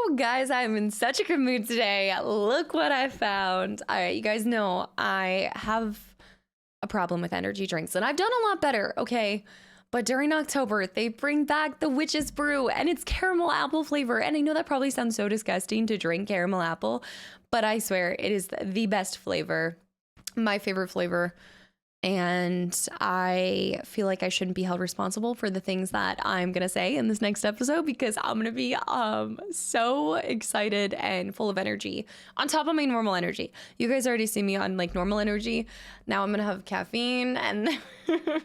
Woo, guys, I'm in such a good mood today. Look what I found. All right, you guys know I have a problem with energy drinks, and I've done a lot better, okay? But during October, they bring back the Witch's Brew, and it's caramel apple flavor. And I know that probably sounds so disgusting to drink caramel apple, but I swear it is the best flavor, my favorite flavor. And I feel like I shouldn't be held responsible for the things that I'm going to say in this next episode, because I'm going to be so excited and full of energy on top of my normal energy. You guys already see me on like normal energy. Now I'm going to have caffeine and all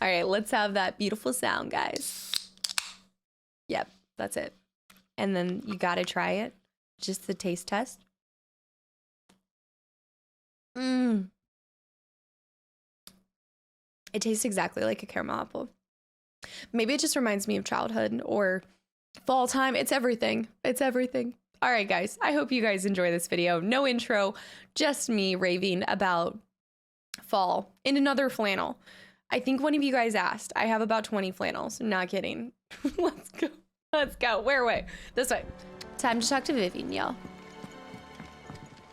right, let's have that beautiful sound, guys. Yep, that's it. And then you got to try it. Just the taste test. It tastes exactly like a caramel apple. Maybe it just reminds me of childhood or fall time. It's everything. It's everything. All right, guys. I hope you guys enjoy this video. No intro, just me raving about fall in another flannel. I think one of you guys asked. I have about 20 flannels. I'm not kidding. Let's go. Let's go. Where way? This way. Time to talk to Vivian, y'all.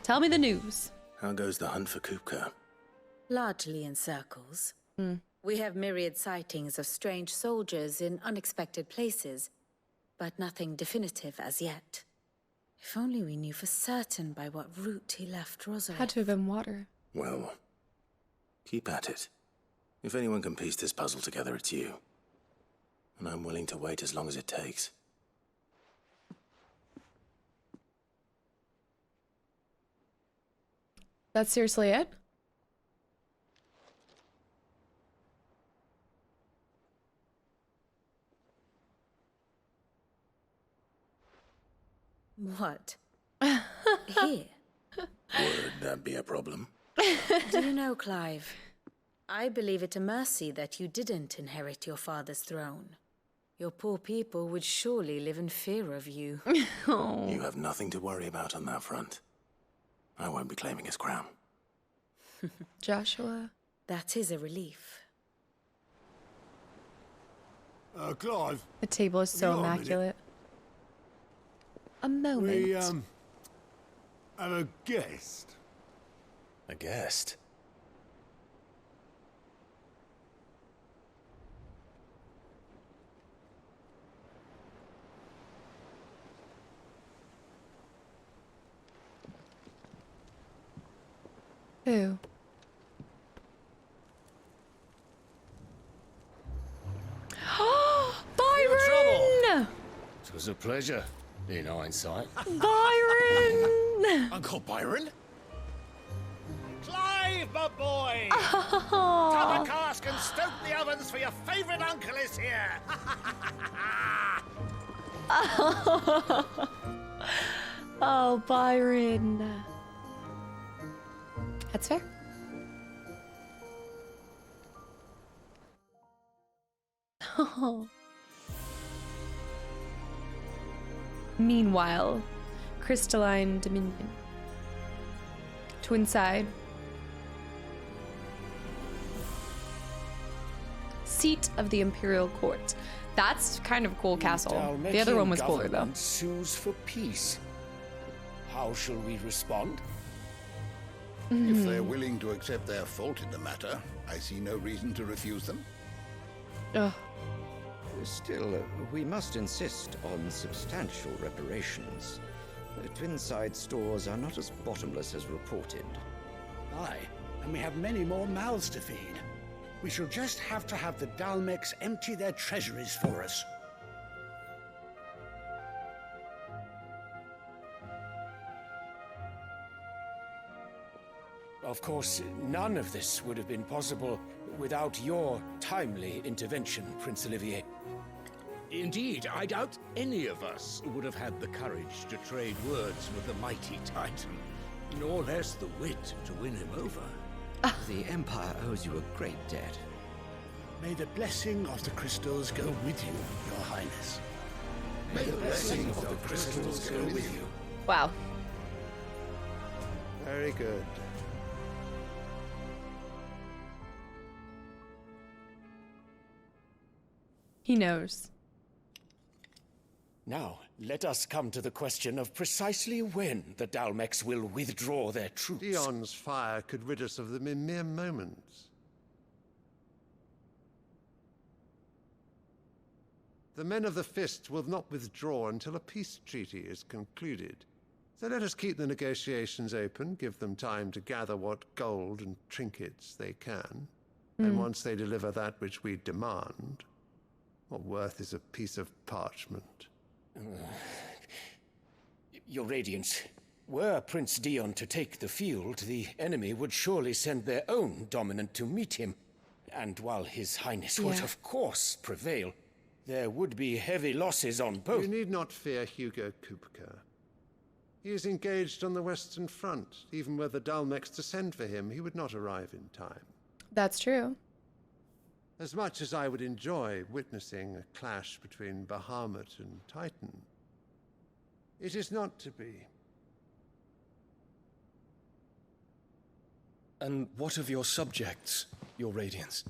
Tell me the news. How goes the hunt for Kupka? Largely in circles. We have myriad sightings of strange soldiers in unexpected places, but nothing definitive as yet. If only we knew for certain by what route he left Rosalind. Had to have been water. Well, keep at it. If anyone can piece this puzzle together, it's you. And I'm willing to wait as long as it takes. That's seriously it? What? Here? Would that be a problem? Do you know, Clive? I believe it a mercy that you didn't inherit your father's throne. Your poor people would surely live in fear of you. Oh. You have nothing to worry about on that front. I won't be claiming his crown. Joshua. That is a relief. Clive. The table is so immaculate. A moment. We, have a guest. A guest? Who? Byron! It was a pleasure, in hindsight. Byron! Uncle Byron? Clive, my boy! Oh. Tub a cask and stoke the ovens, for your favourite uncle is here! Oh, Byron. That's fair. Oh. Meanwhile, Crystalline Dominion. Twinside. Seat of the Imperial Court. That's kind of a cool castle. The other one was cooler, though. Sues for peace. How shall we respond? If they're willing to accept their fault in the matter, I see no reason to refuse them. Ugh. Still, we must insist on substantial reparations. Twinside stores are not as bottomless as reported. Aye, and we have many more mouths to feed. We shall just have to have the Dalmecs empty their treasuries for us. Of course, none of this would have been possible without your timely intervention, Prince Olivier. Indeed, I doubt any of us would have had the courage to trade words with the mighty Titan, nor less the wit to win him over. The Empire owes you a great debt. May the blessing of the crystals go with you, Your Highness. May the blessing of the crystals go with you. Wow. Very good. He knows. Now, let us come to the question of precisely when the Dalmex will withdraw their troops. Dion's fire could rid us of them in mere moments. The men of the Fist will not withdraw until a peace treaty is concluded. So let us keep the negotiations open, give them time to gather what gold and trinkets they can. And once they deliver that which we demand, what worth is a piece of parchment? Your Radiance, were Prince Dion to take the field, the enemy would surely send their own dominant to meet him. And while His Highness would of course prevail, there would be heavy losses on both. You need not fear Hugo Kupka. He is engaged on the Western Front. Even were the Dalmex to send for him, he would not arrive in time. That's true. As much as I would enjoy witnessing a clash between Bahamut and Titan, it is not to be. And what of your subjects, your Radiance?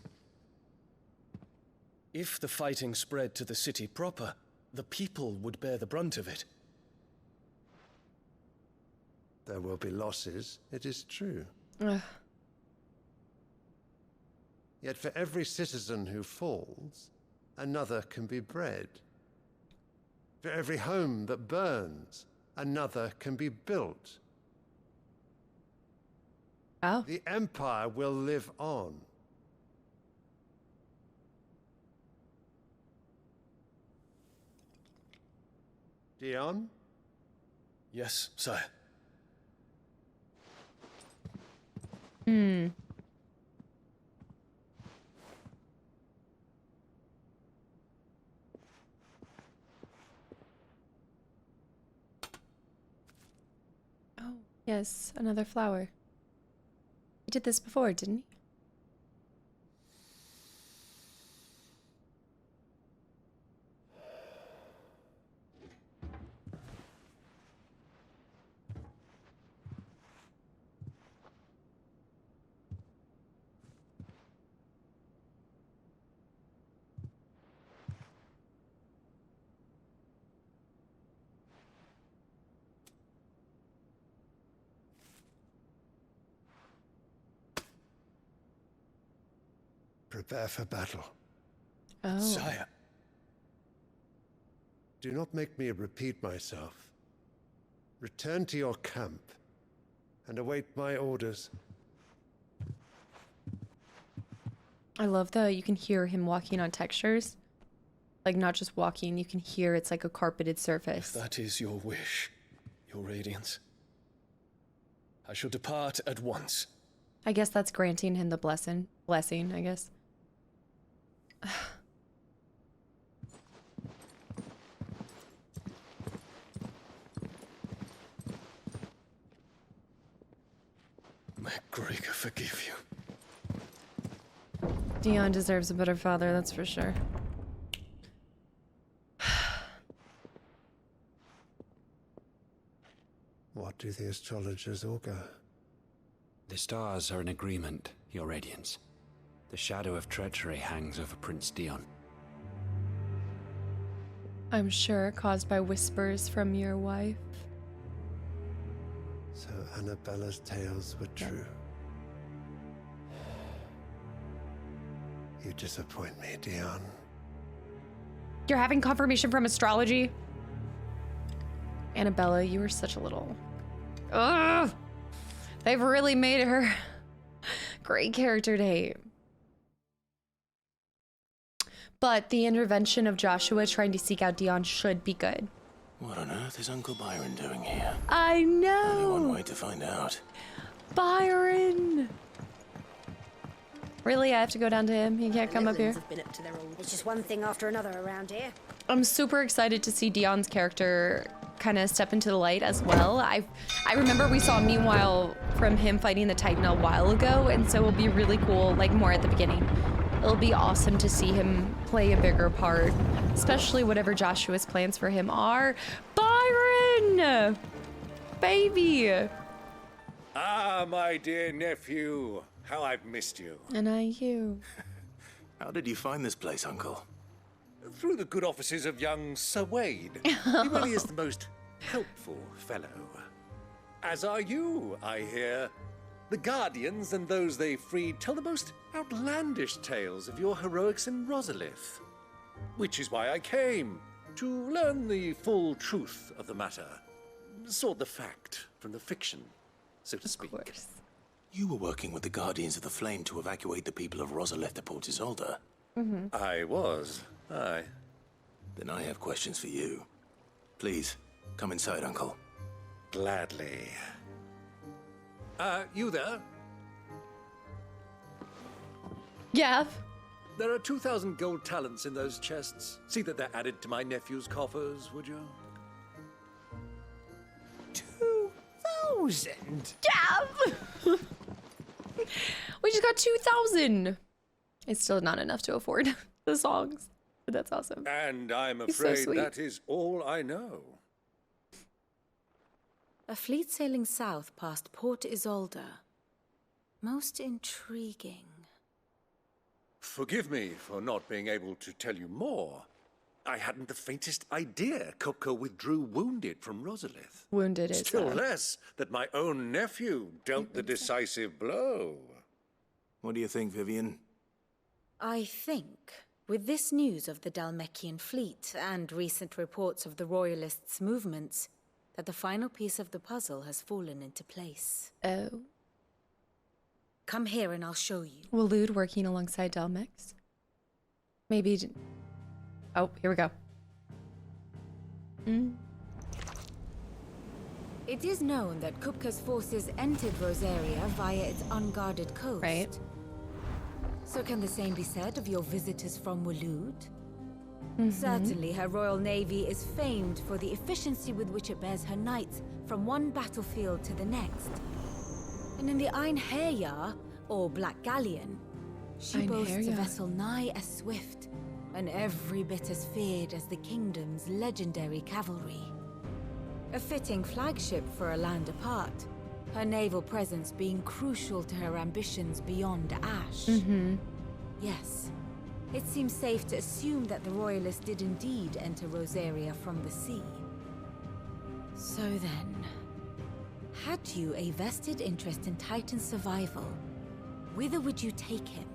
If the fighting spread to the city proper, the people would bear the brunt of it. There will be losses, it is true. Yet for every citizen who falls, another can be bred. For every home that burns, another can be built. Oh. The Empire will live on. Dion? Yes, sire. Oh, yes, another flower. He did this before, didn't he? Prepare for battle. Oh. Sire. Do not make me repeat myself. Return to your camp and await my orders. I love that you can hear him walking on textures. Like, not just walking, you can hear it's like a carpeted surface. If that is your wish, your Radiance, I shall depart at once. I guess that's granting him the blessing, I guess. May Gregor forgive you. Dion deserves a better father, that's for sure. What do the astrologers augur? The stars are in agreement, your Radiance. The shadow of treachery hangs over Prince Dion. I'm sure caused by whispers from your wife. So Annabella's tales were true. You disappoint me, Dion. You're having confirmation from astrology? Annabella, you were such a little... Ugh! They've really made her great character to hate. But the intervention of Joshua trying to seek out Dion should be good. What on earth is Uncle Byron doing here? I know! Only one way to find out. Byron! Really? I have to go down to him? He can't come up here? It's just one thing after another around here. I'm super excited to see Dion's character kind of step into the light as well. I remember we saw Meanwhile from him fighting the Titan a while ago, and so it'll be really cool, like more at the beginning. It'll be awesome to see him play a bigger part, especially whatever Joshua's plans for him are. Byron! Baby! Ah, my dear nephew. How I've missed you. And I you. How did you find this place, Uncle? through the good offices of young Sir Wade. He really is the most helpful fellow. As are you, I hear. The Guardians and those they freed tell the most outlandish tales of your heroics in Rosalith. Which is why I came, to learn the full truth of the matter. Sort the fact from the fiction, so to speak. Of course. You were working with the Guardians of the Flame to evacuate the people of Rosalith to Port Isolde. I was, aye. Then I have questions for you. Please, come inside, Uncle. Gladly. You there? Yeah. There are 2,000 gold talents in those chests. See that they're added to my nephew's coffers, would you? 2,000? Yeah. We just got 2,000. It's still not enough to afford the songs, but that's awesome. And I'm He's so afraid sweet. that is all I know. A fleet sailing south past Port Isolde. Most intriguing. Forgive me for not being able to tell you more. I hadn't the faintest idea Kupka withdrew wounded from Rosalith. Wounded is Still less that my own nephew dealt the decisive blow. What do you think, Vivian? I think, with this news of the Dalmekian fleet and recent reports of the Royalists' movements, that the final piece of the puzzle has fallen into place. Oh. Come here and I'll show you. Waloed working alongside Dalmex? Maybe. Oh, here we go. It is known that Kupka's forces entered Rosaria via its unguarded coast. Right. So can the same be said of your visitors from Waloed? Certainly, her Royal Navy is famed for the efficiency with which it bears her knights from one battlefield to the next. And in the Einherjar, or Black Galleon, she boasts a Einherjar. vessel nigh as swift and every bit as feared as the kingdom's legendary cavalry. A fitting flagship for a land apart, her naval presence being crucial to her ambitions beyond Ash. Yes, it seems safe to assume that the Royalists did indeed enter Rosaria from the sea. So then, had you a vested interest in Titan's survival, whither would you take him?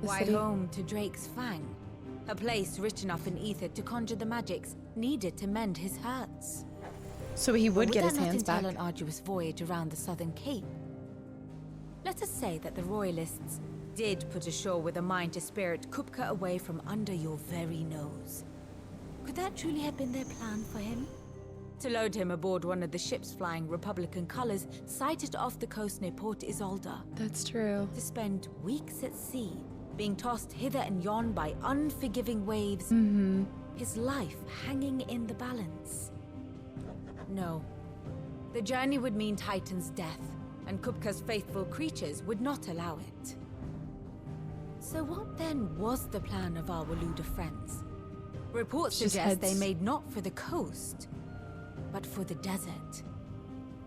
The Why city? home to Drake's Fang? A place rich enough in ether to conjure the magics needed to mend his hurts. So he would get his that not hands back. entail an arduous voyage around the southern cape? Let us say that the Royalists did put ashore with a mind to spirit Kupka away from under your very nose. Could that truly have been their plan for him? To load him aboard one of the ships flying Republican colors sighted off the coast near Port Isolde. That's true. To spend weeks at sea, being tossed hither and yon by unforgiving waves, his life hanging in the balance. No. The journey would mean Titan's death, and Kupka's faithful creatures would not allow it. So what then was the plan of our Waluda friends? Reports Just suggest they heads. made not for the coast, but for the desert.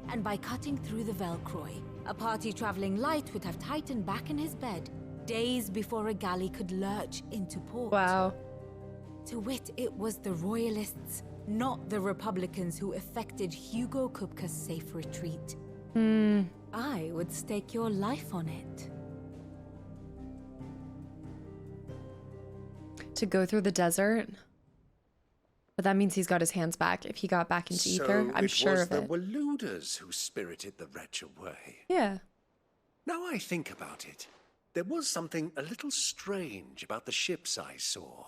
And by cutting through the Velcroy, a party traveling light would have Titan back in his bed days before a galley could lurch into port. Wow. To wit, it was the Royalists, not the Republicans, who effected Hugo Kupka's safe retreat. I would stake your life on it. To go through the desert? But that means he's got his hands back. If he got back into ether, I'm sure of it it. was the Waluders who spirited the wretch away. Yeah. Now I think about it, there was something a little strange about the ships I saw.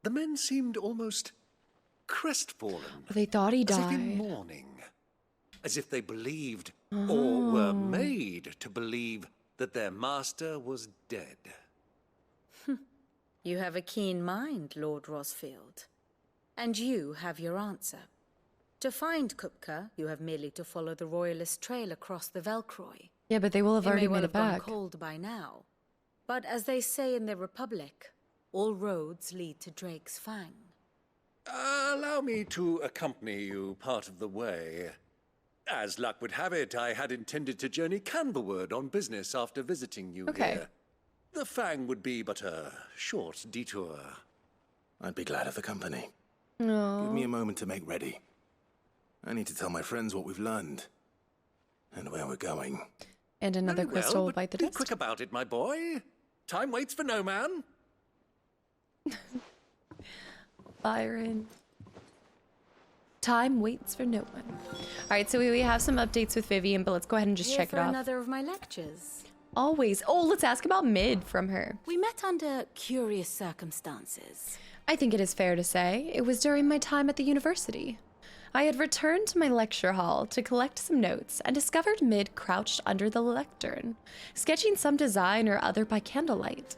The men seemed almost crestfallen. They thought he As if died. in mourning. As if they believed, or were made to believe, that their master was dead. You have a keen mind, Lord Rosfield. And you have your answer. To find Kupka, you have merely to follow the Royalist trail across the Velcroy. Yeah, but they will have It already may well made it have gone back. cold by now. But as they say in the Republic, all roads lead to Drake's Fang. Allow me to accompany you part of the way. As luck would have it, I had intended to journey Canberward on business after visiting you Okay. here. The Fang would be but a short detour. I'd be glad of the company. No. Give me a moment to make ready. I need to tell my friends what we've learned and where we're going. And another Very crystal well, will but bite the be dust. quick about it, my boy. Time waits for no man. Byron. Time waits for no one. All right, so we have some updates with Vivian, but let's go ahead and just Here check for it off. another of my lectures. Always. Oh, let's ask about Mid from her. We met under curious circumstances. I think it is fair to say it was during my time at the university. I had returned to my lecture hall to collect some notes and discovered Mid crouched under the lectern, sketching some design or other by candlelight.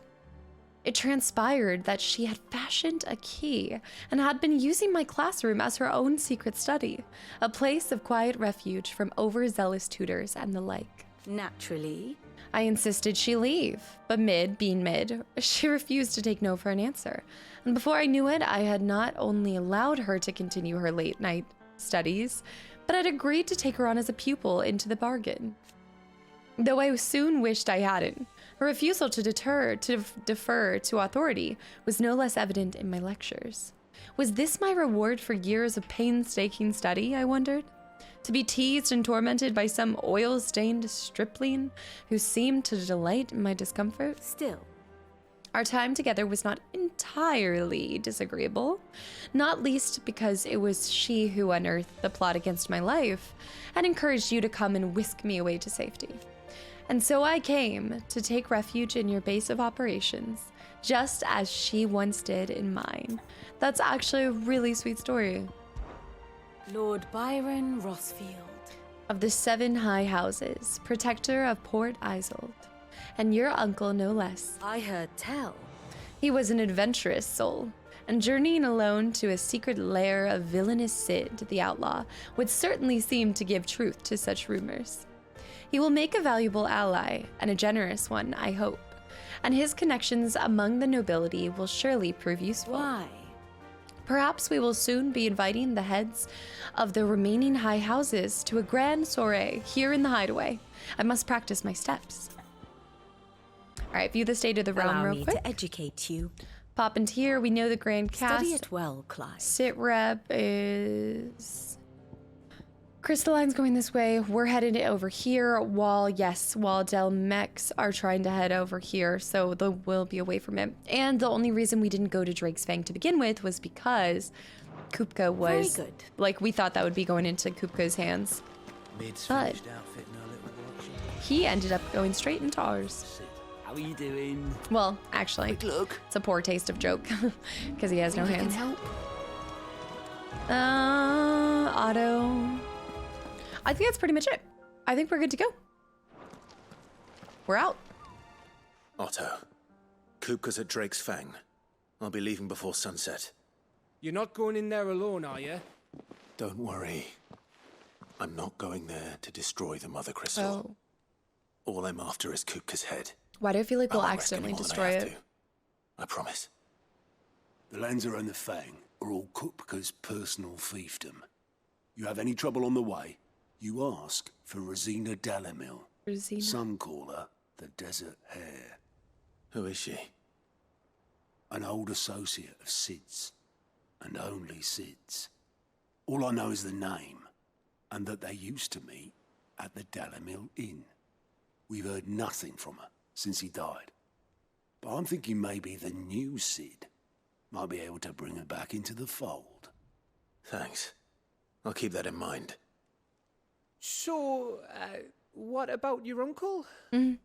It transpired that she had fashioned a key and had been using my classroom as her own secret study, a place of quiet refuge from overzealous tutors and the like. Naturally. I insisted she leave, but Mid, being Mid, she refused to take no for an answer. And before I knew it, I had not only allowed her to continue her late night studies, but had agreed to take her on as a pupil into the bargain. Though I soon wished I hadn't, her refusal to defer to authority was no less evident in my lectures. Was this my reward for years of painstaking study, I wondered? To be teased and tormented by some oil-stained stripling who seemed to delight in my discomfort? Still, our time together was not entirely disagreeable, not least because it was she who unearthed the plot against my life and encouraged you to come and whisk me away to safety. And so I came to take refuge in your base of operations, just as she once did in mine. That's actually a really sweet story. Lord Byron Rothfield. Of the 7 high houses, protector of Port Isolde. And your uncle no less. I heard tell. He was an adventurous soul, and journeying alone to a secret lair of villainous Sid, the outlaw, would certainly seem to give truth to such rumors. He will make a valuable ally, and a generous one, I hope, and his connections among the nobility will surely prove useful. Why? Perhaps we will soon be inviting the heads of the remaining high houses to a grand soiree here in the hideaway. I must practice my steps. All right, view the state of the realm Allow real me quick. to educate you. Pop into here. We know the grand cast. Study it well, Clive. Sit rep is... Crystallines going this way. We're headed over here while Delmex are trying to head over here, so they will be away from it. And the only reason we didn't go to Drake's Fang to begin with was because was... Very good. Like, we thought that would be going into Kupka's hands. But he ended up going straight into ours. How are you doing? Well, actually, it's a poor taste of joke because he has no hands. Auto. I think that's pretty much it. I think we're good to go. We're out. Otto, Kupka's at Drake's Fang. I'll be leaving before sunset. You're not going in there alone, are you? Don't worry. I'm not going there to destroy the Mother Crystal. Oh. All I'm after is Kupka's head. Why do I feel like we'll I'll accidentally rescue more than I destroy have it? to. I promise. The Lanza and the Fang are all Kupka's personal fiefdom. You have any trouble on the way, you ask for Rosina Dalamil. Rosina? Some call her the Desert Hare. Who is she? An old associate of Sid's, and only Sid's. All I know is the name, and that they used to meet at the Dalamil Inn. We've heard nothing from her since he died. But I'm thinking maybe the new Sid might be able to bring her back into the fold. Thanks. I'll keep that in mind. So, what about your uncle? Mm-hmm.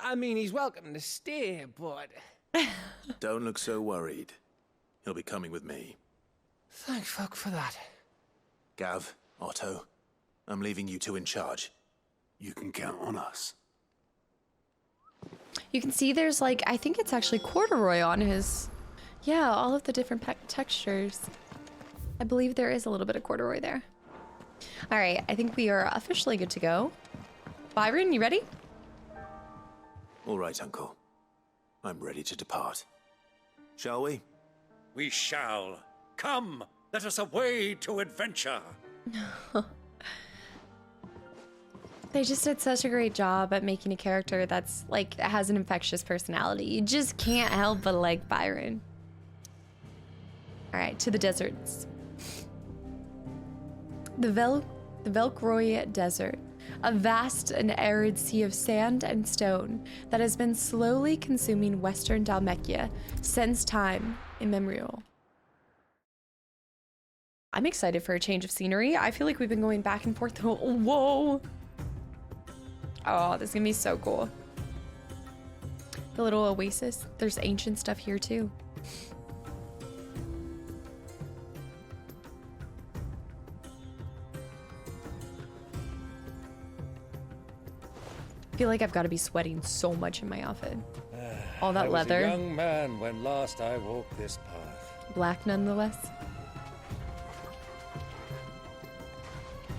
I mean, he's welcome to stay, but... Don't look so worried. He'll be coming with me. Thank fuck for that. Gav, Otto, I'm leaving you two in charge. You can count on us. You can see there's like, I think it's actually corduroy on his, yeah, all of the different textures. I believe there is a little bit of corduroy there. All right, I think we are officially good to go. Byron, you ready? All right, Uncle. I'm ready to depart. Shall we? We shall. Come, let us away to adventure. They just did such a great job at making a character that's like has an infectious personality. You just can't help but like Byron. All right, to the deserts. The Velkroy Desert, a vast and arid sea of sand and stone that has been slowly consuming western Dalmekia since time immemorial. I'm excited for a change of scenery. I feel like we've been going back and forth. Whoa. Oh, this is gonna be so cool. The little oasis. There's ancient stuff here too. I feel like I've got to be sweating so much in my outfit. All that leather. I was a young man when last I walked this path. Black nonetheless.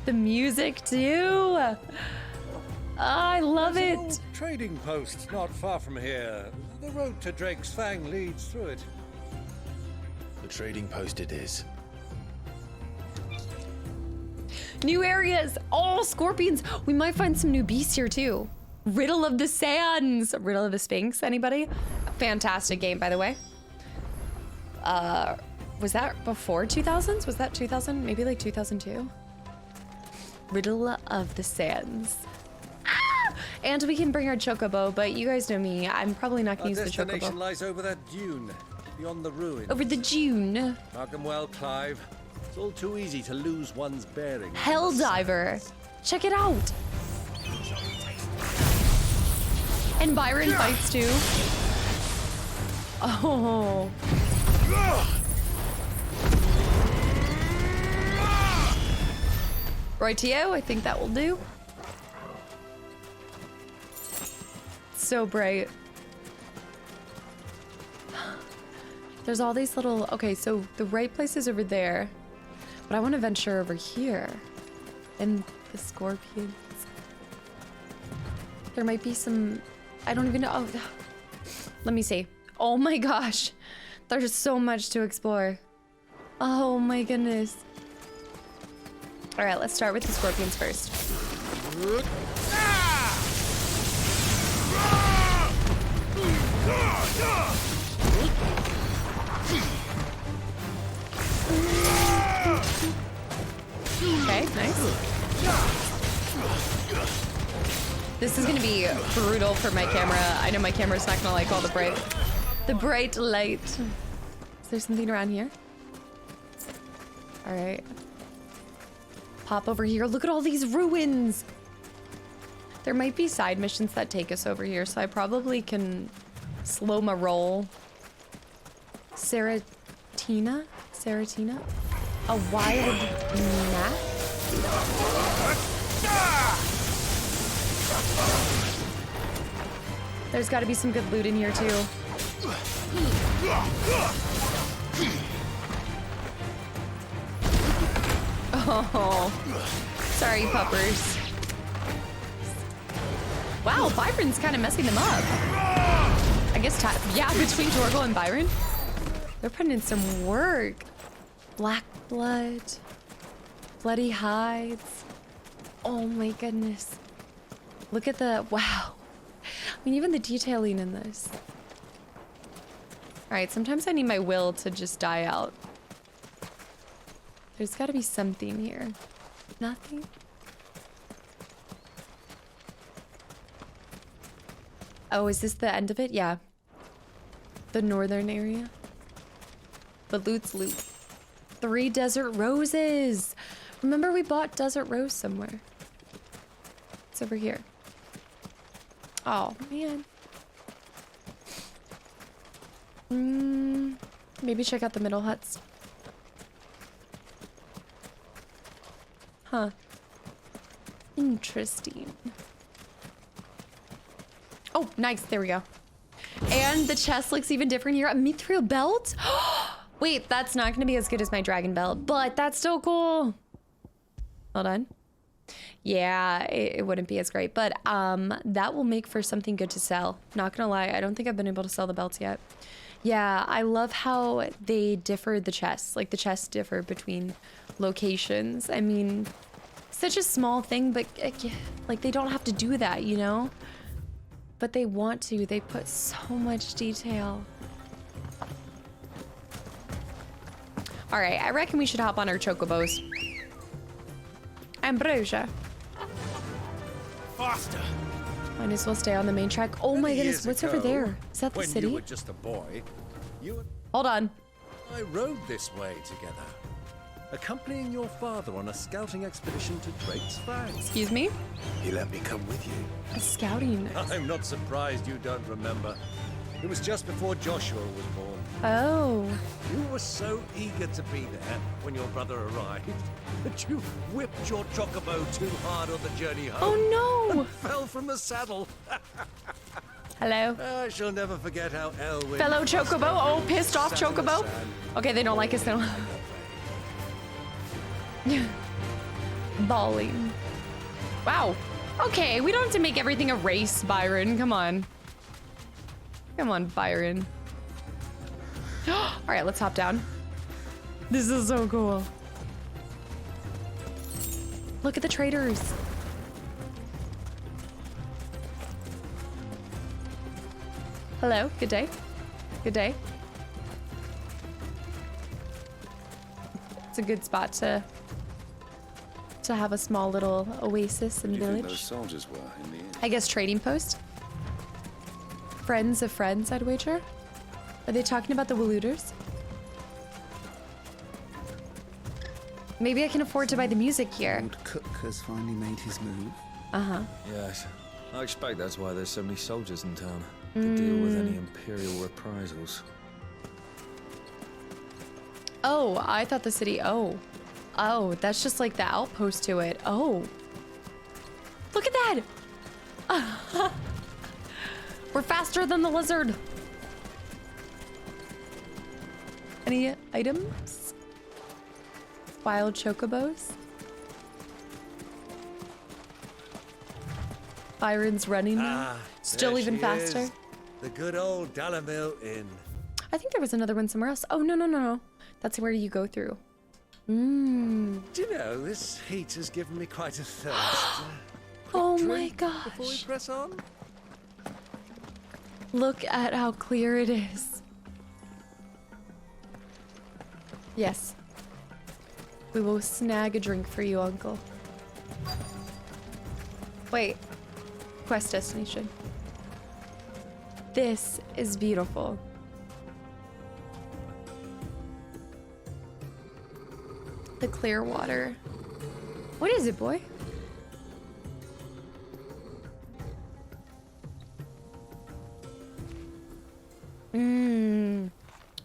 The music too. I love There's it. an old trading post not far from here. The road to Drake's Fang leads through it. The trading post it is. New areas. Oh, scorpions. We might find some new beasts here too. Riddle of the Sands. Riddle of the Sphinx. Anybody? Fantastic game, by the way. Was that before 2000s? Was that 2000? Maybe like 2002? Riddle of the Sands. Ah! And we can bring our chocobo, but you guys know me. I'm probably not gonna use the chocobo. Our destination lies over that dune, beyond the ruins. Over the dune. Mark 'em well, Clive. It's all too easy to lose one's bearings. Helldiver. Check it out. And Byron fights too. Oh. Rightio, I think that will do. So bright. There's all these little, okay, so the right place is over there, but I want to venture over here. And the scorpions. There might be some, I don't even know. Oh, let me see. Oh my gosh. There's so much to explore. Oh my goodness. All right, let's start with the scorpions first. Okay, nice. This is gonna be brutal for my camera. I know my camera's not gonna like all the bright light. Is there something around here? All right. Pop over here. Look at all these ruins. There might be side missions that take us over here, so I probably can slow my roll. Seratina? A wild gnat? There's got to be some good loot in here too. Oh, sorry, puppers. Wow, Byron's kind of messing them up. I guess, yeah, between Torgal and Byron, they're putting in some work. Black blood, bloody hides. Oh my goodness. Look at the, wow. I mean, even the detailing in this. All right, sometimes I need my will to just die out. There's got to be something here. Nothing? Oh, is this the end of it? Yeah. The northern area. But loot's loot. 3 desert roses. Remember we bought desert rose somewhere. It's over here. Oh, man. Maybe check out the middle huts. Huh. Interesting. Oh, nice. There we go. And the chest looks even different here. A mithril belt? Wait, that's not going to be as good as my dragon belt, but that's still cool. Hold on. Yeah, it wouldn't be as great, but that will make for something good to sell. Not gonna lie, I don't think I've been able to sell the belts yet. Yeah, I love how they differ the chests. Like the chests differ between locations. I mean, such a small thing, but like they don't have to do that, you know? But they want to. They put so much detail. All right, I reckon we should hop on our chocobos. Ambrosia. Faster! Might as well stay on the main track. Oh my goodness, what's over there? Is that the when city? you were just a boy, you and Hold on. I rode this way together, accompanying your father on a scouting expedition to Drake's Fang. Excuse me? He let me come with you. A scouting. I'm not surprised you don't remember. It was just before Joshua was born. Oh. You were so eager to be there when your brother arrived that you whipped your chocobo too hard on the journey home. Oh no! And fell from the saddle. Hello? I shall never forget how Elwyn... Fellow chocobo? Oh, pissed off sat in the chocobo? sand. Okay, they don't like us now. Bawling. Wow. Okay, we don't have to make everything a race, Byron. Come on. Come on, Byron. All right, let's hop down. This is so cool. Look at the traders. Hello, good day. Good day. It's a good spot to have a small little oasis and What do you think village. those soldiers were in the end? I guess trading post. Friends of friends, I'd wager. Are they talking about the Waluders? Maybe I can afford to buy the music here. Old Cook has finally made his move. Uh-huh. Yes. I expect that's why there's so many soldiers in town. To deal with any Imperial reprisals. Oh, I thought the city. Oh, that's just like the outpost to it. Oh, look at that. We're faster than the lizard. Any items? Wild chocobos. Byron's running now. Still there even she faster. is. The good old Dalamil Inn. I think there was another one somewhere else. Oh, no. That's where you go through. Do you know, this heat has given me quite a thirst. Oh my Drink Before we gosh. press on? Look at how clear it is. Yes. We will snag a drink for you, Uncle. Wait. Quest destination. This is beautiful. The clear water. What is it, boy?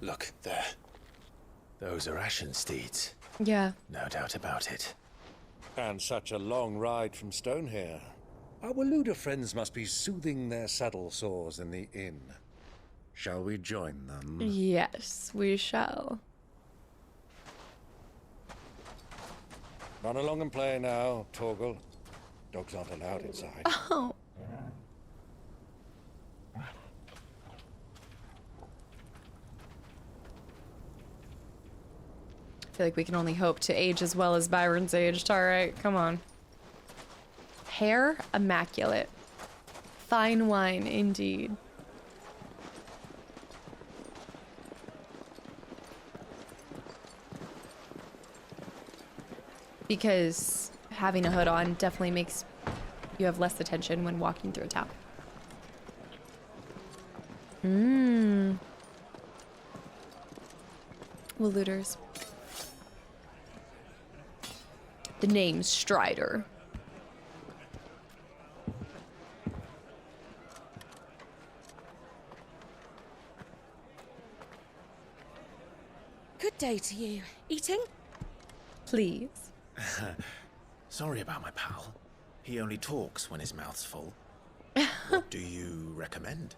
Look, there. Those are ashen steeds. Yeah. No doubt about it. And such a long ride from Stonehair. Our Waluda friends must be soothing their saddle sores in the inn. Shall we join them? Yes, we shall. Run along and play now, Torgal. Dogs aren't allowed inside. Oh. I feel like we can only hope to age as well as Byron's aged. All right, come on. Hair immaculate. Fine wine indeed. Because having a hood on definitely makes you have less attention when walking through a town. Waluders. The name's Strider. Good day to you. Eating? Please. Sorry about my pal. He only talks when his mouth's full. What do you recommend?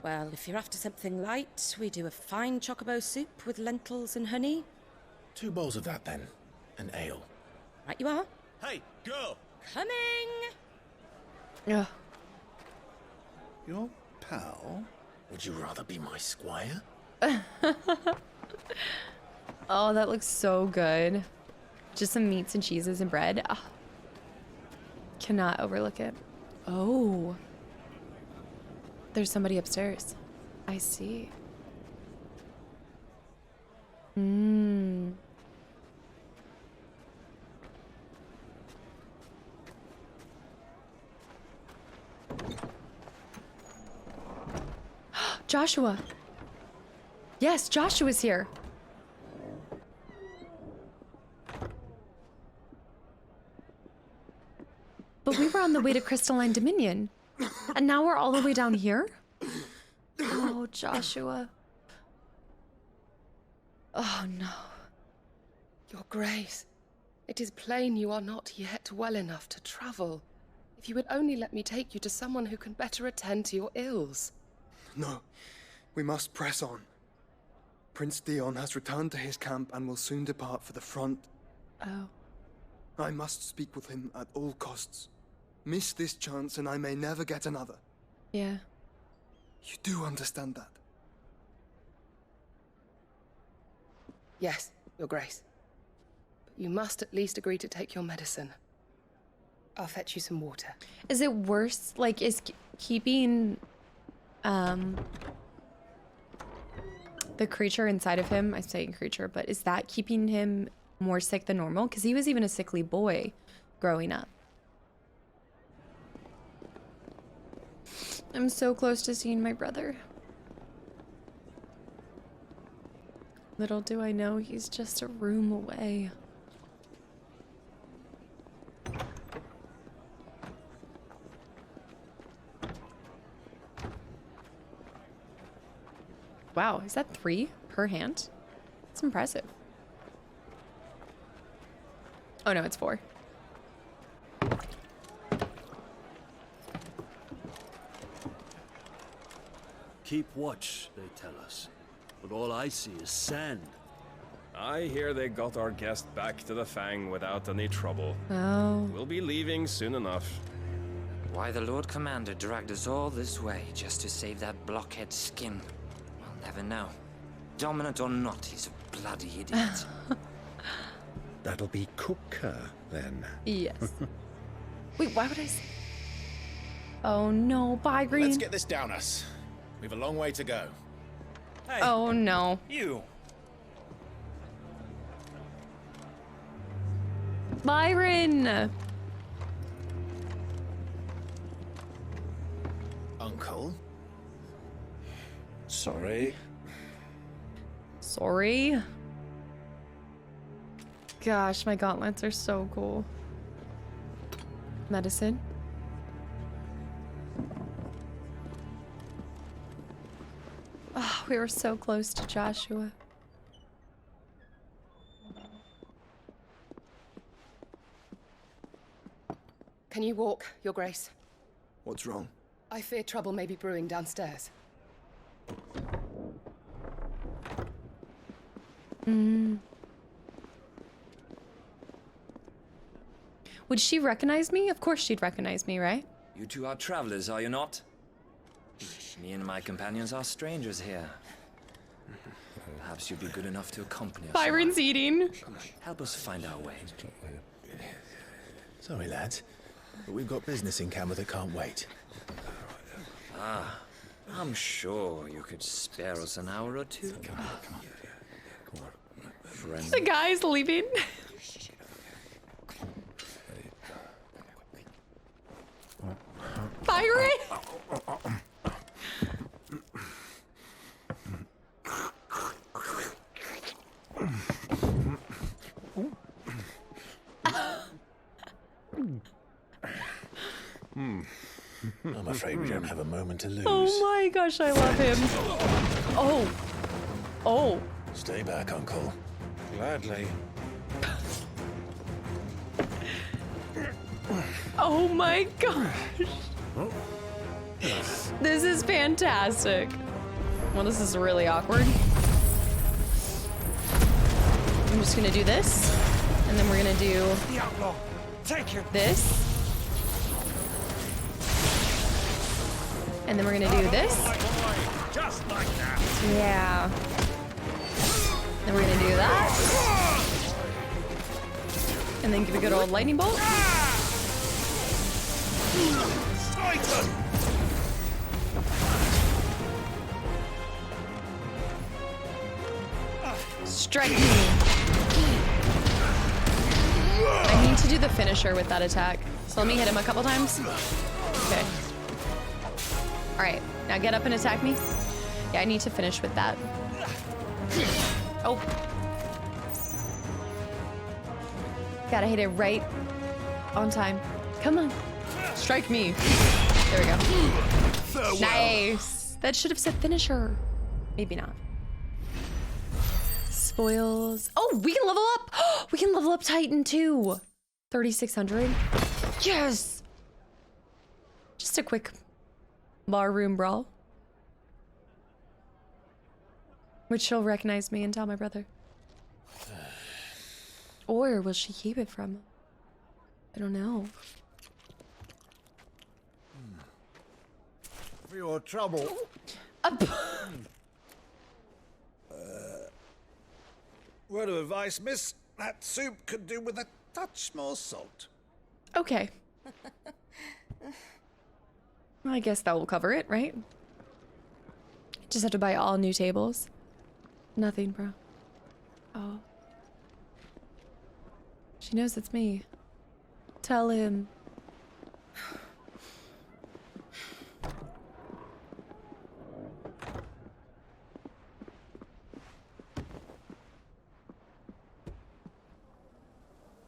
Well, if you're after something light, we do a fine chocobo soup with lentils and honey. 2 bowls of that, then. An ale. Right you are. Hey, girl! Coming! Yeah. Your pal? Would you rather be my squire? Oh, that looks so good. Just some meats and cheeses and bread. Oh. Cannot overlook it. Oh. There's somebody upstairs. I see. Hmm. Joshua. Yes, Joshua's here. But we were on the way to Crystalline Dominion. And now we're all the way down here? Oh, Joshua. Oh, no. Your Grace, it is plain you are not yet well enough to travel. If you would only let me take you to someone who can better attend to your ills. No, we must press on. Prince Dion has returned to his camp and will soon depart for the front. Oh. I must speak with him at all costs. Miss this chance and I may never get another. Yeah. You do understand that? Yes, Your Grace. But you must at least agree to take your medicine. I'll fetch you some water. Is it worse? Like, is keeping the creature inside of him, I'm saying creature, but is that keeping him more sick than normal? Because he was even a sickly boy growing up. I'm so close to seeing my brother. Little do I know he's just a room away. Wow, is that 3 per hand? That's impressive. Oh no, it's 4. Keep watch, they tell us. But all I see is sand. I hear they got our guest back to the Fang without any trouble. Oh. We'll be leaving soon enough. Why the Lord Commander dragged us all this way just to save that blockhead skin, we'll never know. Dominant or not, he's a bloody idiot. That'll be Cooker, then. Yes. Wait, why would I say... Oh no, bye, Green. Let's get this down us. We've a long way to go. Hey. Oh no. You. Byron! Uncle? Sorry. Sorry? Gosh, my gauntlets are so cool. Medicine? Oh, we were so close to Joshua. Can you walk, Your Grace? What's wrong? I fear trouble may be brewing downstairs. Would she recognize me? Of course she'd recognize me, right? You two are travelers, are you not? Me and my companions are strangers here. Perhaps you'd be good enough to accompany us. Byron's eating. Come on, help us find our way. Sorry, lads, but we've got business in camera that can't wait. Ah, I'm sure you could spare us an hour or two. Come on. Friend. The guy's leaving. Byron! I'm afraid we don't have a moment to lose. Oh my gosh, I love him. Oh. Oh. Stay back, Uncle. Gladly. Oh my gosh. This is fantastic. Well, this is really awkward. I'm just gonna do this, and then we're gonna do The outlaw. Take your this. And then we're gonna do this. Just like that. Yeah. Then we're gonna do that. And then give a good old lightning bolt. Strike me. I need to do the finisher with that attack. So let me hit him a couple times. Okay. Alright, now get up and attack me. Yeah, I need to finish with that. Oh. Gotta hit it right on time. Come on. Strike me. There we go. Farewell. Nice. That should have said finisher. Maybe not. Spoils. Oh, we can level up. We can level up Titan too. 3,600. Yes. Just a quick barroom brawl. Which she'll recognize me and tell my brother. Or will she keep it from him? I don't know. For your trouble. Word of advice, miss. That soup could do with a touch more salt. Okay. Well, I guess that will cover it, right? Just have to buy all new tables. Nothing, bro. Oh. She knows it's me. Tell him.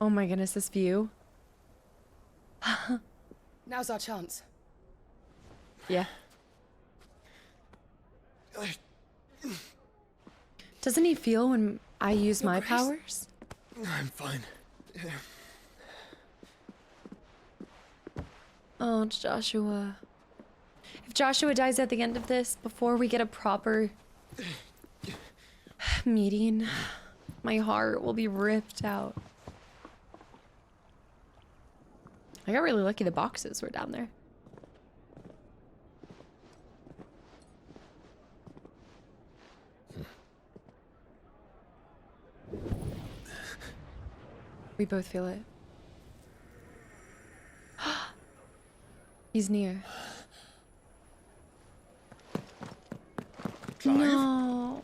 Oh my goodness, this view. Now's our chance. Yeah. Doesn't he feel when I use my powers? I'm fine. Oh, Joshua. If Joshua dies at the end of this, before we get a proper meeting, my heart will be ripped out. I got really lucky the boxes were down there. We both feel it. He's near. Clive? No.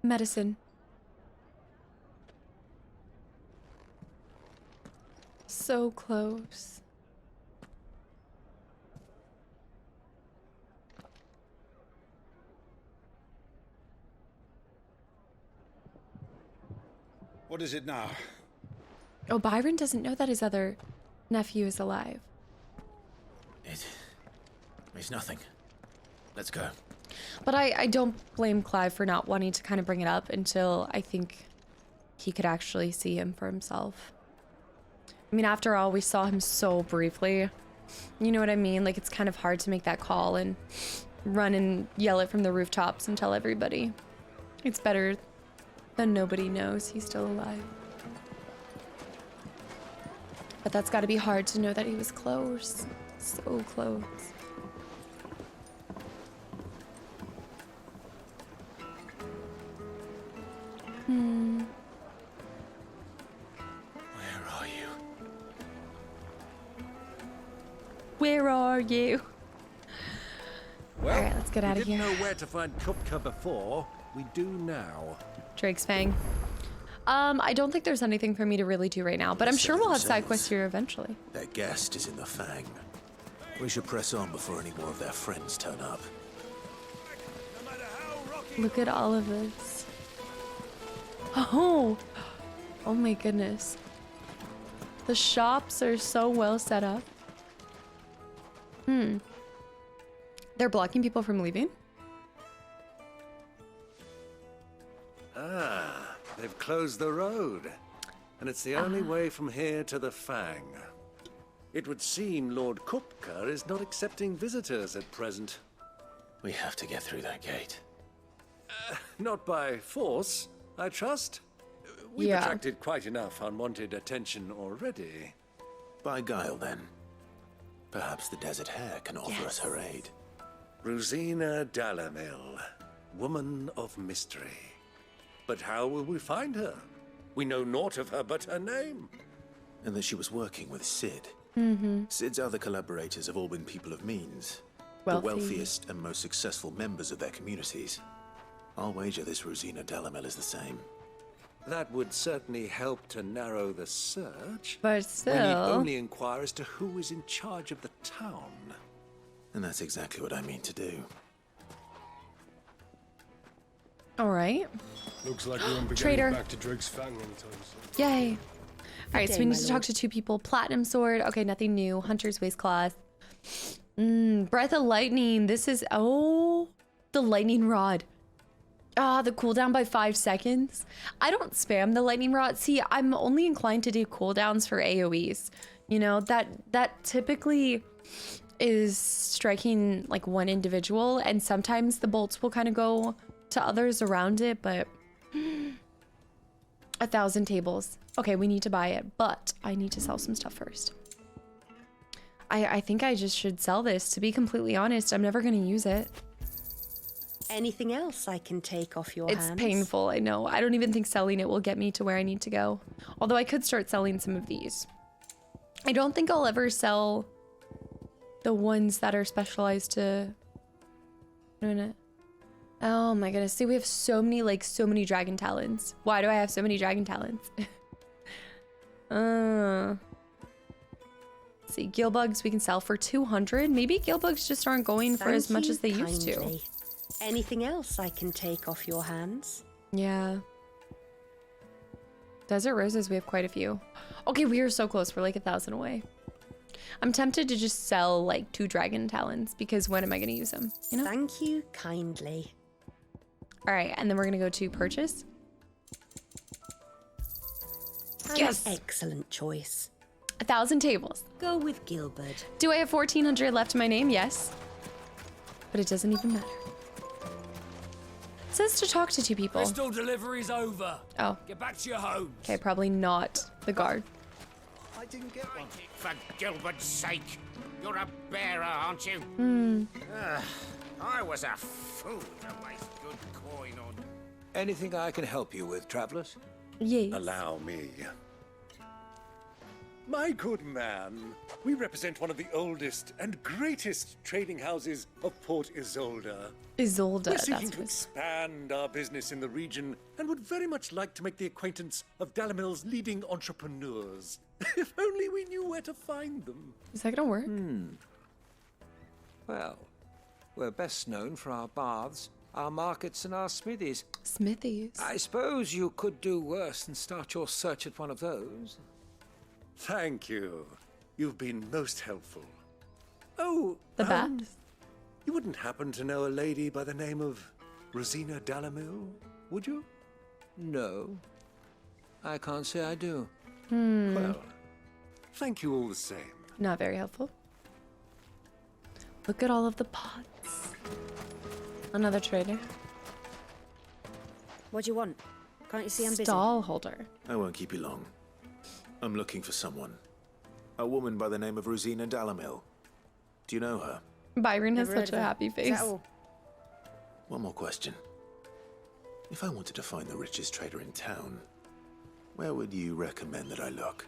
Medicine. So close. What is it now? Oh, Byron doesn't know that his other nephew is alive. It's nothing. Let's go. But I don't blame Clive for not wanting to kind of bring it up until I think he could actually see him for himself. I mean, after all, we saw him so briefly. You know what I mean? Like, it's kind of hard to make that call and run and yell it from the rooftops and tell everybody. It's better than nobody knows he's still alive. But that's got to be hard to know that he was close. So close. Where are you? Where are you? Well, all right, let's get out of here. We didn't know where to find Kupka before. We do now. Drake's Fang. I don't think there's anything for me to really do right now, but I'm sure we'll have side quests here eventually. Their guest is in the Fang. We should press on before any more of their friends turn up. Look at all of this. Oh! Oh my goodness. The shops are so well set up. They're blocking people from leaving? Ah, they've closed the road. And it's the only way from here to the Fang. It would seem Lord Kupka is not accepting visitors at present. We have to get through that gate. Not by force, I trust. We've attracted quite enough unwanted attention already. By guile, then. Perhaps the Desert Hare can offer us her aid. Rosina Dalamil, woman of mystery. But how will we find her? We know naught of her but her name. And that she was working with Sid. Mm-hmm. Sid's other collaborators have all been people of means. Wealthy. The wealthiest and most successful members of their communities. I'll wager this Rosina Delamel is the same. That would certainly help to narrow the search. But We need still. only inquire as to who is in charge of the town. And that's exactly what I mean to do. All right. Looks like we won't be Traitor. getting back to Drake's Fang anytime soon. Yay. All right, so day, we need my to talk lord. to 2 people. Platinum sword. Okay, nothing new. Hunter's waist cloth. Breath of lightning. This is, oh, the lightning rod. Ah, the cooldown by 5 seconds. I don't spam the lightning rod. See, I'm only inclined to do cooldowns for AoEs. You know, that typically is striking like one individual, and sometimes the bolts will kind of go to others around it, but 1,000 tables. Okay, we need to buy it, but I need to sell some stuff first. I think I just should sell this. To be completely honest, I'm never going to use it. Anything else I can take off your It's hands? painful, I know. I don't even think selling it will get me to where I need to go. Although I could start selling some of these. I don't think I'll ever sell the ones that are specialized to... Oh my goodness. See, we have so many dragon talons. Why do I have so many dragon talons? Let's see, gill bugs we can sell for 200. Maybe gill bugs just aren't going for as much as they used to. Anything else I can take off your hands? Yeah. Desert roses, we have quite a few. Okay, we are so close. We're like 1,000 away. I'm tempted to just sell like 2 dragon talons because when am I going to use them? You know? Thank you kindly. All right, and then we're going to go to purchase. Yes! Excellent choice. 1,000 tables. Go with Gilbert. Do I have 1,400 left in my name? Yes. But it doesn't even matter. It says to talk to 2 people. Crystal delivery's over. Oh. Get back to your homes. Okay, probably not the guard. I didn't get one. For Gilbert's sake. You're a bearer, aren't you? I was a fool to waste good coin on... Anything I can help you with, travelers? Yes. Allow me. My good man, we represent one of the oldest and greatest trading houses of Port Isolde. Isolde, We're seeking that's to what... expand our business in the region and would very much like to make the acquaintance of Dalamel's leading entrepreneurs. If only we knew where to find them. Is that gonna work? Well, we're best known for our baths, our markets, and our smithies. Smithies? I suppose you could do worse than start your search at one of those. Thank you. You've been most helpful. Oh, the baths? You wouldn't happen to know a lady by the name of Rosina Delamel, would you? No. I can't say I do. Well, thank you all the same. Not very helpful. Look at all of the pots. Another trader. What do you want? Can't you see I'm busy? Stall holder. I won't keep you long. I'm looking for someone. A woman by the name of Rosina Delamel. Do you know her? Byron has Never heard such of a her. happy Is face. that all? One more question. If I wanted to find the richest trader in town, where would you recommend that I look?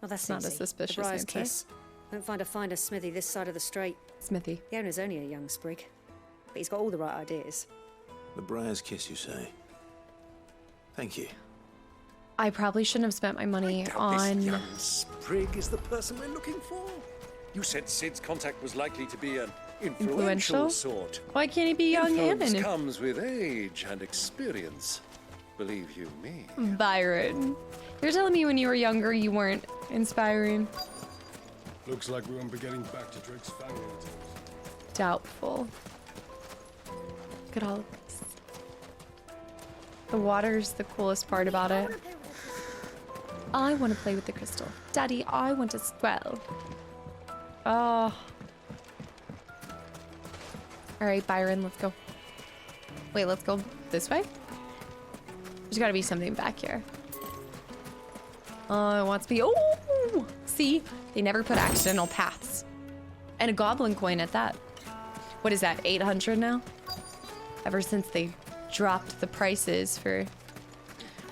Well, that's Not a easy. suspicious The Briar's answer. Kiss. Won't find a finer smithy this side of the strait. Smithy. The owner's only a young sprig, but he's got all the right ideas. The Briar's Kiss, you say? Thank you. I probably shouldn't have spent my money This on... young sprig is the person we're looking for. You said Sid's contact was likely to be an influential sort. Why can't he be young Influence and comes with age and experience. Believe you me. Byron? You're telling me when you were younger you weren't inspiring? Looks like we won't be getting back to Drake's Fang anytime soon. Doubtful. Look at all of this. The water's the coolest part about it. I want to play with the crystal. Daddy, I want to swell. Oh. Alright, Byron, let's go. Wait, let's go this way? There's gotta be something back here. Oh, it wants to be... Oh! See? They never put accidental paths. And a goblin coin at that. What is that, 800 now? Ever since they dropped the prices for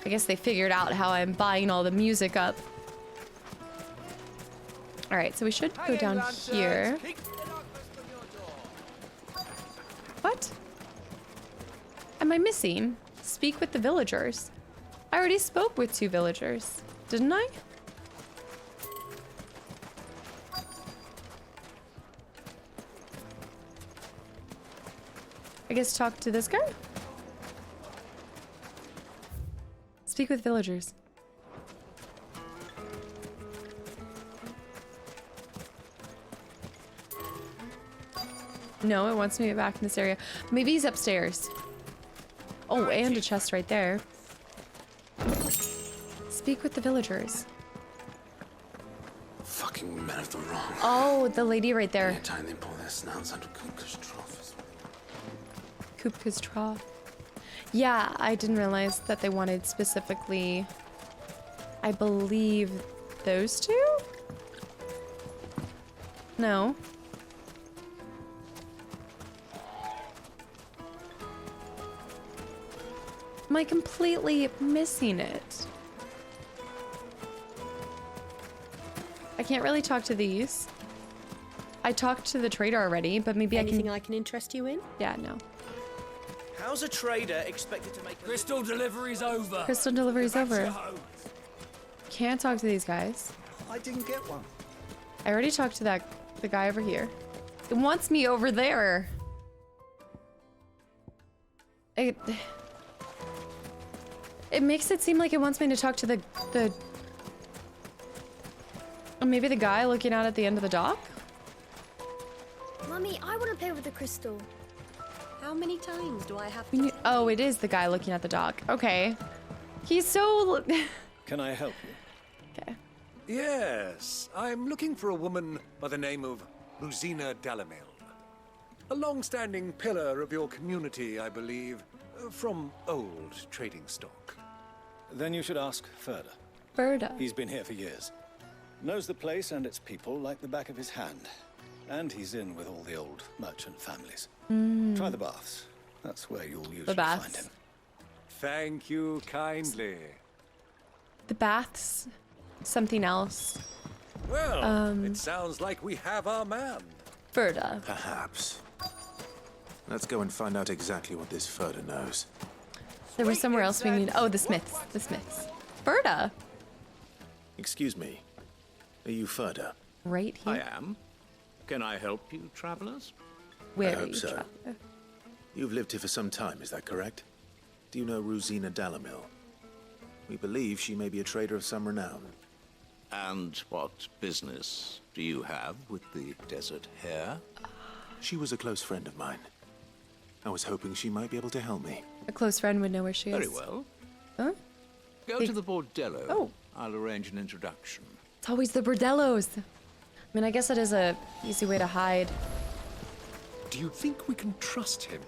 I guess they figured out how I'm buying all the music up. All right, so we should go down here. What? Am I missing? Speak with the villagers. I already spoke with 2 villagers, didn't I? I guess talk to this guy? Speak with villagers. No, it wants me back in this area. Maybe he's upstairs. Oh, and a chest right there. Speak with the villagers. Fucking men of the wrong. Oh, the lady right there. Time they pull their snouts out of Kupka's trough. Kupka's trough. Yeah, I didn't realize that they wanted specifically, I believe, those 2? No. Am I completely missing it? I can't really talk to these. I talked to the trader already, but maybe Anything I can interest you in? Yeah, no. How's a trader expected to make crystal deliveries over? Crystal delivery's over. Can't talk to these guys. I didn't get one. I already talked to the guy over here. It wants me over there. It makes it seem like it wants me to talk to the maybe the guy looking out at the end of the dock? Mummy, I want to play with the crystal. How many times do I have to... Oh, it is the guy looking at the dock. Okay. He's so... Can I help you? Okay. Yes, I'm looking for a woman by the name of Rosina Dalamil. A long-standing pillar of your community, I believe, from old trading stock. Then you should ask Ferda. Ferda? He's been here for years. Knows the place and its people like the back of his hand. And he's in with all the old merchant families. Try the baths. That's where you'll usually find him. Thank you kindly. The baths? Something else. Well, it sounds like we have our man. Ferda. Perhaps. Let's go and find out exactly what this Ferda knows. There was somewhere else we need... Oh, the smiths. The smiths. Ferda. Excuse me. Are you Ferda? Right here. I am. Can I help you, travelers? Where I are hope you, so. traveler? You've lived here for some time, is that correct? Do you know Rosina Dalamil? We believe she may be a trader of some renown. And what business do you have with the desert hare? She was a close friend of mine. I was hoping she might be able to help me. A close friend would know where she is. Very well. Huh? Go to the bordello. Oh. I'll arrange an introduction. It's always the bordellos. I mean, I guess it is a easy way to hide. Do you think we can trust him?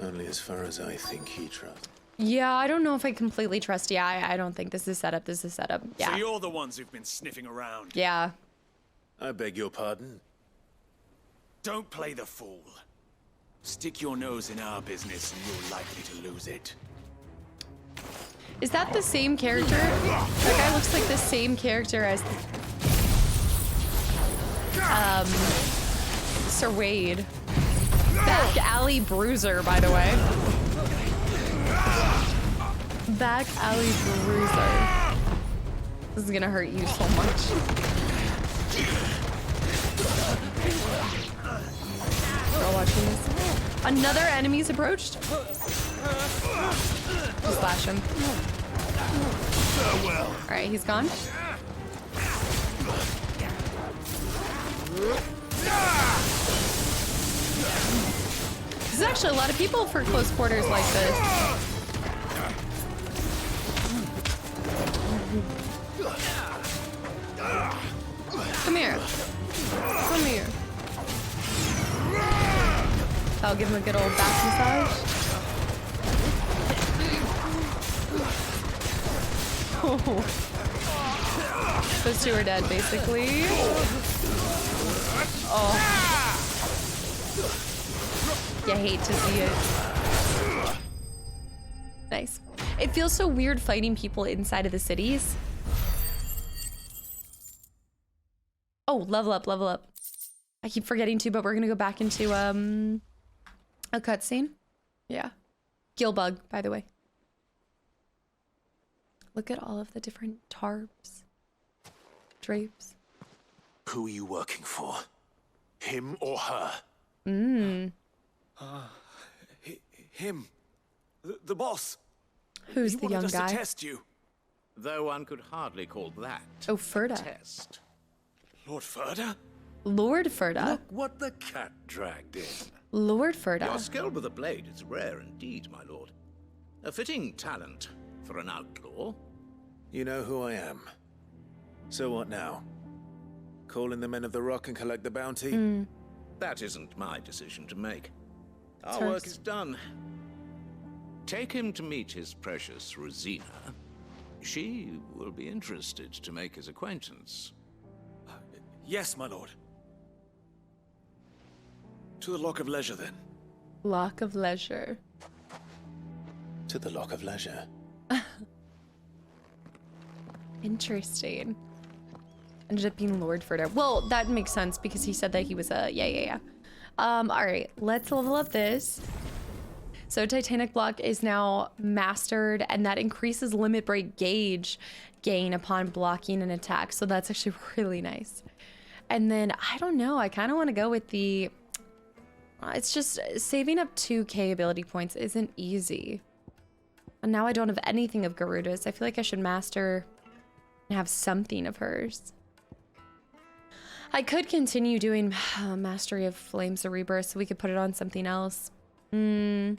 Only as far as I think he trusts. Yeah, I don't know if I completely trust. Yeah, I don't think this is set up. This is set up. Yeah. So you're the ones who've been sniffing around. Yeah. I beg your pardon? Don't play the fool. Stick your nose in our business and you're likely to lose it. Is that the same character? That guy looks like the same character as Sir Wade. Back alley bruiser, by the way. Back alley bruiser. This is gonna hurt you so much. Girl watching this. Another enemy's approached. Just slash him. Alright, he's gone. There's actually a lot of people for close quarters like this. Come here. Come here. I'll give him a good old back massage. Oh. Those two are dead, basically. Oh. You hate to see it. Nice. It feels so weird fighting people inside of the cities. Oh, level up, level up. I keep forgetting to, but we're gonna go back into a cutscene. Yeah. Gilbug, by the way. Look at all of the different tarps. Drapes. Who are you working for? Him or her? Him. The boss. Who's He the wanted young us guy? to test you. Though one could hardly call that Oh, a Ferda. test. Lord Ferda? Lord Ferda. Look what the cat dragged in. Lord Ferda. Your skill with a blade is rare indeed, my lord. A fitting talent for an outlaw. You know who I am. So what now? Call in the Men of the Rock and collect the bounty? That isn't my decision to make. It's Our work hers. is done. Take him to meet his precious Rosina. She will be interested to make his acquaintance. Yes, my lord. To the Lock of Leisure, then. Lock of Leisure. To the Lock of Leisure. Interesting. Ended up being Lord Ferda. Well, that makes sense because he said that he was a yeah. All right, let's level up this. So Titanic Block is now mastered, and that increases limit break gauge gain upon blocking an attack. So that's actually really nice. And then I don't know. I kind of want to go with the. It's just saving up 2k ability points isn't easy. And now I don't have anything of Garuda's. I feel like I should master and have something of hers. I could continue doing mastery of Flame Cerebra so we could put it on something else. You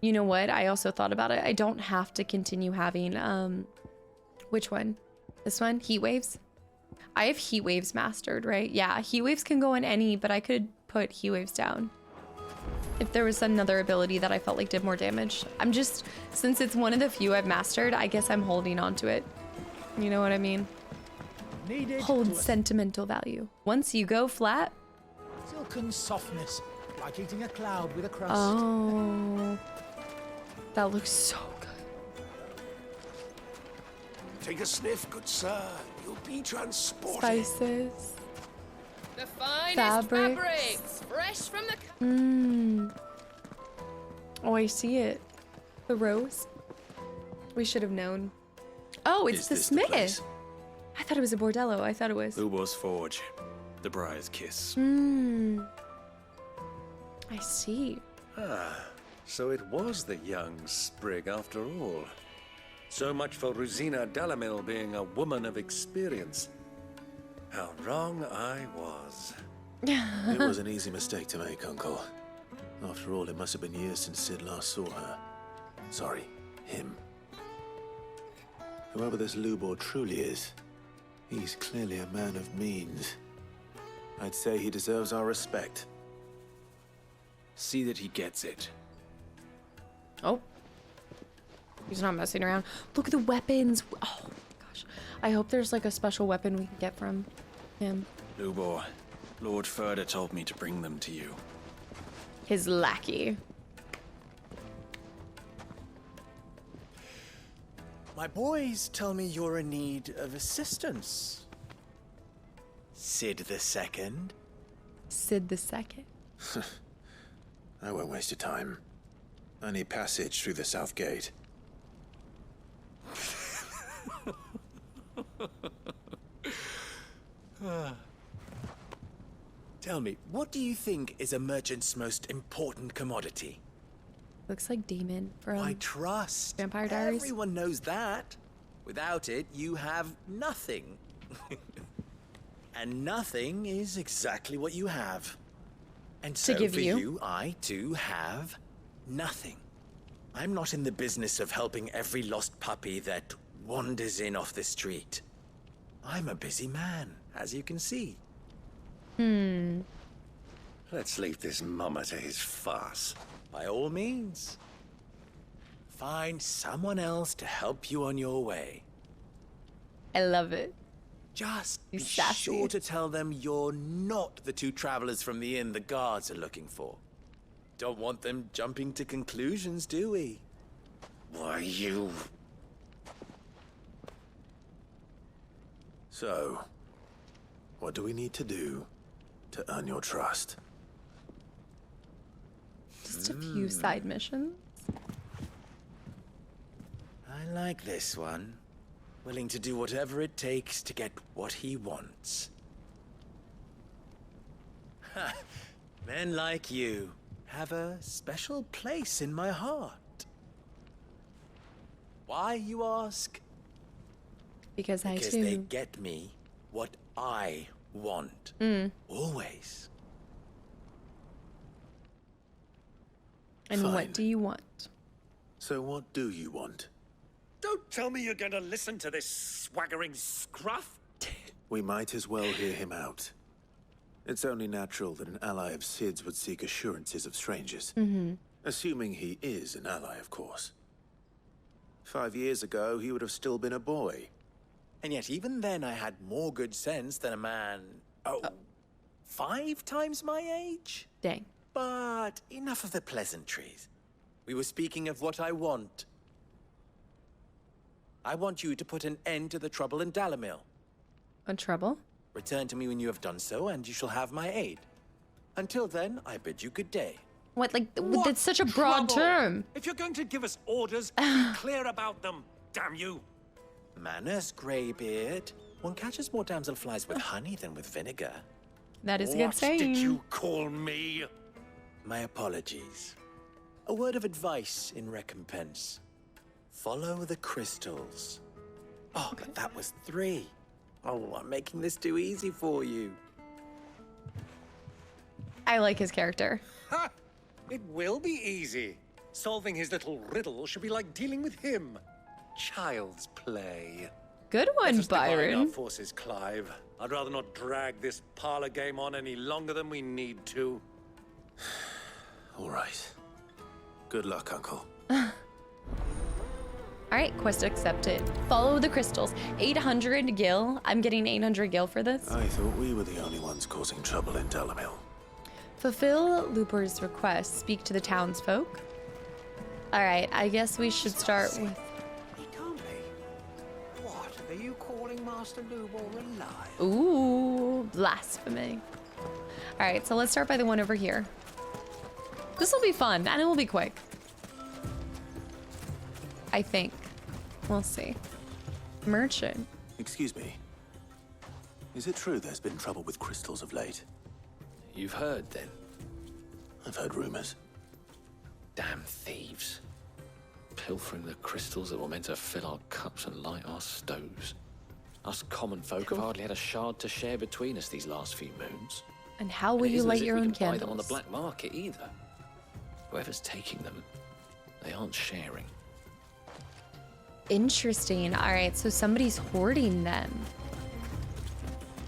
know what? I also thought about it. I don't have to continue having, which one? This one? Heat Waves? I have Heat Waves mastered, right? Yeah, Heat Waves can go in any, but I could put Heat Waves down if there was another ability that I felt like did more damage. I'm just, since it's one of the few I've mastered, I guess I'm holding on to it. You know what I mean? Hold sentimental value. Once you go flat. Silken softness, like eating a cloud with a crust. Oh, that looks so good. Take a sniff, good sir. You'll be transported. Spices. The finest Fabrics. fabrics, fresh from the. Oh, I see it. The rose. We should have known. Oh, it's Is the this the smith. place? I thought it was a bordello. I thought it was. Ubor's Forge. The Briar's Kiss. I see. Ah, so it was the young sprig after all. So much for Rosina Dalamil being a woman of experience. How wrong I was. It was an easy mistake to make, Uncle. After all, it must have been years since Sid last saw her. Sorry, him. Whoever this Lubor truly is, he's clearly a man of means. I'd say he deserves our respect. See that he gets it. Oh. He's not messing around. Look at the weapons. Oh, my gosh. I hope there's like a special weapon we can get from him. Lubor, Lord Ferda told me to bring them to you. His lackey. My boys tell me you're in need of assistance. Sid the Second. Sid the Second. I won't waste your time. I need passage through the south gate. Tell me, what do you think is a merchant's most important commodity? Looks like Demon from Why, trust. Vampire Diaries. Everyone knows that. Without it, you have nothing. And nothing is exactly what you have. And so give for you. you, I too have nothing. I'm not in the business of helping every lost puppy that wanders in off the street. I'm a busy man, as you can see. Let's leave this mummer to his farce. By all means. Find someone else to help you on your way. I love it. Just He's be sassy. sure to tell them you're not the two travelers from the inn the guards are looking for. Don't want them jumping to conclusions, do we? Why, you... So, what do we need to do to earn your trust? Just a few side missions. I like this one. Willing to do whatever it takes to get what he wants. Ha! Men like you have a special place in my heart. Why, you ask? Because Because they get me what I want. Always. And Fine. what do you want? So what do you want? Don't tell me you're going to listen to this swaggering scruff. We might as well hear him out. It's only natural that an ally of Sid's would seek assurances of strangers. Assuming he is an ally, of course. 5 years ago, he would have still been a boy. And yet even then I had more good sense than a man... 5 times my age? Dang. But enough of the pleasantries. We were speaking of what I want. I want you to put an end to the trouble in Dalamil. A trouble? Return to me when you have done so, and you shall have my aid. Until then, I bid you good day. What, like, that's such a broad term. If you're going to give us orders, be clear about them, damn you. Manners, Greybeard. One catches more damselflies with honey than with vinegar. That is a good saying. What did you call me? My apologies. A word of advice in recompense. Follow the crystals. Oh, but that was 3. Oh, I'm making this too easy for you. I like his character. Ha! It will be easy. Solving his little riddle should be like dealing with him. Child's play. Good one, Let us divide Byron. our forces, Clive. I'd rather not drag this parlor game on any longer than we need to. All right. Good luck, Uncle. All right, quest accepted. Follow the crystals. 800 gil. I'm getting 800 gil for this. I thought we were the only ones causing trouble in Dalamil. Fulfill Looper's request. Speak to the townsfolk. All right, I guess we should start with... It can't be. What? Are you calling Master Lubor alive? Ooh, blasphemy. All right, so let's start by the one over here. This will be fun, and it will be quick. I think. We'll see. Merchant. Excuse me. Is it true there's been trouble with crystals of late? You've heard, then? I've heard rumors. Damn thieves. Pilfering the crystals that were meant to fill our cups and light our stoves. Us common folk have hardly had a shard to share between us these last few moons. And how will And it you isn't as light if your we own can buy them on the candles? black market either. Whoever's taking them, they aren't sharing. Interesting. All right, so somebody's hoarding them.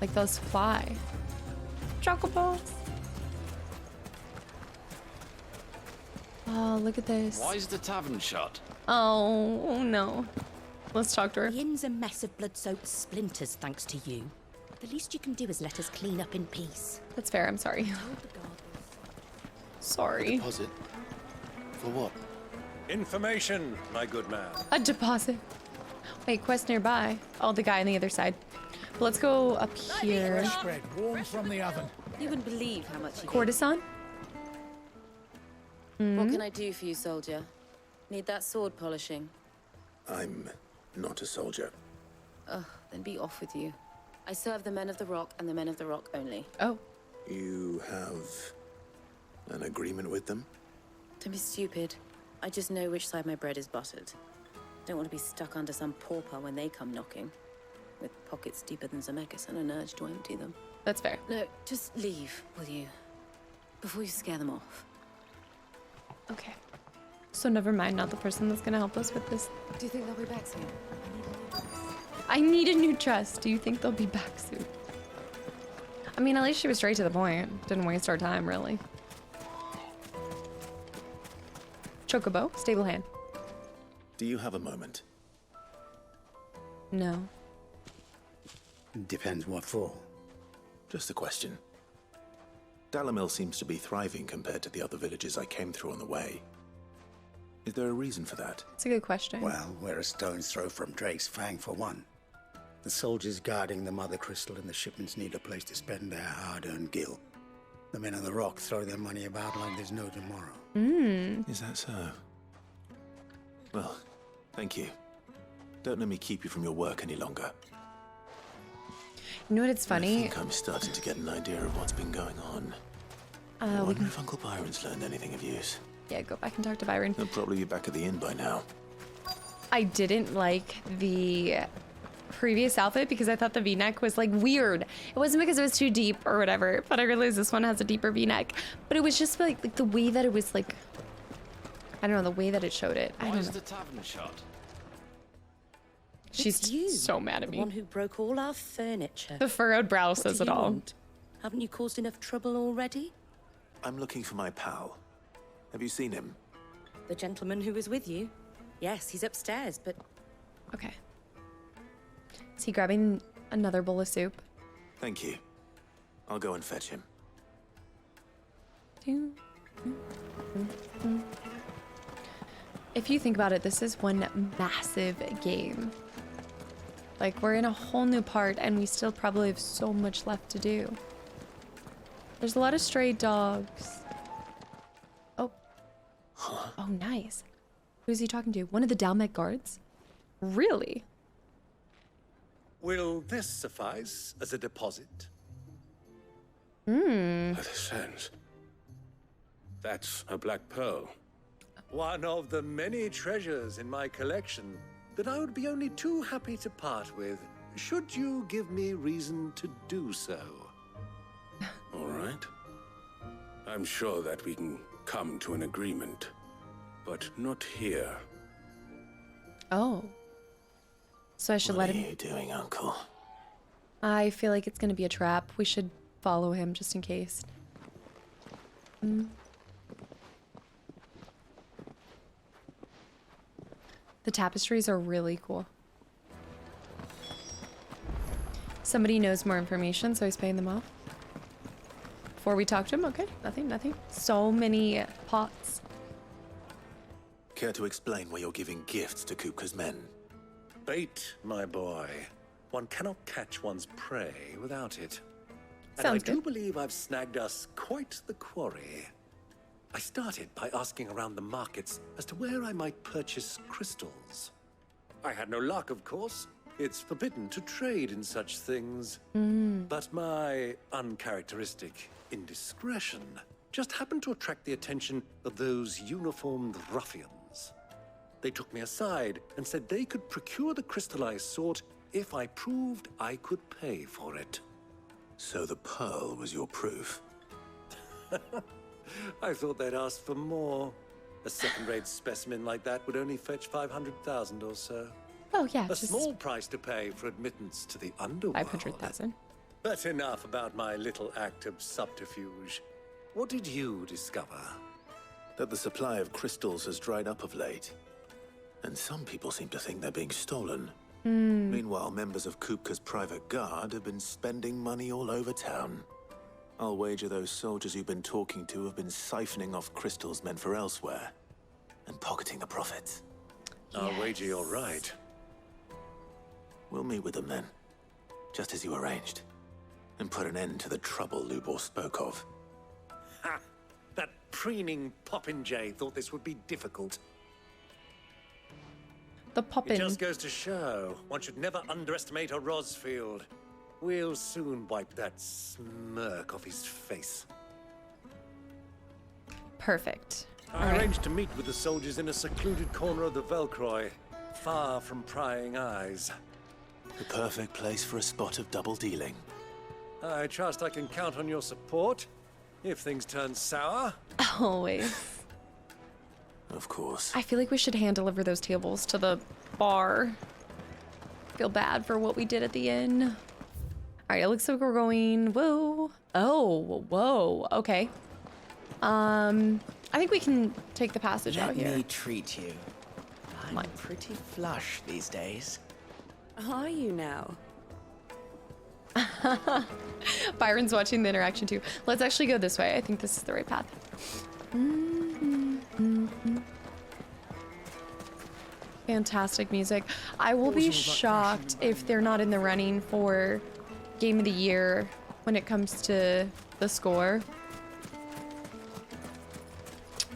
Like those fly. Chocobos. Oh, look at this. Why is the tavern shut? Oh, no. Let's talk to her. The inn's a mess of blood-soaked splinters, thanks to you. The least you can do is let us clean up in peace. That's fair, I'm sorry. Sorry. A deposit? For what? Information, my good man. A deposit. Wait, quest nearby. Oh, the guy on the other side. But let's go up here. Fresh bread, warm from the oven. You wouldn't believe how much you Courtesan? What can I do for you, soldier? Need that sword polishing? I'm not a soldier. Ugh, then be off with you. I serve the men of the rock and the men of the rock only. Oh. You have an agreement with them? Don't be stupid. I just know which side my bread is buttered. Don't want to be stuck under some pauper when they come knocking. With pockets deeper than Zemeckis and an urge to empty them. That's fair. No, just leave, will you? Before you scare them off. Okay. So never mind, not the person that's gonna help us with this. Do you think they'll be back soon? I need a new dress. Do you think they'll be back soon? I mean, at least she was straight to the point. Didn't waste our time, really. Chocobo, stable hand. Do you have a moment? No. Depends what for. Just a question. Dalamil seems to be thriving compared to the other villages I came through on the way. Is there a reason for that? That's a good question. Well, we're a stone's throw from Drake's Fang, for one. The soldiers guarding the Mother Crystal and the shipments need a place to spend their hard-earned gil. The men of the Rock throw their money about like there's no tomorrow. Is that so? Well, thank you. Don't let me keep you from your work any longer. You know what? It's I funny. think I'm starting to get an idea of what's been going on. I wonder if Uncle Byron's learned anything of use. Yeah, go back and talk to Byron. He'll probably be back at the inn by now. I didn't like the previous outfit because I thought the V-neck was like weird. It wasn't because it was too deep or whatever, but I realized this one has a deeper V-neck. But it was just like the way that it was like, I don't know, the way that it showed it. I don't know. the tavern shut? She's you, so mad at the me. one who broke all our furniture. The furrowed brow What says do it you all. want? Haven't you caused enough trouble already? I'm looking for my pal. Have you seen him? The gentleman who was with you? Yes, he's upstairs, but... Okay. Is he grabbing another bowl of soup? Thank you. I'll go and fetch him. If you think about it, this is one massive game. Like, we're in a whole new part, and we still probably have so much left to do. There's a lot of stray dogs. Oh. Oh, nice. Who's he talking to? One of the Dalmec guards? Really? Will this suffice as a deposit? That is sense. That's a black pearl. One of the many treasures in my collection that I would be only too happy to part with, should you give me reason to do so. All right. I'm sure that we can come to an agreement, but not here. Oh. So I should let him... What are you doing, Uncle? I feel like it's gonna be a trap. We should follow him just in case. The tapestries are really cool. Somebody knows more information, so he's paying them off. Before we talk to him, okay, nothing. So many pots. Care to explain why you're giving gifts to Kupka's men? Bait, my boy. One cannot catch one's prey without it. And Sounds I do good. believe I've snagged us quite the quarry. I started by asking around the markets as to where I might purchase crystals. I had no luck, of course. It's forbidden to trade in such things. But my uncharacteristic indiscretion just happened to attract the attention of those uniformed ruffians. They took me aside and said they could procure the crystal I sought if I proved I could pay for it. So the pearl was your proof? I thought they'd ask for more. A second-rate specimen like that would only fetch 500,000 or so. Oh yeah, A just small price to pay for admittance to the underworld. 500,000. But enough about my little act of subterfuge. What did you discover? That the supply of crystals has dried up of late. And some people seem to think they're being stolen. Meanwhile, members of Kupka's private guard have been spending money all over town. I'll wager those soldiers you've been talking to have been siphoning off crystals meant for elsewhere and pocketing the profits. I'll wager you're right. We'll meet with them then, just as you arranged, and put an end to the trouble Lubor spoke of. Ha! That preening popinjay thought this would be difficult. The poppin'. It just goes to show one should never underestimate a Rosfield. We'll soon wipe that smirk off his face. Perfect. I arranged to meet with the soldiers in a secluded corner of the Velcroy, far from prying eyes. The perfect place for a spot of double dealing. I trust I can count on your support if things turn sour. Always. Of course. I feel like we should hand deliver those tables to the bar. Feel bad for what we did at the inn. All right, it looks like we're going, whoa. Oh, whoa, okay. I think we can take the passage out here. Let me treat you. I'm pretty flush these days. Are you now? Byron's watching the interaction too. Let's actually go this way. I think this is the right path. Fantastic music. I will be shocked if they're not in the running for Game of the Year when it comes to the score.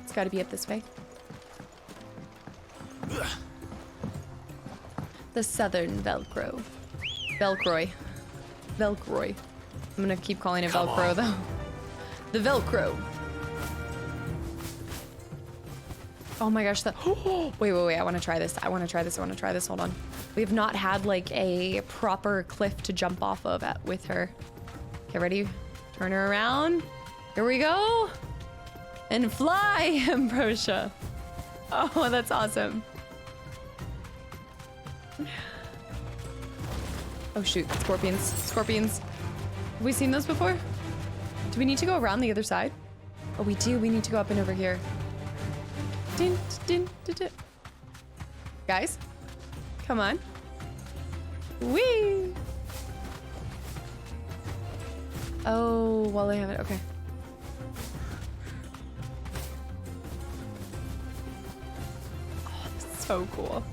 It's got to be up this way. The Southern Velcro. Velcroy. Velcroy. I'm gonna keep calling it Velcro though. The Velcro. Oh my gosh, that. Wait, I want to try this. I want to try this. Hold on. We have not had like a proper cliff to jump off of with her. Okay, ready? Turn her around. Here we go. And fly, Ambrosia. Oh, that's awesome. Oh shoot, scorpions. Have we seen those before? Do we need to go around the other side? Oh, we do. We need to go up and over here. Din, din, din, din. Guys, come on. Whee! Oh, while I have it, okay. Oh, this is so cool.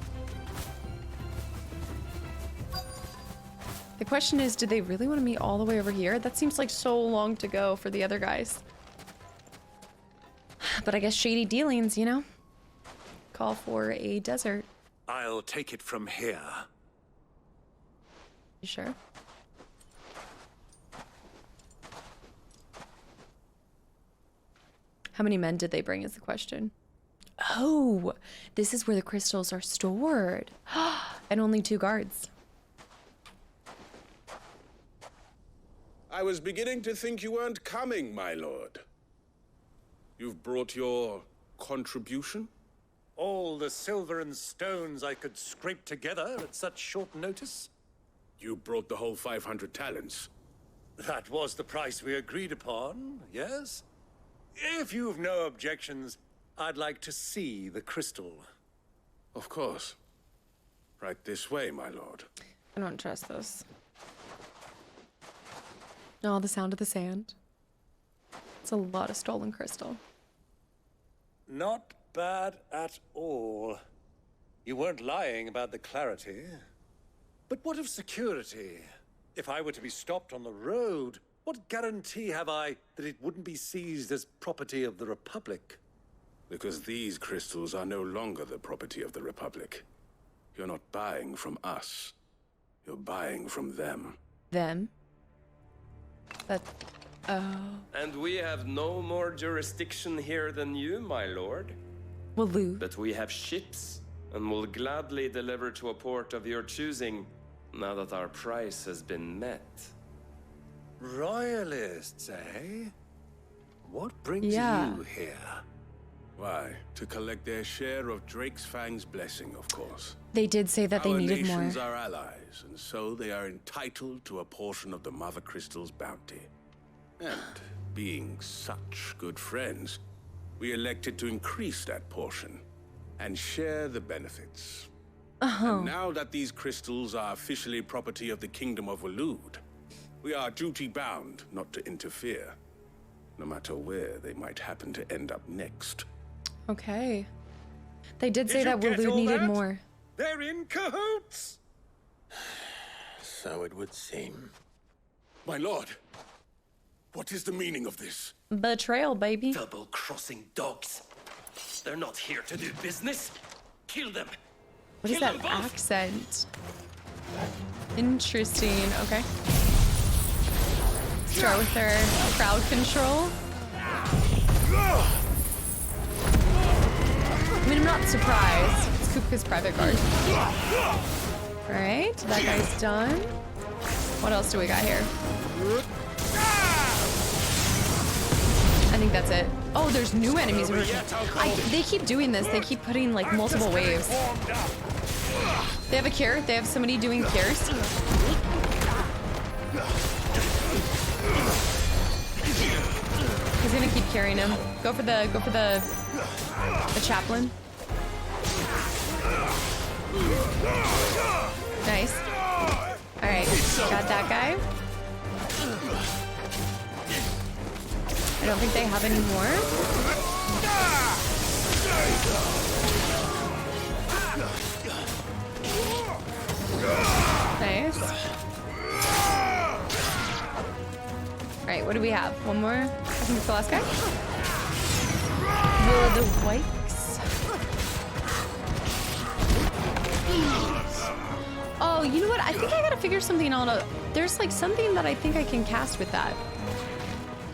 The question is, do they really want to meet all the way over here? That seems like so long to go for the other guys. But I guess shady dealings, you know? Call for a desert. I'll take it from here. You sure? How many men did they bring is the question. Oh, this is where the crystals are stored. And only 2 guards. I was beginning to think you weren't coming, my lord. You've brought your contribution? All the silver and stones I could scrape together at such short notice? You brought the whole 500 talents. That was the price we agreed upon, yes? If you've no objections, I'd like to see the crystal. Of course. Right this way, my lord. I don't trust this. Oh, the sound of the sand. It's a lot of stolen crystal. Not bad at all. You weren't lying about the clarity. But what of security? If I were to be stopped on the road, what guarantee have I that it wouldn't be seized as property of the Republic? Because these crystals are no longer the property of the Republic. You're not buying from us. You're buying from them. Them? But, oh. And we have no more jurisdiction here than you, my lord. Well, Lou. But we have ships, and will gladly deliver to a port of your choosing, now that our price has been met. Royalists, eh? What brings you here? Why, to collect their share of Drake's Fang's blessing, of course. They did say that they needed more. Our nations are allies, and so they are entitled to a portion of the Mother Crystal's bounty. And being such good friends, we elected to increase that portion and share the benefits. And now that these crystals are officially property of the Kingdom of Waloed, we are duty-bound not to interfere, no matter where they might happen to end up next. Okay. They did say that Waloed needed more. They're in cahoots! So it would seem. My lord, what is the meaning of this? Betrayal, baby. Double-crossing dogs. They're not here to do business. Kill them. What is that accent? Interesting. Okay. Start with their crowd control. I mean, I'm not surprised. It's Kupka's private guard. Alright, that guy's done. What else do we got here? I think that's it. Oh, there's new enemies. They keep doing this. They keep putting like multiple waves. They have a cure. They have somebody doing cures. He's gonna keep carrying him. Go for the chaplain. Nice. All right, got that guy. I don't think they have any more. Alright, what do we have? One more? I think it's the last guy. Will of the Wikes. Oh, you know what? I think I gotta figure something out. There's like something that I think I can cast with that.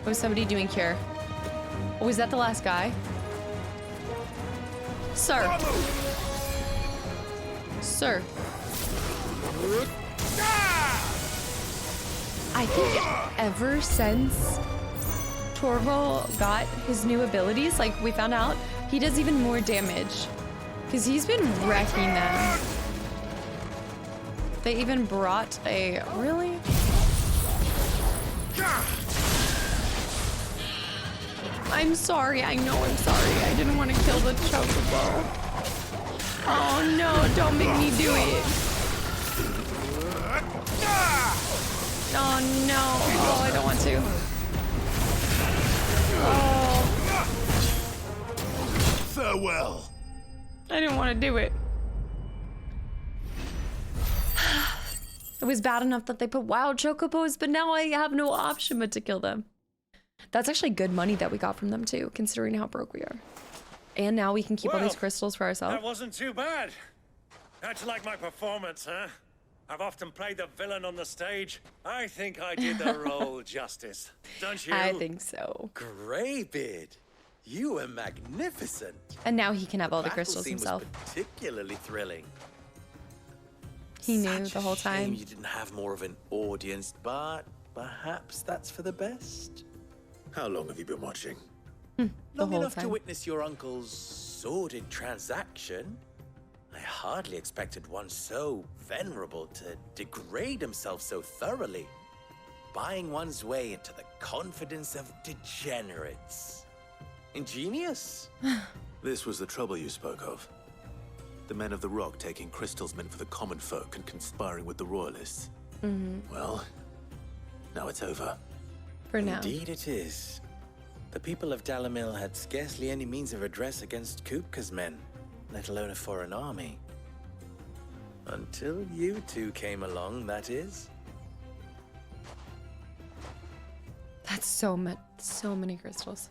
Was somebody doing cure? Oh, is that the last guy? Sir. Sir. I think ever since Torval got his new abilities, like we found out, he does even more damage. Because he's been wrecking them. They even brought a... Really? I'm sorry. I know I'm sorry. I didn't want to kill the chocobo. Oh no, don't make me do it. Oh no. Oh, I don't want to. Oh. Farewell. I didn't want to do it. It was bad enough that they put wild chocobos, but now I have no option but to kill them. That's actually good money that we got from them too, considering how broke we are. And now we can keep all these crystals for ourselves. That wasn't too bad. How'd you like my performance, huh? I've often played the villain on the stage. I think I did the role justice. Don't you? I think so. Greybeard, you were magnificent. And now he can have all the crystals himself. Was particularly thrilling. He knew the whole time. You didn't have more of an audience, but perhaps that's for the best. How long have you been watching? Long enough to witness your uncle's sordid transaction. I hardly expected one so venerable to degrade himself so thoroughly, buying one's way into the confidence of degenerates. Ingenious. This was the trouble you spoke of. The men of the Rock taking crystals meant for the common folk and conspiring with the royalists. Well, now it's over. For now. Indeed it is. The people of Dalamil had scarcely any means of redress against Kupka's men, let alone a foreign army. Until you two came along, that is. That's so many crystals.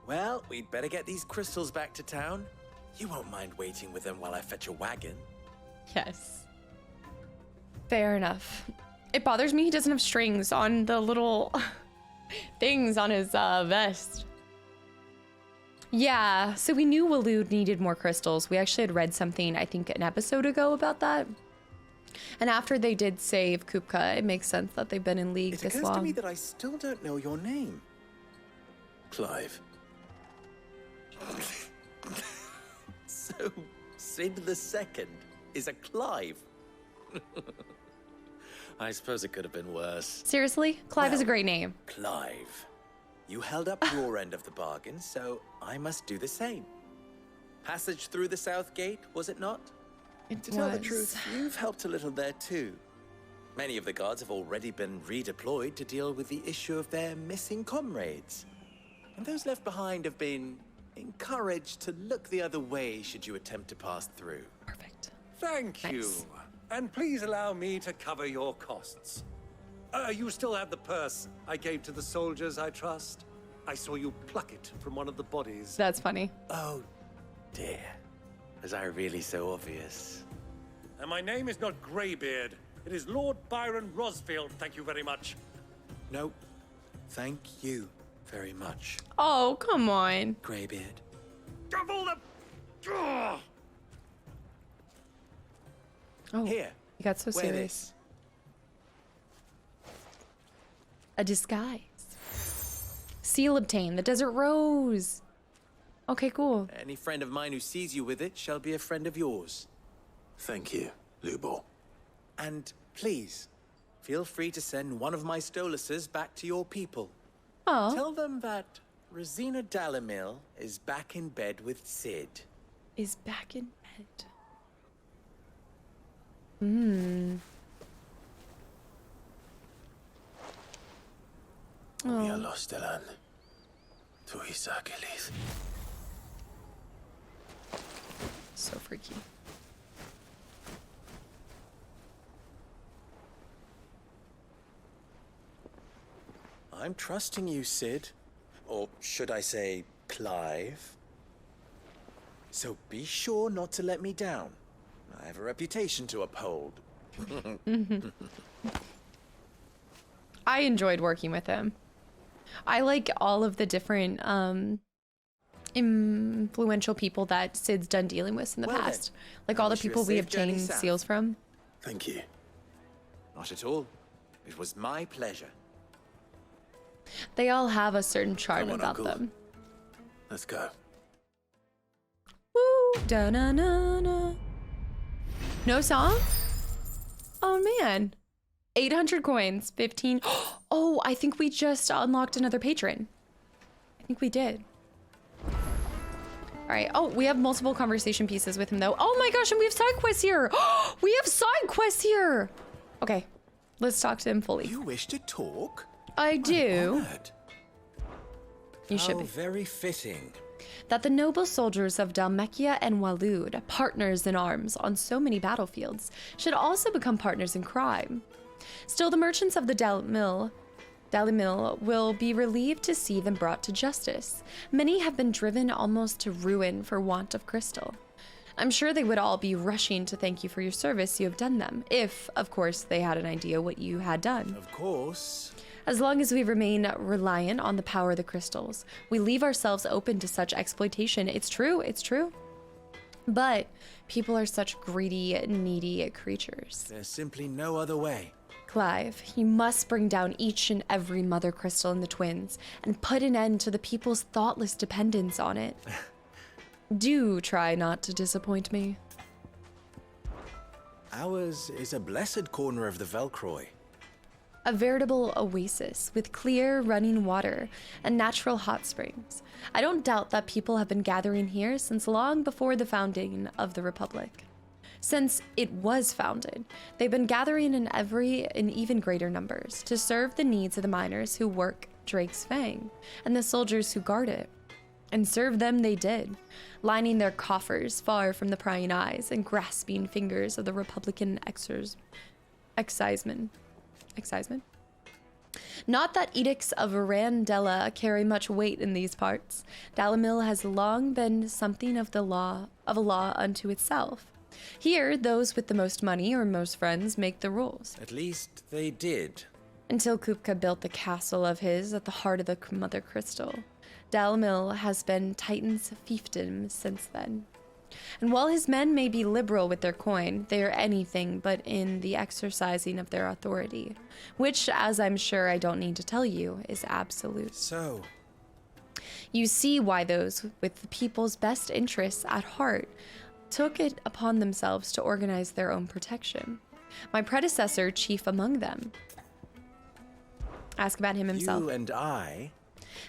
Well, we'd better get these crystals back to town. You won't mind waiting with them while I fetch a wagon. Yes. Fair enough. It bothers me he doesn't have strings on the little things on his vest. Yeah, so we knew Waloed needed more crystals. We actually had read something, I think, an episode ago about that. And after they did save Kupka, it makes sense that they've been in league this long. It occurs to me that I still don't know your name. Clive. So, Sid the Second is a Clive. I suppose it could have been worse. Seriously? Clive is a great name. Clive. You held up your end of the bargain, so I must do the same. Passage through the South Gate, was it not? To tell the truth, you've helped a little there too. Many of the guards have already been redeployed to deal with the issue of their missing comrades. And those left behind have been encouraged to look the other way should you attempt to pass through. Perfect. Thank you. And please allow me to cover your costs. You still have the purse I gave to the soldiers, I trust? I saw you pluck it from one of the bodies. That's funny. Oh, dear. Was I really so obvious? And my name is not Greybeard. It is Lord Byron Rosfield, thank you very much. No, thank you very much. Oh, come on. Greybeard. Double the... Ugh! Oh, here. You got so wear serious. This. A disguise. Seal obtained. The desert rose. Okay, cool. Any friend of mine who sees you with it shall be a friend of yours. Thank you, Lubor. And please, feel free to send one of my Stoluses back to your people. Oh. Tell them that Rosina Dalamil is back in bed with Sid. Is back in bed. Hmm. We are lost, Elan. To Kastaclysm. So freaky. I'm trusting you, Sid. Or should I say, Clive? So be sure not to let me down. I have a reputation to uphold. I enjoyed working with him. I like all of the different influential people that Sid's done dealing with in the past. Like all the people we obtained seals from. Thank you. Not at all. It was my pleasure. They all have a certain charm Come on, about Uncle. them. Let's go. Woo! Da-na-na-na. No song? Oh man. 800 coins, 15. Oh, I think we just unlocked another patron. I think we did. All right. Oh, we have multiple conversation pieces with him though. Oh my gosh, and we have side quests here. We have side quests here. Okay, let's talk to him fully. You wish to talk? I do. You should be. Very fitting. That the noble soldiers of Dalmekia and Walud, partners in arms on so many battlefields, should also become partners in crime. Still, the merchants of the Dalimil will be relieved to see them brought to justice. Many have been driven almost to ruin for want of crystal. I'm sure they would all be rushing to thank you for your service you have done them, if, of course, they had an idea what you had done. Of course. As long as we remain reliant on the power of the crystals, we leave ourselves open to such exploitation. It's true, it's true. But people are such greedy, needy creatures. There's simply no other way. Clive, you must bring down each and every mother crystal in the twins and put an end to the people's thoughtless dependence on it. Do try not to disappoint me. Ours is a blessed corner of the Velcroy. A veritable oasis with clear running water and natural hot springs. I don't doubt that people have been gathering here since long before the founding of the Republic. Since it was founded, they've been gathering in even greater numbers to serve the needs of the miners who work Drake's Fang and the soldiers who guard it. And serve them they did, lining their coffers far from the prying eyes and grasping fingers of the Republican excisemen. Not that edicts of Randella carry much weight in these parts. Dalimil has long been something of a law unto itself. Here, those with the most money or most friends make the rules. At least they did. Until Kupka built the castle of his at the heart of the Mother Crystal. Dalimil has been Titan's fiefdom since then. And while his men may be liberal with their coin, they are anything but in the exercising of their authority, which, as I'm sure I don't need to tell you, is absolute. So, you see why those with the people's best interests at heart took it upon themselves to organize their own protection. My predecessor, chief among them. Ask about him himself. You and I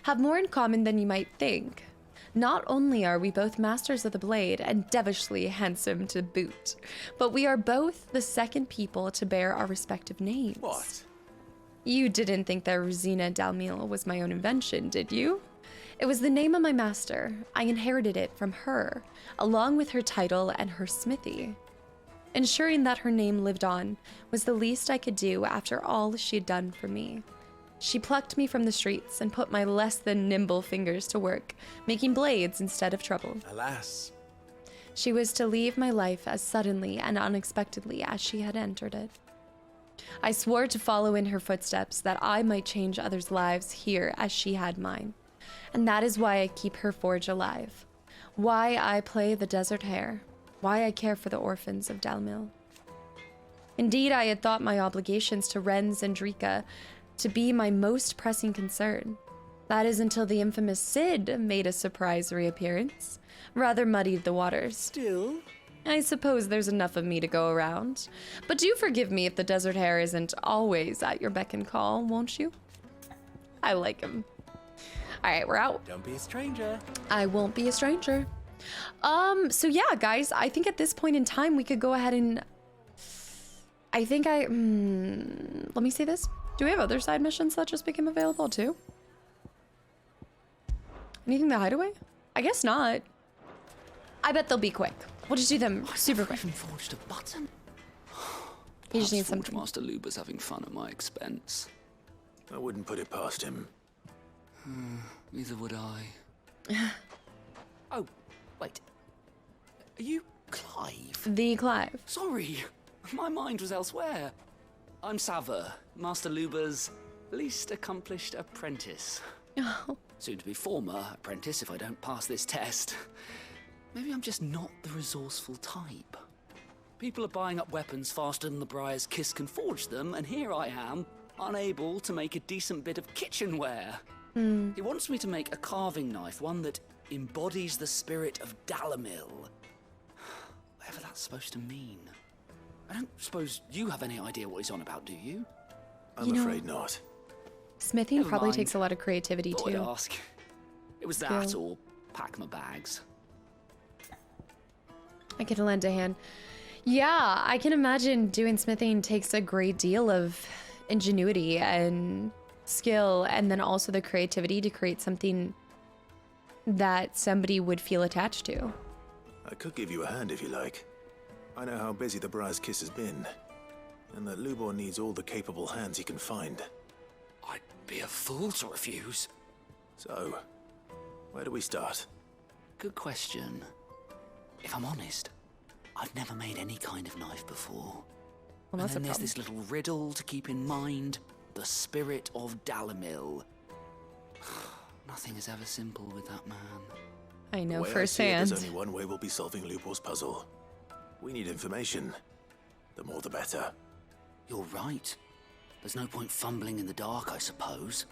have more in common than you might think. Not only are we both masters of the blade and devilishly handsome to boot, but we are both the second people to bear our respective names. What? You didn't think that Rosina Dalmil was my own invention, did you? It was the name of my master. I inherited it from her, along with her title and her smithy. Ensuring that her name lived on was the least I could do after all she had done for me. She plucked me from the streets and put my less than nimble fingers to work, making blades instead of trouble. Alas. She was to leave my life as suddenly and unexpectedly as she had entered it. I swore to follow in her footsteps that I might change others' lives here as she had mine. And that is why I keep her forge alive. Why I play the desert hare. Why I care for the orphans of Dalmil. Indeed, I had thought my obligations to Renz and Drika to be my most pressing concern. That is until the infamous Sid made a surprise reappearance. Rather muddied the waters. Still, I suppose there's enough of me to go around. But do forgive me if the desert hare isn't always at your beck and call, won't you? I like him. All right, we're out. Don't be a stranger. I won't be a stranger. So yeah, guys, I think at this point in time, we could go ahead and... let me see this. Do we have other side missions that just became available too? Anything the hideaway? I guess not. I bet they'll be quick. We'll just do them super quick. Even forged a button. You just need Forge something. Master Luber's having fun at my expense. I wouldn't put it past him. Neither would I. Oh, wait. Are you Clive? The Clive. Sorry, my mind was elsewhere. I'm Sava, Master Luber's least accomplished apprentice. Oh. Soon to be former apprentice if I don't pass this test. Maybe I'm just not the resourceful type. People are buying up weapons faster than the Briar's Kiss can forge them, and here I am, unable to make a decent bit of kitchenware. He wants me to make a carving knife, one that embodies the spirit of Dalamil. Whatever that's supposed to mean. I don't suppose you have any idea what he's on about, do you? I'm afraid not. Smithing Never probably mind. takes a lot of creativity Thought I'd too. ask. It was that Skill. or pack my bags. I could lend a hand. Yeah, I can imagine doing smithing takes a great deal of ingenuity and skill, and then also the creativity to create something that somebody would feel attached to. I could give you a hand if you like. I know how busy the Briar's Kiss has been, and that Lubor needs all the capable hands he can find. I'd be a fool to refuse. So, where do we start? Good question. If I'm honest, I've never made any kind of knife before. Well, and that's a then there's problem. this little riddle to keep in mind. The spirit of Dalamil. Nothing is ever simple with that man. I know The way I see it, firsthand. there's only one way we'll be solving Lubor's puzzle. We need information. The more the better. You're right. There's no point fumbling in the dark, I suppose.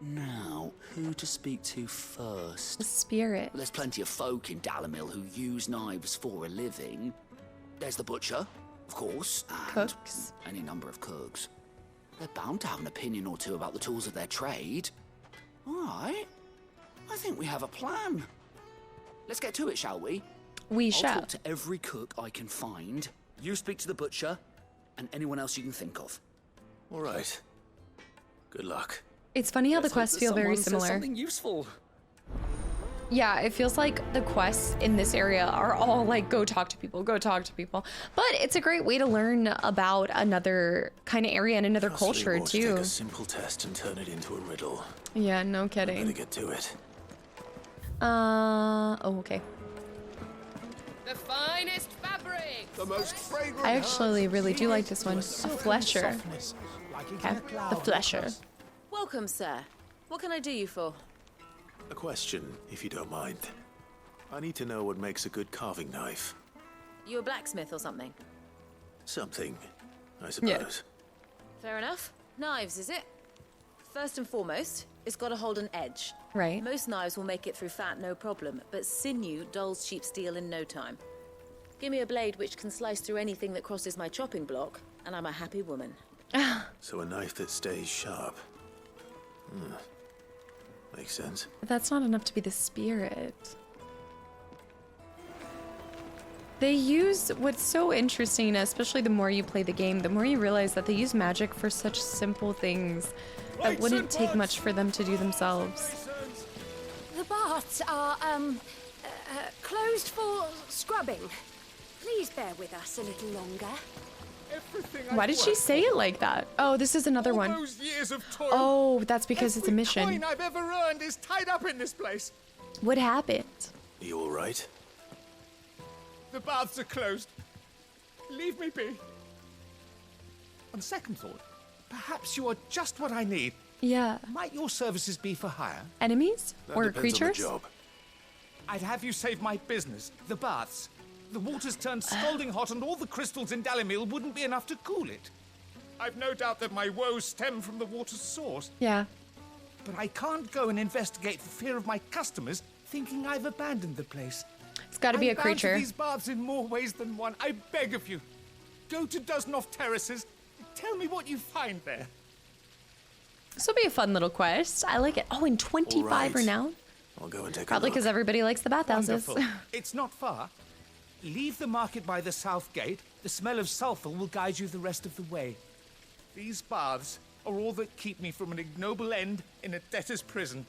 Now, who to speak to first? The spirit. There's plenty of folk in Dalamil who use knives for a living. There's the butcher, of course, and Cooks. any number of cooks. They're bound to have an opinion or two about the tools of their trade. All right. I think we have a plan. Let's get to it, shall we? We I'll shall. talk to every cook I can find. You speak to the butcher, and anyone else you can think of. All right. Good luck. It's funny how Let's the hope quests that feel very someone says similar. Something useful. Yeah, it feels like the quests in this area are all like, go talk to people, go talk to people. But it's a great way to learn about another kind of area and another Trust culture Lubor to too. Take a simple test and turn it into a riddle. Yeah, no Better kidding. get to it. Oh, okay. The finest fabric. The most fragrant. I actually really do like this one. A flesher. Okay, the flesher. Welcome, sir. What can I do you for? A question, if you don't mind. I need to know what makes a good carving knife. You a blacksmith or something? Something, I suppose. Fair enough. Knives, is it? First and foremost, it's got to hold an edge. Right. Most knives will make it through fat, no problem, but sinew dulls cheap steel in no time. Give me a blade which can slice through anything that crosses my chopping block, and I'm a happy woman. So a knife that stays sharp. Makes sense. But that's not enough to be the spirit. They use, what's so interesting, especially the more you play the game, the more you realize that they use magic for such simple things that wouldn't take much for them to do themselves. The baths are, closed for scrubbing. Please bear with us a little longer. Why did she say it like that? Oh, this is another one. Those years of toil. Oh, that's because it's a mission. Coin I've ever earned is tied up in this place. What happened? Are you all right? The baths are closed. Leave me be. On second thought, perhaps you are just what I need. Yeah. Might your services be for hire? Enemies? That Or depends on the creatures? job. I'd have you save my business, the baths. The water's turned scalding hot and all the crystals in Dalamil wouldn't be enough to cool it. I've no doubt that my woes stem from the water's source. Yeah. But I can't go and investigate for fear of my customers thinking I've abandoned the place. It's got to be a I'm bound creature. to these baths in more ways than one. I beg of you. Go to Dusnoff Terraces. Tell me what you find there. This will be a fun little quest. I like it. Oh, and 25 right. renown. I'll go and take Probably a look. because everybody likes the bathhouses. Wonderful. It's not far. Leave the market by the south gate. The smell of sulfur will guide you the rest of the way. These baths are all that keep me from an ignoble end in a debtor's prison.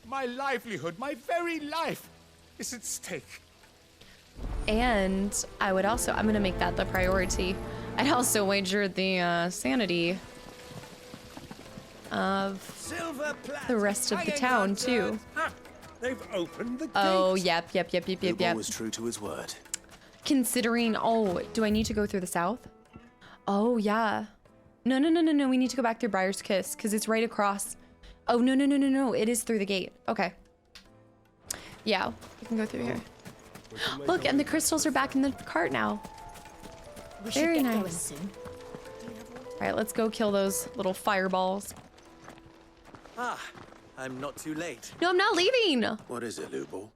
My livelihood, my very life, is at stake. And I would also, I'm gonna make that the priority. I'd also wager the sanity of the rest of the town too. They've opened the gate. Oh, yep. Riddle was true to his word. Considering, oh, do I need to go through the south? Oh, yeah. No, we need to go back through Briar's Kiss because it's right across. Oh, no, it is through the gate. Okay. Yeah, we can go through here. Look, and the crystals are back in the cart now. Very nice. All right, let's go kill those little fireballs. Ah, I'm not too late. No, I'm not leaving. What is it, Lubo?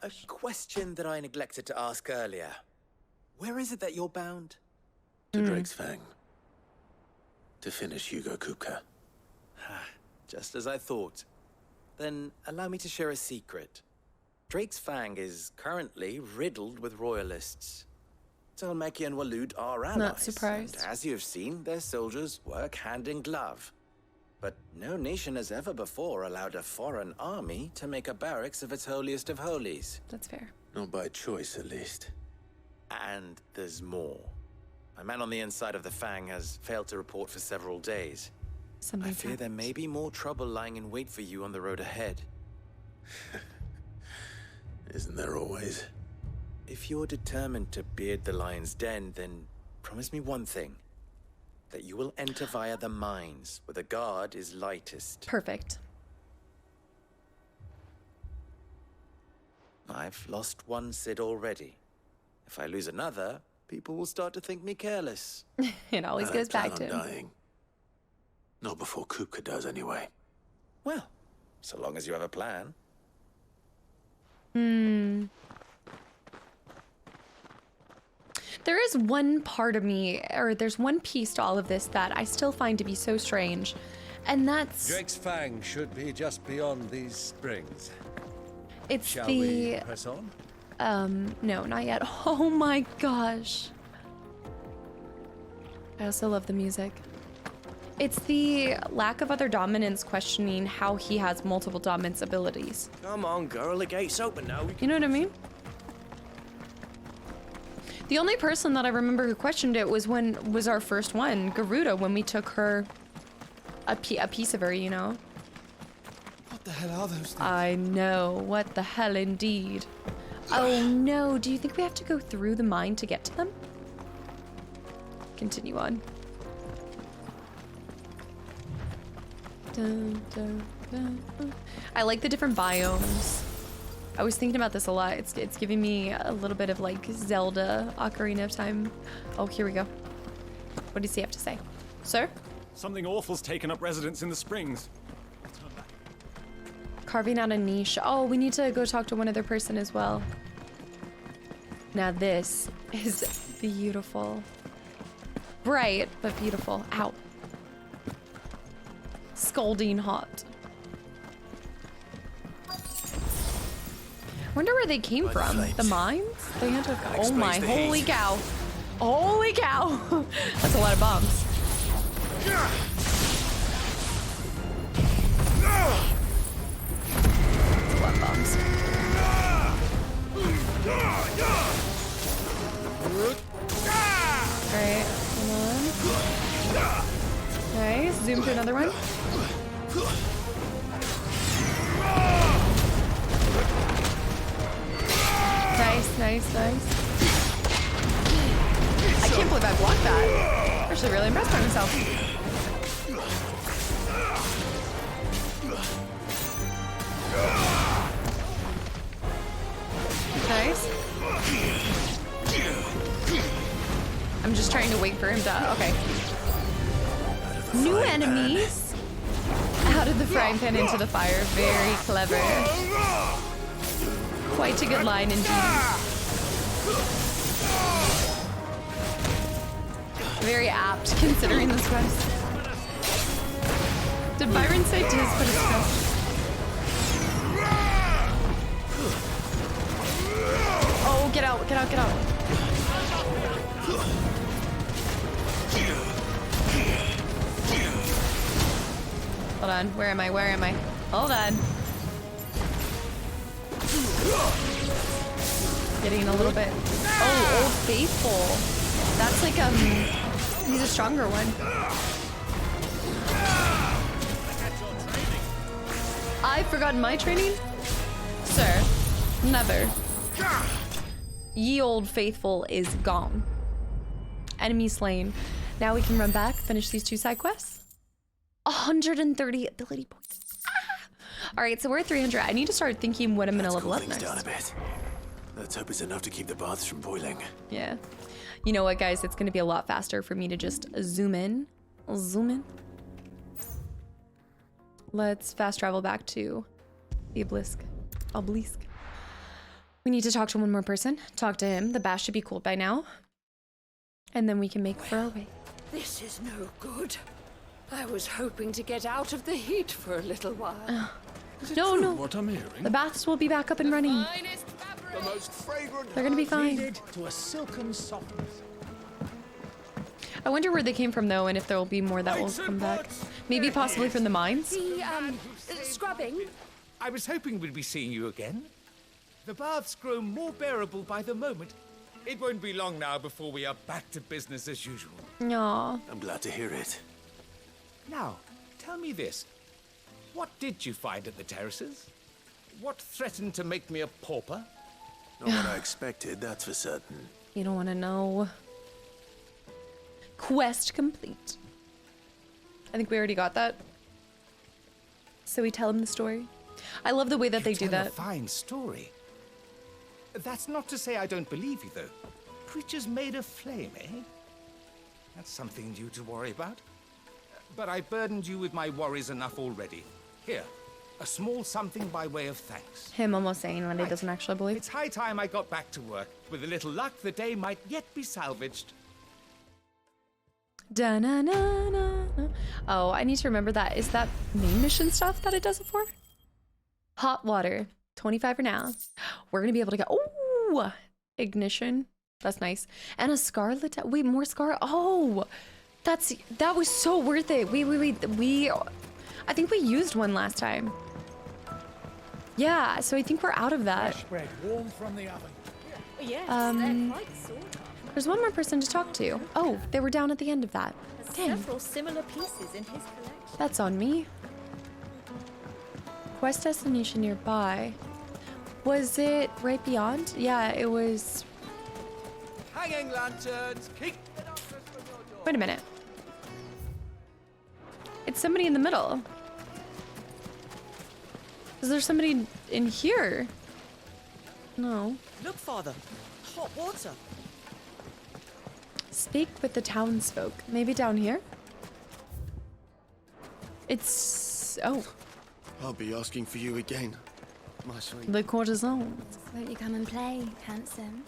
A question that I neglected to ask earlier. Where is it that you're bound? To Drake's Fang. To finish Hugo Kupka. Just as I thought. Then allow me to share a secret. Drake's Fang is currently riddled with royalists. Talmeki and Walud are allies. Not surprised. And as you've seen, their soldiers work hand in glove. But no nation has ever before allowed a foreign army to make a barracks of its holiest of holies. That's fair. Not by choice, at least. And there's more. A man on the inside of the Fang has failed to report for several days. I fear there may be more trouble lying in wait for you on the road ahead. Isn't there always? If you're determined to beard the lion's den, then promise me one thing. That you will enter via the mines, where the guard is lightest. Perfect. I've lost one Cid already. If I lose another, people will start to think me careless. It always goes back to him. Dying. Not before Kupka does, anyway. Well, so long as you have a plan. There is one part of me, or there's one piece to all of this that I still find to be so strange, and that's... Drake's Fang should be just beyond these springs. It's Shall the... we press on? No, not yet. Oh my gosh. I also love the music. It's the lack of other dominance questioning how he has multiple dominance abilities. Come on, girl, the gate's open now. You know what I mean? The only person that I remember who questioned it was our first one, Garuda, when we took her a piece of her, you know. What the hell are those things? I know, what the hell indeed. Oh no, do you think we have to go through the mine to get to them? Continue on. Dun, dun, dun, dun. I like the different biomes. I was thinking about this a lot. It's giving me a little bit of like Zelda Ocarina of Time. Oh, here we go. What does he have to say? Sir? Something awful's taken up residence in the springs. Carving out a niche. Oh, we need to go talk to one other person as well. Now this is beautiful. Bright, but beautiful. Ow. Scalding hot. Wonder where they came from. The mines? They had to. Oh my! Holy cow! Holy cow! That's a lot of bombs. That's a lot of bombs. All right, hold on. Nice. Zoom to another one. Nice. I can't believe I blocked that. I'm actually really impressed by myself. Nice. I'm just trying to wait for him to... Okay. New enemies. Out of the frying pan into the fire. Very clever. Quite a good line indeed. Very apt, considering this quest. Did Byron say tis but it's quest? Oh, get out. Hold on, where am I? Hold on. Getting a little bit. Oh, Old Faithful. That's like he's a stronger one. I've forgotten my training? Sir, never. Ye Old Faithful is gone. Enemy slain. Now we can run back, finish these 2 side quests. 130 ability points. All right, so we're at 300. I need to start thinking what I'm gonna level up next. Down a bit. Let's hope it's enough to keep the baths from boiling. Yeah. You know what, guys? It's gonna be a lot faster for me to just zoom in. Zoom in. Let's fast travel back to the obelisk. We need to talk to one more person. Talk to him. The bash should be cooled by now. And then we can make for our way. This is no good. I was hoping to get out of the heat for a little while. No. What I'm hearing? The baths will be back up and running. The most fragrant They're gonna be fine. kneaded to a silken softness. I wonder where they came from though, and if there will be more that will come back. Maybe possibly from the mines. The, scrubbing. I was hoping we'd be seeing you again. The baths grow more bearable by the moment. It won't be long now before we are back to business as usual. Aw. I'm glad to hear it. Now, tell me this. What did you find at the terraces? What threatened to make me a pauper? Not what I expected, that's for certain. You don't want to know. Quest complete. I think we already got that. So we tell him the story. I love the way that they do that. A fine story. That's not to say I don't believe you, though. Creatures made of flame, eh? That's something you to worry about. But I burdened you with my worries enough already. Here, a small something by way of thanks. Him almost saying what he doesn't actually believe. It's high time I got back to work. With a little luck, the day might yet be salvaged. Da-na-na-na-na. Oh, I need to remember that. Is that main mission stuff that it does it for? Hot water. 25 for now. We're gonna be able to get ignition. That's nice. And a scarlet. Wait, more scar. Oh, that was so worth it. Wait. I think we used one last time. Yeah, so I think we're out of that. Fresh bread, warm from the oven. Yes, they're quite sort. There's one more person to talk to. Oh, they were down at the end of that. Dang. Several similar pieces in his collection. That's on me. Quest destination nearby. Was it right beyond? Yeah, it was. Hanging lanterns, keep. Wait a minute. It's somebody in the middle. Is there somebody in here? No. Look, Father. Hot water. Speak with the townsfolk. Maybe down here? It's... oh. I'll be asking for you again, my sweet. The courtesan. Won't you come and play, handsome?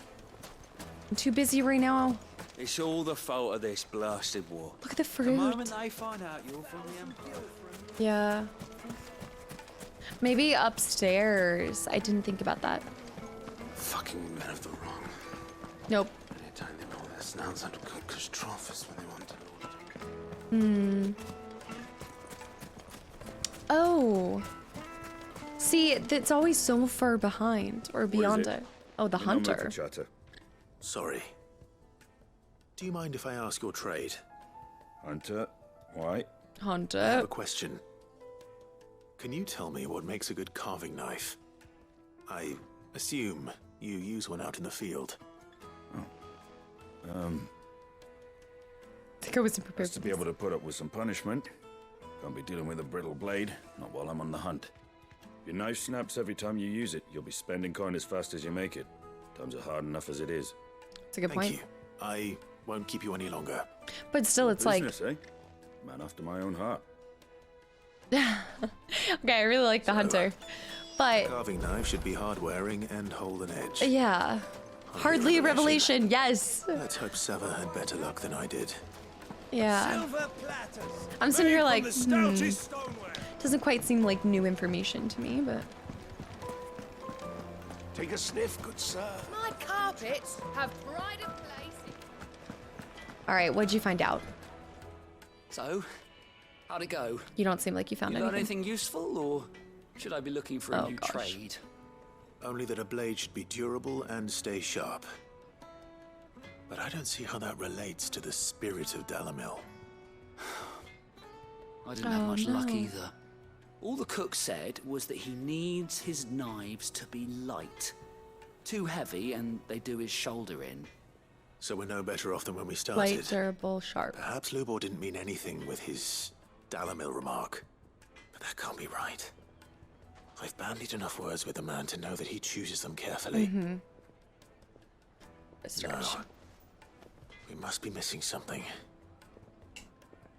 I'm too busy right now. It's all the fault of this blasted war. Look at the fruit. The moment they find out you're from the Empire. Yeah. Maybe upstairs. I didn't think about that. Fucking men of the wrong. Nope. Anytime they know this non's under catastrophes when they want to. Oh. See, it's always so far behind or beyond it. Oh, the hunter. Sorry. Do you mind if I ask your trade? Hunter, why? Hunter. I have a question. Can you tell me what makes a good carving knife? I assume you use one out in the field. I think I wasn't prepared to be able to put up with some punishment. Can't be dealing with a brittle blade, not while I'm on the hunt. If your knife snaps every time you use it, you'll be spending coin as fast as you make it. Times are hard enough as it is. That's a good Thank point. you. I won't keep you any longer. But still, it's Business, eh? Man after my own heart. Okay, I really like the hunter. But Carving knife should be hard wearing and hold an edge. yeah. Hardly a revelation, yes. Let's hope Sava had better luck than I did. Yeah. I'm sitting here like, doesn't quite seem like new information to me, but. Take a sniff, good sir. My carpets have pride of place. All right, what'd you find out? So, how'd it go? You don't seem like you found You learn anything. anything useful, or should I be looking for a new trade? Only that a blade should be durable and stay sharp. But I don't see how that relates to the spirit of Dalamil. I didn't have much luck either. All the cook said was that he needs his knives to be light. Too heavy and they do his shoulder in. So we're no better off than when we started. Light, durable, sharp. Perhaps Lubor didn't mean anything with his Dalamil remark. But that can't be right. I've bandied enough words with the man to know that he chooses them carefully. Mm-hmm. No. We must be missing something.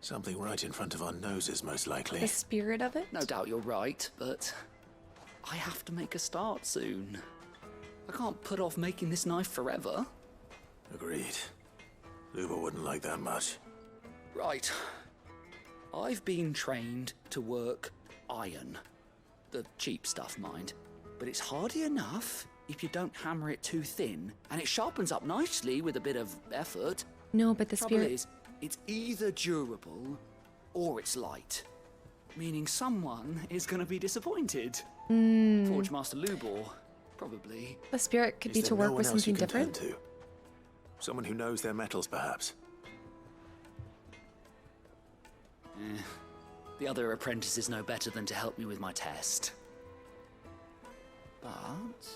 Something right in front of our noses, most likely. The spirit of it? No doubt you're right, but I have to make a start soon. I can't put off making this knife forever. Agreed. Lubor wouldn't like that much. Right. I've been trained to work iron. The cheap stuff, mind. But it's hardy enough if you don't hammer it too thin, and it sharpens up nicely with a bit of effort. No, but the Trouble spirit... is, it's either durable or it's light. Meaning someone is going to be disappointed. Forge Master Lubor, probably. The spirit could be to work with something different. Someone who knows their metals, perhaps. The other apprentice is no better than to help me with my test. But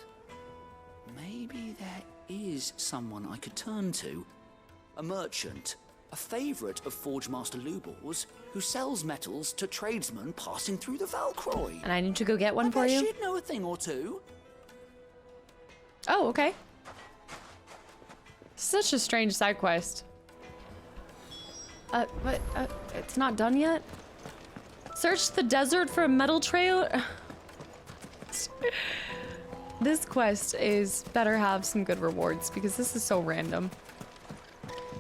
maybe there is someone I could turn to. A merchant, a favourite of Forge Master Lubor's, who sells metals to tradesmen passing through the Valcroy. And I need to go get one for you? She'd know a thing or two. Oh, okay. Such a strange side quest. What? It's not done yet? Search the desert for a metal trail? This quest better have some good rewards because this is so random.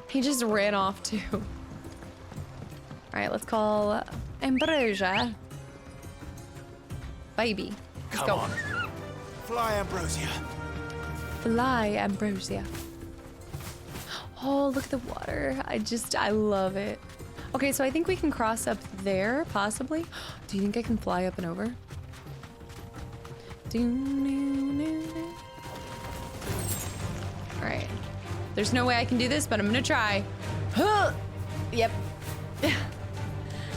He just ran off too. Alright, let's call Ambrosia. Baby. Let's Come go. on. Fly, Ambrosia. Fly, Ambrosia. Oh, look at the water. I love it. Okay, so I think we can cross up there, possibly. Do you think I can fly up and over? Alright. There's no way I can do this, but I'm gonna try. Huh! Yep.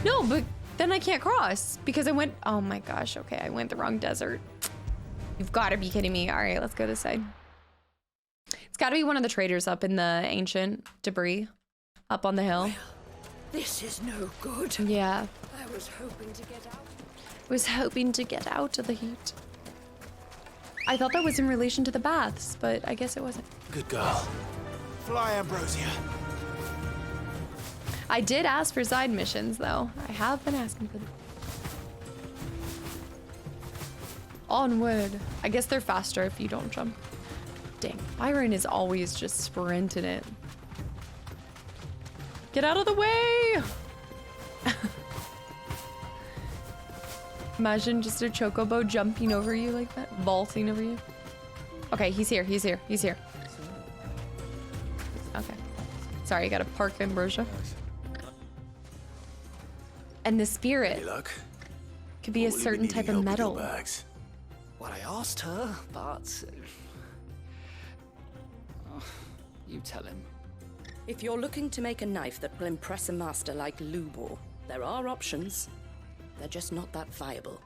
No, but then I can't cross because I went... Oh my gosh, okay, I went the wrong desert. You've got to be kidding me. Alright, let's go this side. It's got to be one of the traders up in the ancient debris up on the hill. Well, this is no good. Yeah. I was hoping to get out. Was hoping to get out of the heat. I thought that was in relation to the baths, but I guess it wasn't. Good girl. Fly, Ambrosia. I did ask for side missions, though. I have been asking for them. Onward. I guess they're faster if you don't jump. Dang, Byron is always just sprinting it. Get out of the way! Imagine just a chocobo jumping over you like that, vaulting over you. Okay, he's here, he's here, he's here. Okay. Sorry, I gotta park Ambrosia. And the spirit could be a certain type of metal. Well, I asked her, but... you tell him. If you're looking to make a knife that will impress a master like Lubor, there are options. They're just not that viable.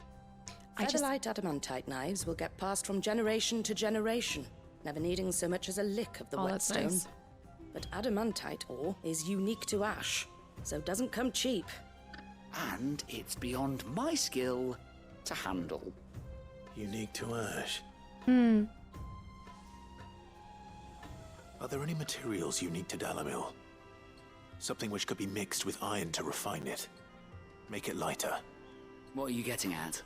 Featherlight adamantite knives will get passed from generation to generation, never needing so much as a lick of the whetstone. Nice. But adamantite ore is unique to ash, so it doesn't come cheap. And it's beyond my skill to handle. Unique to ash. Hmm. Are there any materials unique to Dalamil? Something which could be mixed with iron to refine it. Make it lighter. What are you getting at?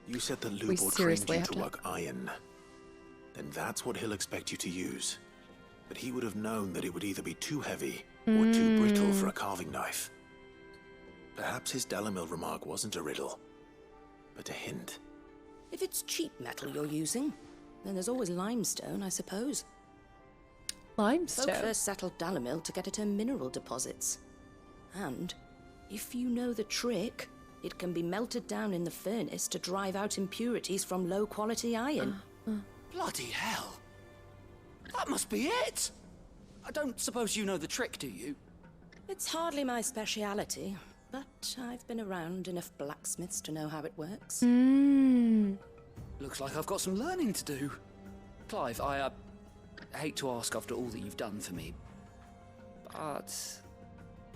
You said that Lubor trained you to work iron. Then that's what he'll expect you to use. But he would have known that it would either be too heavy or too brittle for a carving knife. Perhaps his Dalamil remark wasn't a riddle, but a hint. If it's cheap metal you're using, then there's always limestone, I suppose. Limestone? Folk first settled Dalamil to get at her mineral deposits. And if you know the trick, It can be melted down in the furnace to drive out impurities from low-quality iron. Bloody hell! That must be it! I don't suppose you know the trick, do you? It's hardly my speciality, but I've been around enough blacksmiths to know how it works. Looks like I've got some learning to do. Clive, I hate to ask after all that you've done for me, but...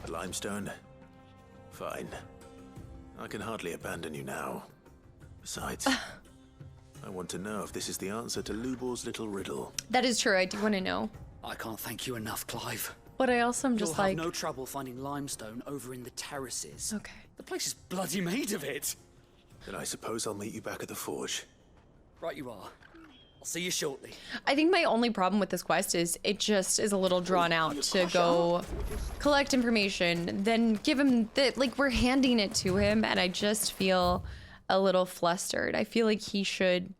Limestone? Fine. I can hardly abandon you now. Besides, I want to know if this is the answer to Lubor's little riddle. That is true, I do want to know. I can't thank you enough, Clive. But I also am just You'll like... have no trouble finding limestone over in the terraces. Okay. The place is bloody made of it. Then I suppose I'll meet you back at the forge. Right you are. I'll see you shortly. I think my only problem with this quest is it just is a little drawn out to go collect information, then give him the, like, we're handing it to him, and I just feel a little flustered. I feel like he should,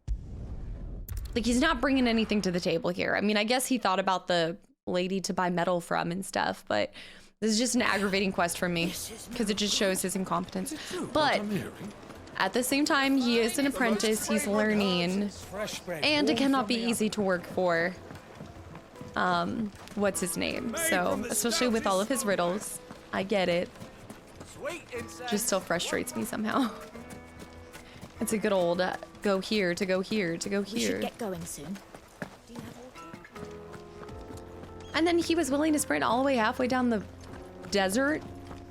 like, he's not bringing anything to the table here. I mean, I guess he thought about the lady to buy metal from and stuff, but this is just an aggravating quest for me because it just shows his incompetence. But at the same time, he is an apprentice, he's learning, and it cannot be easy to work for, what's his name? So, especially with all of his riddles, I get it. Just still frustrates me somehow. It's a good old go here to go here to go We here. should get going soon. And then he was willing to sprint all the way halfway down the desert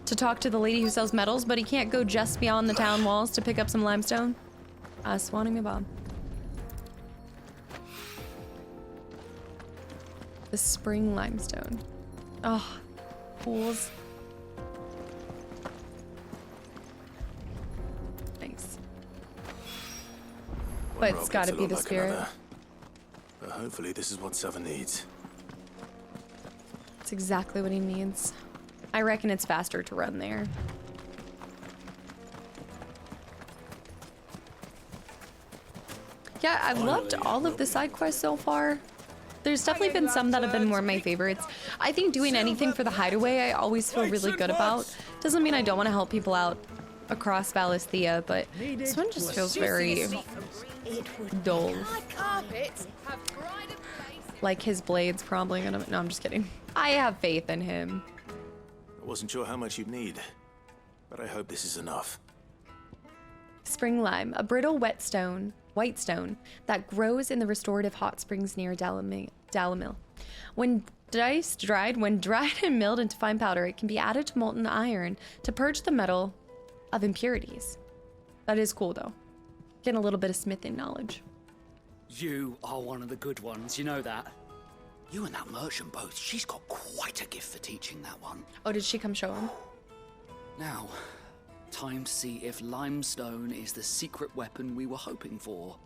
to talk to the lady who sells metals, but he can't go just beyond the town walls to pick up some limestone. Swanning me Bob. The spring limestone. Oh, pools. Nice. But it's gotta be the spirit. But hopefully this is what Seven needs. It's exactly what he needs. I reckon it's faster to run there. Yeah, I've loved all of the side quests so far. There's definitely been some that have been more my favorites. I think doing anything for the hideaway I always feel really good about. Doesn't mean I don't want to help people out across Valisthea, but this one just feels very dull. Like his blade's probably gonna... No, I'm just kidding. I have faith in him. I wasn't sure how much you'd need, but I hope this is enough. Spring lime, a brittle white stone that grows in the restorative hot springs near Dalamil. When dried and milled into fine powder, it can be added to molten iron to purge the metal of impurities. That is cool though. Getting a little bit of smithing knowledge. You are one of the good ones, you know that. You and that merchant both, she's got quite a gift for teaching that one. Oh, did she come show him? Now, time to see if limestone is the secret weapon we were hoping for.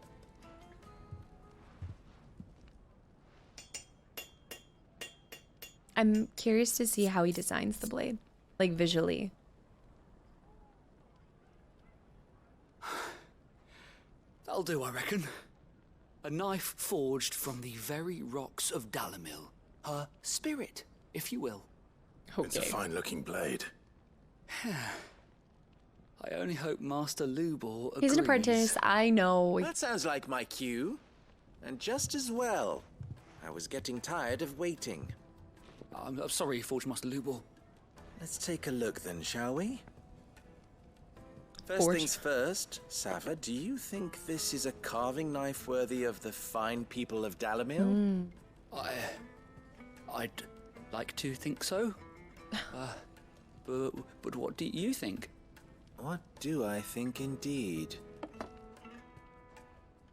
I'm curious to see how he designs the blade, like visually. That'll do, I reckon. A knife forged from the very rocks of Dalamil. Her spirit, if you will. Okay. It's a fine-looking blade. I only hope Master Lubor agrees. He's an apprentice, I know. That sounds like my cue. And just as well. I was getting tired of waiting. I'm sorry, Forge Master Lubor. Let's take a look then, shall we? First things first, Sava, do you think this is a carving knife worthy of the fine people of Dalamil? I'd like to think so. But what do you think? What do I think indeed?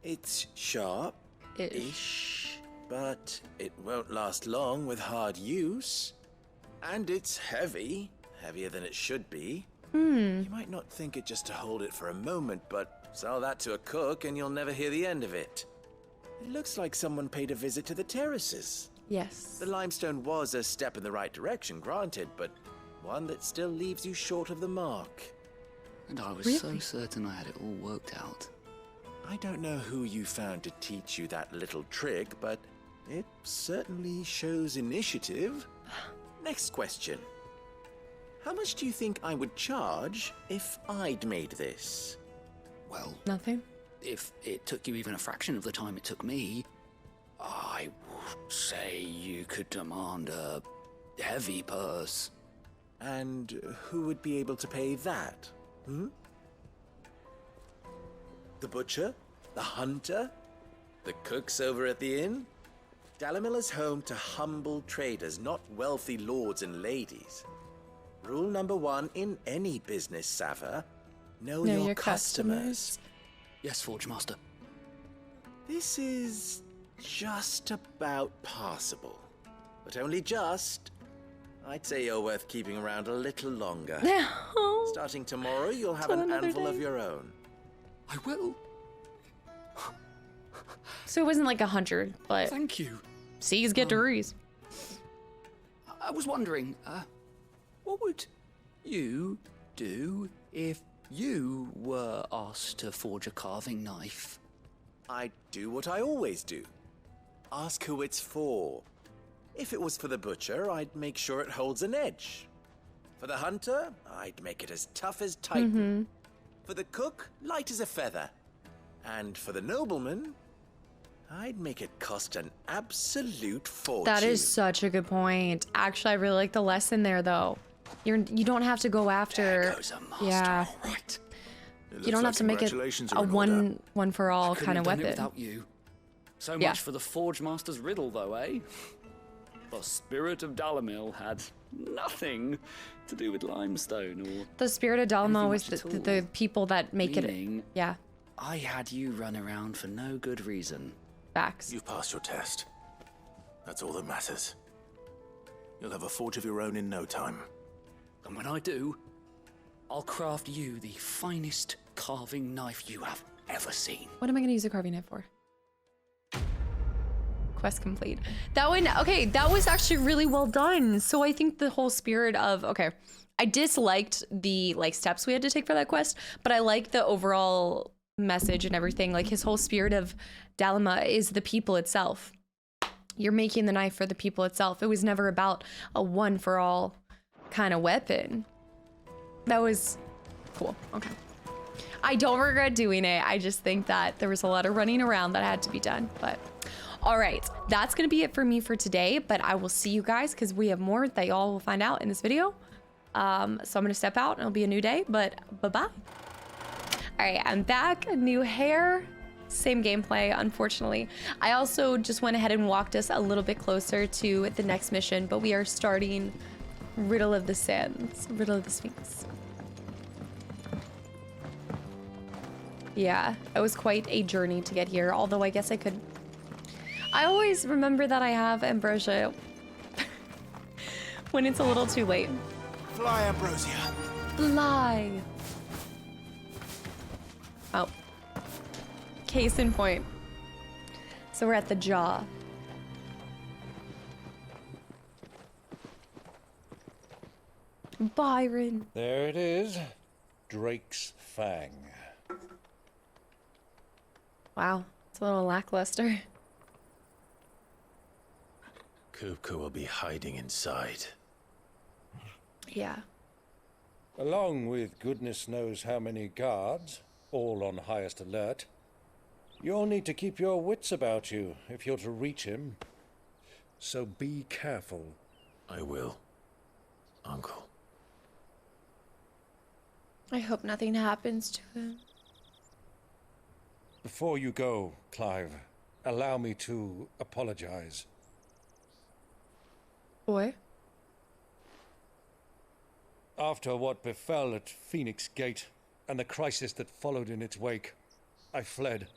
It's sharp-ish, but it won't last long with hard use. And it's heavy, heavier than it should be. You might not think it just to hold it for a moment, but sell that to a cook and you'll never hear the end of it. It looks like someone paid a visit to the terraces. Yes. The limestone was a step in the right direction, granted, but one that still leaves you short of the mark. And I was so certain I had it all worked out. I don't know who you found to teach you that little trick, but it certainly shows initiative. Next question. How much do you think I would charge if I'd made this? Well, nothing. If it took you even a fraction of the time it took me, I would say you could demand a heavy purse. And who would be able to pay that? Hmm? The butcher? The hunter? The cooks over at the inn? Dalimil is home to humble traders, not wealthy lords and ladies. Rule number 1 in any business, Sava. Know your customers. Yes, Forge Master. This is just about passable. But only just. I'd say you're worth keeping around a little longer. Starting tomorrow, you'll have an anvil of your own. I will. So it wasn't like 100, but... Thank you. C's get degrees. I was wondering, what would you do if you were asked to forge a carving knife? I'd do what I always do. Ask who it's for. If it was for the butcher, I'd make sure it holds an edge. For the hunter, I'd make it as tough as Titan. For the cook, light as a feather. And for the nobleman, I'd make it cost an absolute fortune. That is such a good point. Actually, I really like the lesson there, though. You don't have to go after. There goes a master, yeah. All right. You don't have to make it a one for all kind of weapon. Without you. So much for the Forge Master's riddle, though, eh? The spirit of Dalimil had nothing to do with limestone or... The spirit of Dalimil was the people that make it... Yeah. I had you run around for no good reason. Facts. You've passed your test. That's all that matters. You'll have a forge of your own in no time. And when I do, I'll craft you the finest carving knife you have ever seen. What am I going to use a carving knife for? Quest complete. That one, okay, that was actually really well done. So I think the whole spirit of, okay, I disliked the steps we had to take for that quest, but I like the overall message and everything. Like his whole spirit of Dalima is the people itself. You're making the knife for the people itself. It was never about a one for all kind of weapon. That was cool. Okay. I don't regret doing it. I just think that there was a lot of running around that had to be done, but all right, that's gonna be it for me for today, but I will see you guys because we have more that y'all will find out in this video. So I'm gonna step out and it'll be a new day, but bye-bye. All right, I'm back, new hair, same gameplay, unfortunately. I also just went ahead and walked us a little bit closer to the next mission, but we are starting Riddle of the Sands, Riddle of the Sphinx. Yeah, it was quite a journey to get here, although I guess I could... I always remember that I have Ambrosia when it's a little too late. Fly, Ambrosia. Fly. Oh. Case in point. So we're at the jaw. Byron. There it is. Drake's Fang. Wow, it's a little lackluster. Kupka will be hiding inside. Yeah. Along with goodness knows how many guards, all on highest alert. You'll need to keep your wits about you if you're to reach him. So be careful. I will, Uncle. I hope nothing happens to him. Before you go, Clive, allow me to apologize. Boy? After what befell at Phoenix Gate and the crisis that followed in its wake, I fled.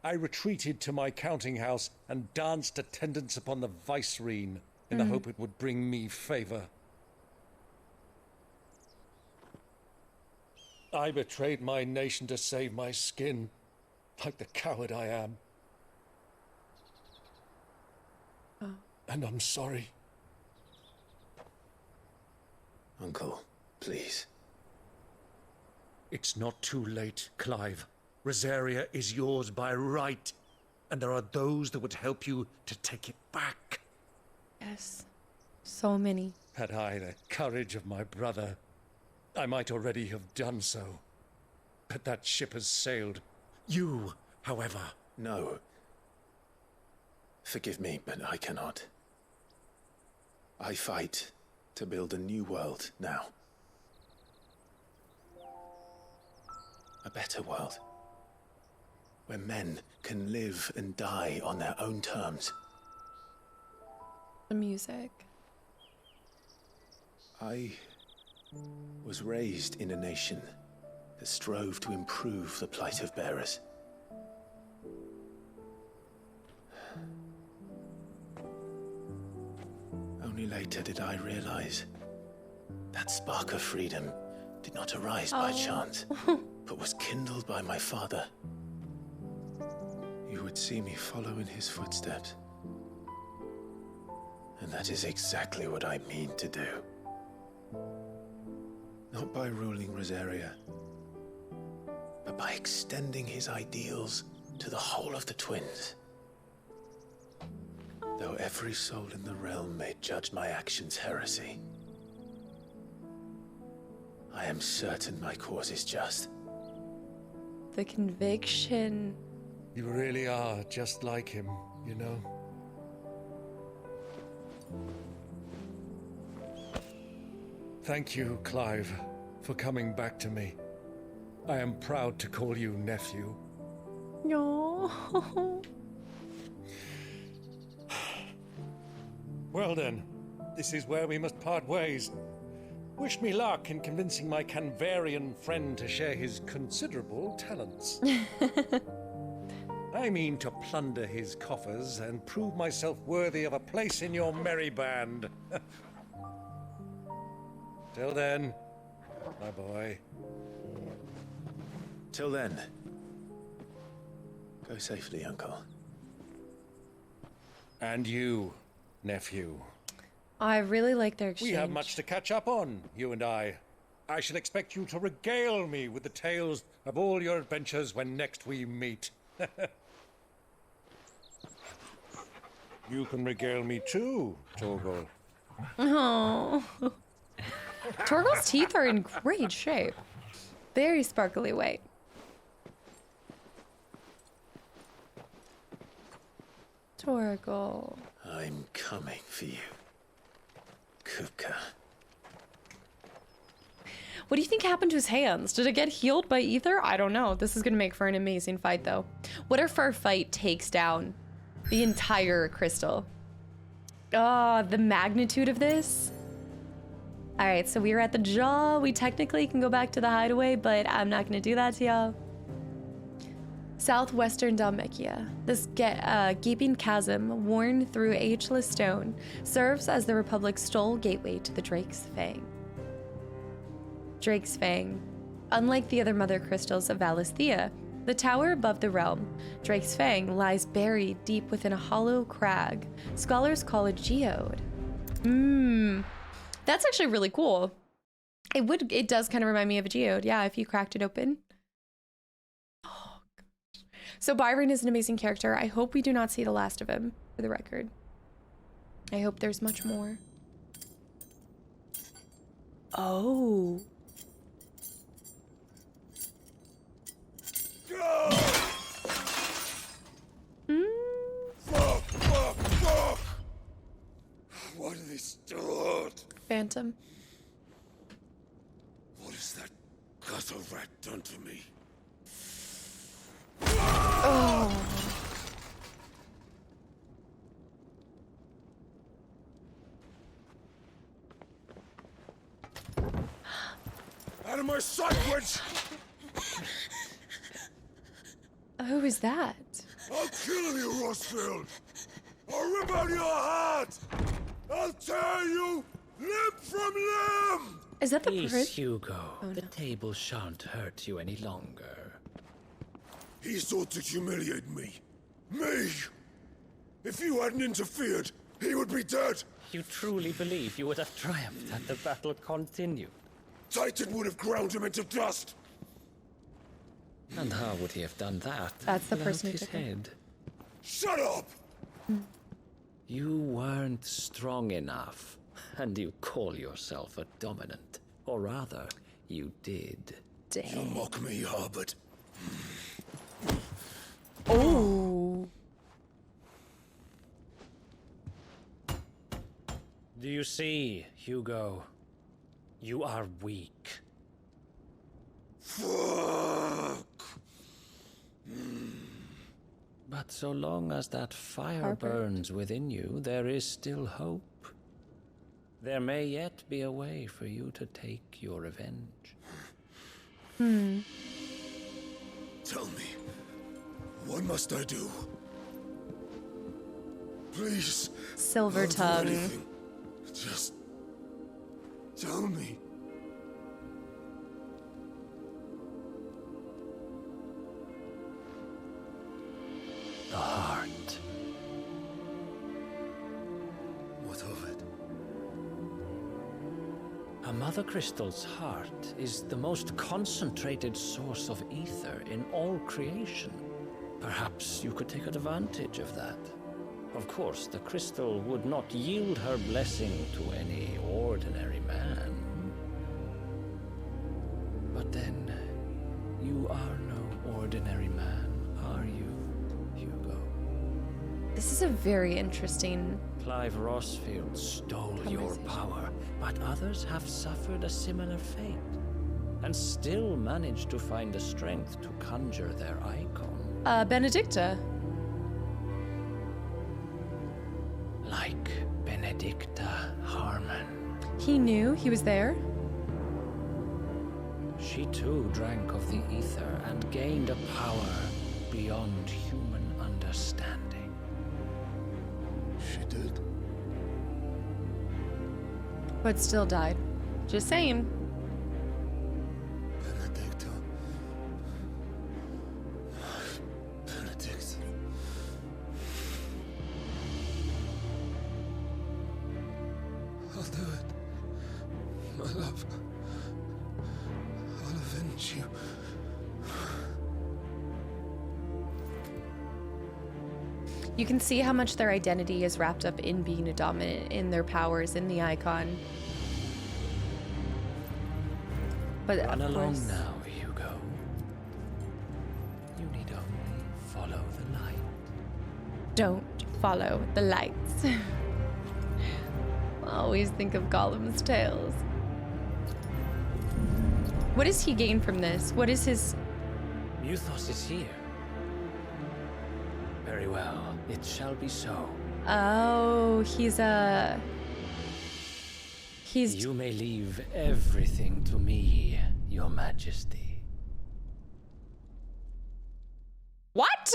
I retreated to my counting house and danced attendance upon the vicereine in the hope it would bring me favor. I betrayed my nation to save my skin, like the coward I am. Oh. And I'm sorry. Uncle, please. It's not too late, Clive. Rosaria is yours by right, and there are those that would help you to take it back. Yes. So many. Had I the courage of my brother, I might already have done so. But that ship has sailed. You, however... No. Forgive me, but I cannot. I fight to build a new world now. A better world. Where men can live and die on their own terms. The music. I was raised in a nation that strove to improve the plight of bearers. Only later did I realize that spark of freedom did not arise by chance, but was kindled by my father. You would see me follow in his footsteps. And that is exactly what I mean to do. Not by ruling Rosaria, but by extending his ideals to the whole of the twins. Though every soul in the realm may judge my actions heresy, I am certain my cause is just. The conviction. You really are just like him, you know? Thank you, Clive, for coming back to me. I am proud to call you nephew. No. Well then, this is where we must part ways. Wish me luck in convincing my Canvarian friend to share his considerable talents. I mean to plunder his coffers and prove myself worthy of a place in your merry band. Till then, my boy. Till then, go safely, Uncle. And you, nephew. I really like their exchange. We have much to catch up on, you and I. I shall expect you to regale me with the tales of all your adventures when next we meet. You can regale me too, Torgal. Oh. Torgal's teeth are in great shape. Very sparkly white. Torgal. I'm coming for you, Kupka. What do you think happened to his hands? Did it get healed by ether? I don't know. This is gonna make for an amazing fight though. What if our fight takes down the entire crystal? Oh, the magnitude of this. All right, so we were at the jaw. We technically can go back to the hideaway, but I'm not gonna do that to y'all. Southwestern Dalmekia. This gaping chasm, worn through ageless stone, serves as the Republic's sole gateway to the Drake's Fang. Drake's Fang. Unlike the other mother crystals of Valisthea, the tower above the realm, Drake's Fang, lies buried deep within a hollow crag. Scholars call it geode. That's actually really cool. It does kind of remind me of a geode. Yeah, if you cracked it open. Oh, gosh. So Byron is an amazing character. I hope we do not see the last of him, for the record. I hope there's much more. Oh. Fuck! What have they start? Phantom. What has that gutter rat done to me? Oh. Out of my sight, witch! Who is that? I'll kill you, Rossfield! I'll rip out your heart! I'll tear you limb from limb! Is that the Peace, Hugo. Oh, no. The table shan't hurt you any longer. He sought to humiliate me. Me! If you hadn't interfered, he would be dead! You truly believe you would have triumphed had the battle continued? Titan would have ground him into dust! And how would he have done that? That's the without person who his took it. head? Shut up! You weren't strong enough. And you call yourself a dominant. Or rather, you did. You mock me, Harbert. Oh. Do you see, Hugo? You are weak. Fuck. But so long as that fire Harbert. burns within you, there is still hope. There may yet be a way for you to take your revenge. Tell me, what must I do? Please. Silver I'll do tongue. anything. Just tell me. The heart. What of it? A mother crystal's heart is the most concentrated source of ether in all creation. Perhaps you could take advantage of that. Of course, the crystal would not yield her blessing to any ordinary man. But then, you are no ordinary man, are you, Hugo? This is a very interesting. Clive Rossfield stole your power, but others have suffered a similar fate, and still managed to find the strength to conjure their icon. Benedicta. Like Benedicta Harmon. He knew he was there. She too drank of the ether and gained a power beyond human understanding. She did. But still died. Just saying. Benedicta. Benedict. I'll do it. My love. I'll avenge you. You can see how much their identity is wrapped up in being a dominant, in their powers, in the icon. But Run of along course, now, Hugo. You need only follow the light. don't follow the lights. I always think of Gollum's tales. What does he gain from this? What is his... Muthos is here. Very well, it shall be so. Oh, he's a... You may leave everything to me, Your Majesty. What?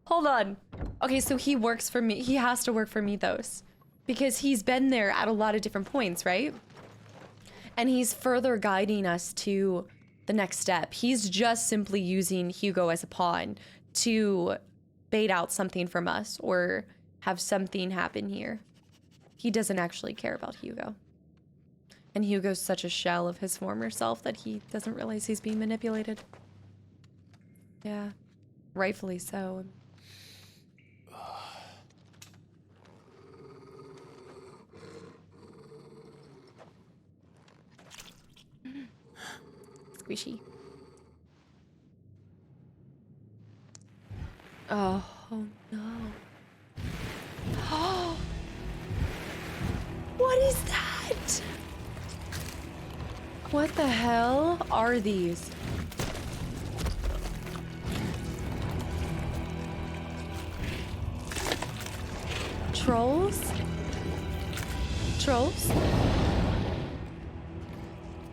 Hold on. Okay, so he works for me. He has to work for Mythos. Because he's been there at a lot of different points, right? And he's further guiding us to the next step. He's just simply using Hugo as a pawn to bait out something from us or have something happen here. He doesn't actually care about Hugo. And Hugo's such a shell of his former self that he doesn't realize he's being manipulated. Yeah, rightfully so. Squishy. Oh no. Oh, what is that? What the hell are these? Trolls? Trolls?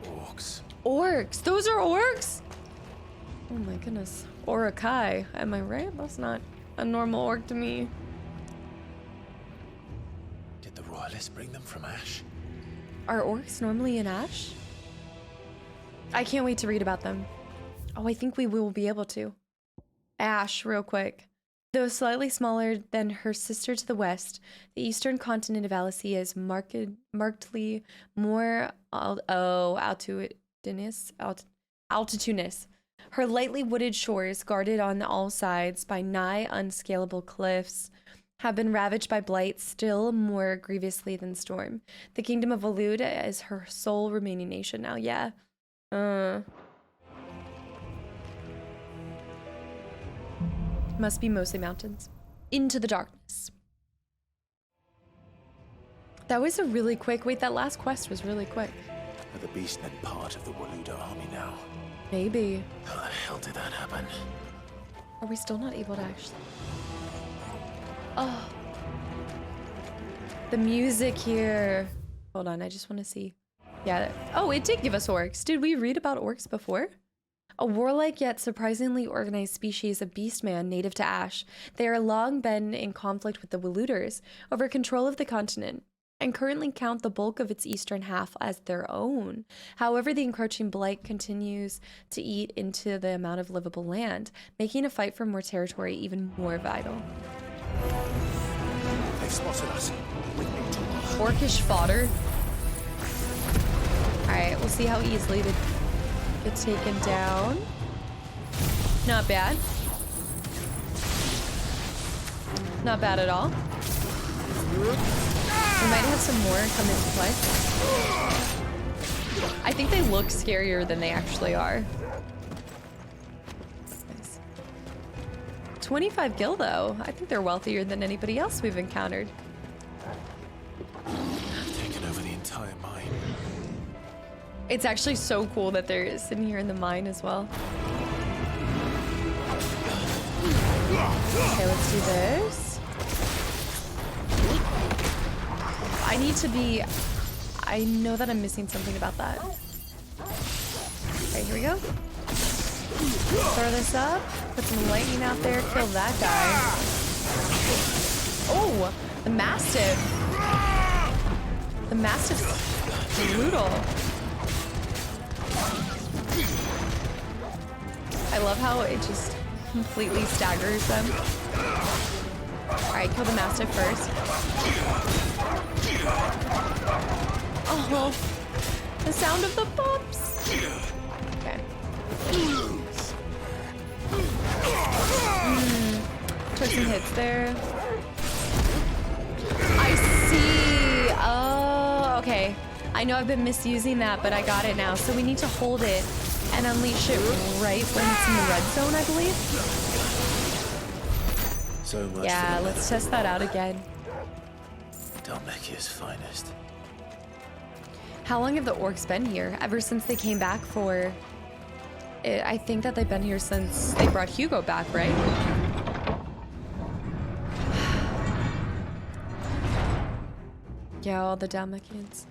Orcs. Orcs. Those are orcs? Oh my goodness. Orakai. Am I right? That's not a normal orc to me. Did the royalists bring them from Ash? Are orcs normally in Ash? I can't wait to read about them. Oh, I think we will be able to. Ash, real quick. Though slightly smaller than her sister to the west, the eastern continent of Alicia is markedly more altitudinous. Her lightly wooded shores, guarded on all sides by nigh unscalable cliffs, have been ravaged by blight still more grievously than Storm. The kingdom of Waloed is her sole remaining nation now. Yeah. Must be mostly mountains. Into the darkness. That was a really quick... Wait, that last quest was really quick. Are the beastmen part of the Waloed army now? Maybe. How the hell did that happen? Are we still not able to actually... Oh. The music here. Hold on, I just want to see. Yeah. Oh, it did give us orcs. Did we read about orcs before? A warlike yet surprisingly organized species of beastman native to Ash. They are long been in conflict with the Waloeders over control of the continent, and currently count the bulk of its eastern half as their own. However, the encroaching blight continues to eat into the amount of livable land, making a fight for more territory even more vital. They've spotted us. Orcish fodder. Alright, we'll see how easily they get taken down. Not bad. Not bad at all. We might have some more come into play. I think they look scarier than they actually are. Nice. 25 gil though. I think they're wealthier than anybody else we've encountered. Taken over the entire mine. It's actually so cool that they're sitting here in the mine as well. Okay, let's do this. I need to be... I know that I'm missing something about that. Okay, here we go. Throw this up. Put some lightning out there. Kill that guy. Oh, the Mastiff. The Mastiff's brutal. I love how it just completely staggers them. Alright, kill the Mastiff first. Oh, the sound of the pops. Okay. Took some hits there. I see. Oh, okay. I know I've been misusing that, but I got it now. So we need to hold it and unleash it right when it's in the red zone, I believe. So much. Yeah, let's test that out again. Dalmekia's finest. How long have the orcs been here? Ever since they came back for... I think that they've been here since they brought Hugo back, right? Yeah, all the Dalmekians.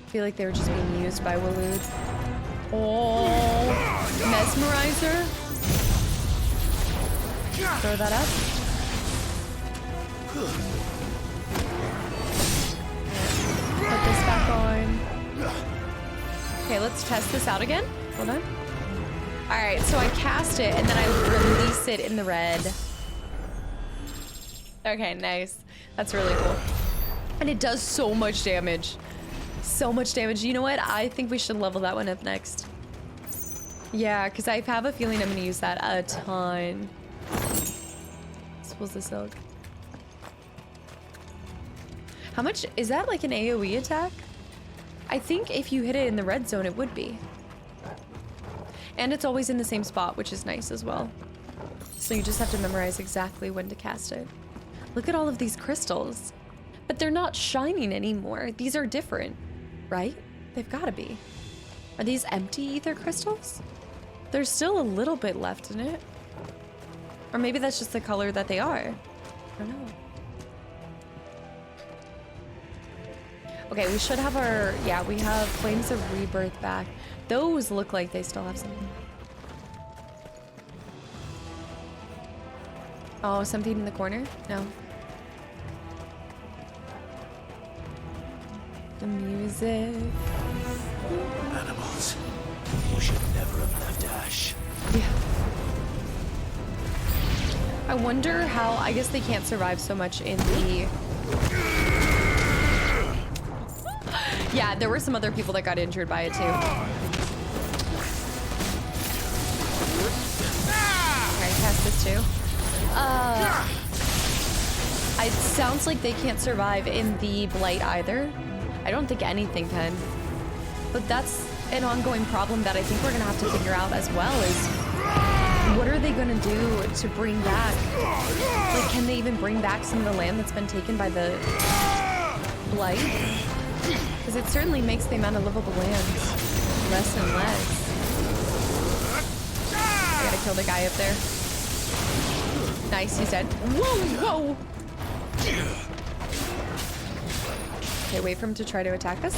I feel like they were just being used by Waloed. Oh, Mesmerizer. Throw that up. Put this back on. Okay, let's test this out again. Hold on. All right, so I cast it and then I release it in the red. Okay, nice. That's really cool. And it does so much damage. So much damage. You know what? I think we should level that one up next. Yeah, because I have a feeling I'm going to use that a ton. Spills the silk. How much? Is that like an AoE attack? I think if you hit it in the red zone, it would be. And it's always in the same spot, which is nice as well. So you just have to memorize exactly when to cast it. Look at all of these crystals. But they're not shining anymore. These are different, right? They've got to be. Are these empty ether crystals? There's still a little bit left in it. Or maybe that's just the color that they are. I don't know. Okay, we should have our... Yeah, we have Flames of Rebirth back. Those look like they still have something. Oh, something in the corner? No. The music. Animals. You should never have left Ash. Yeah. I wonder how... I guess they can't survive so much in the... Yeah, there were some other people that got injured by it too. Alright, cast this too. It sounds like they can't survive in the blight either. I don't think anything can. But that's an ongoing problem that I think we're gonna have to figure out as well is what are they gonna do to bring back? Like, can they even bring back some of the land that's been taken by the blight? Because it certainly makes the amount of livable land less and less. I gotta kill the guy up there. Nice, he's dead. Whoa, whoa! Okay, wait for him to try to attack us.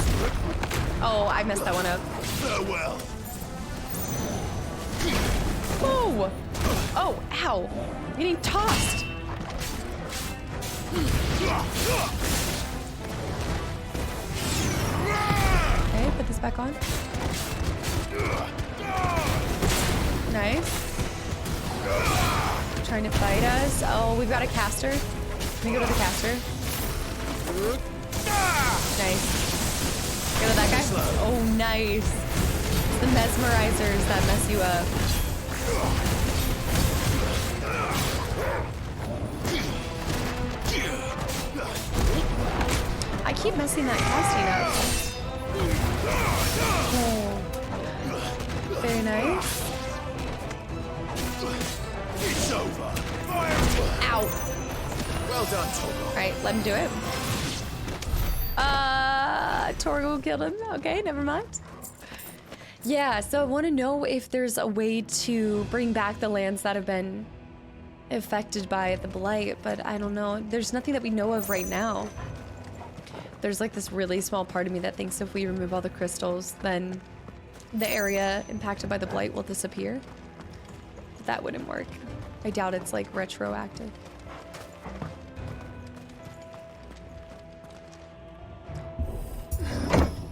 Oh, I messed that one up. Farewell. Whoa! Oh, ow! I'm getting tossed. Okay, put this back on. Nice. Trying to fight us. Oh, we've got a caster. Let me go to the caster. Nice. Get to that guy. Oh, nice. The mesmerizers that mess you up. I keep messing that casting up. Oh. Very nice. It's over. Ow. Well done, Torgal. Alright, let him do it. Torgal killed him. Okay, never mind. Yeah, so I want to know if there's a way to bring back the lands that have been affected by the blight, but I don't know. There's nothing that we know of right now. There's like this really small part of me that thinks if we remove all the crystals, then the area impacted by the blight will disappear. But that wouldn't work. I doubt it's like retroactive.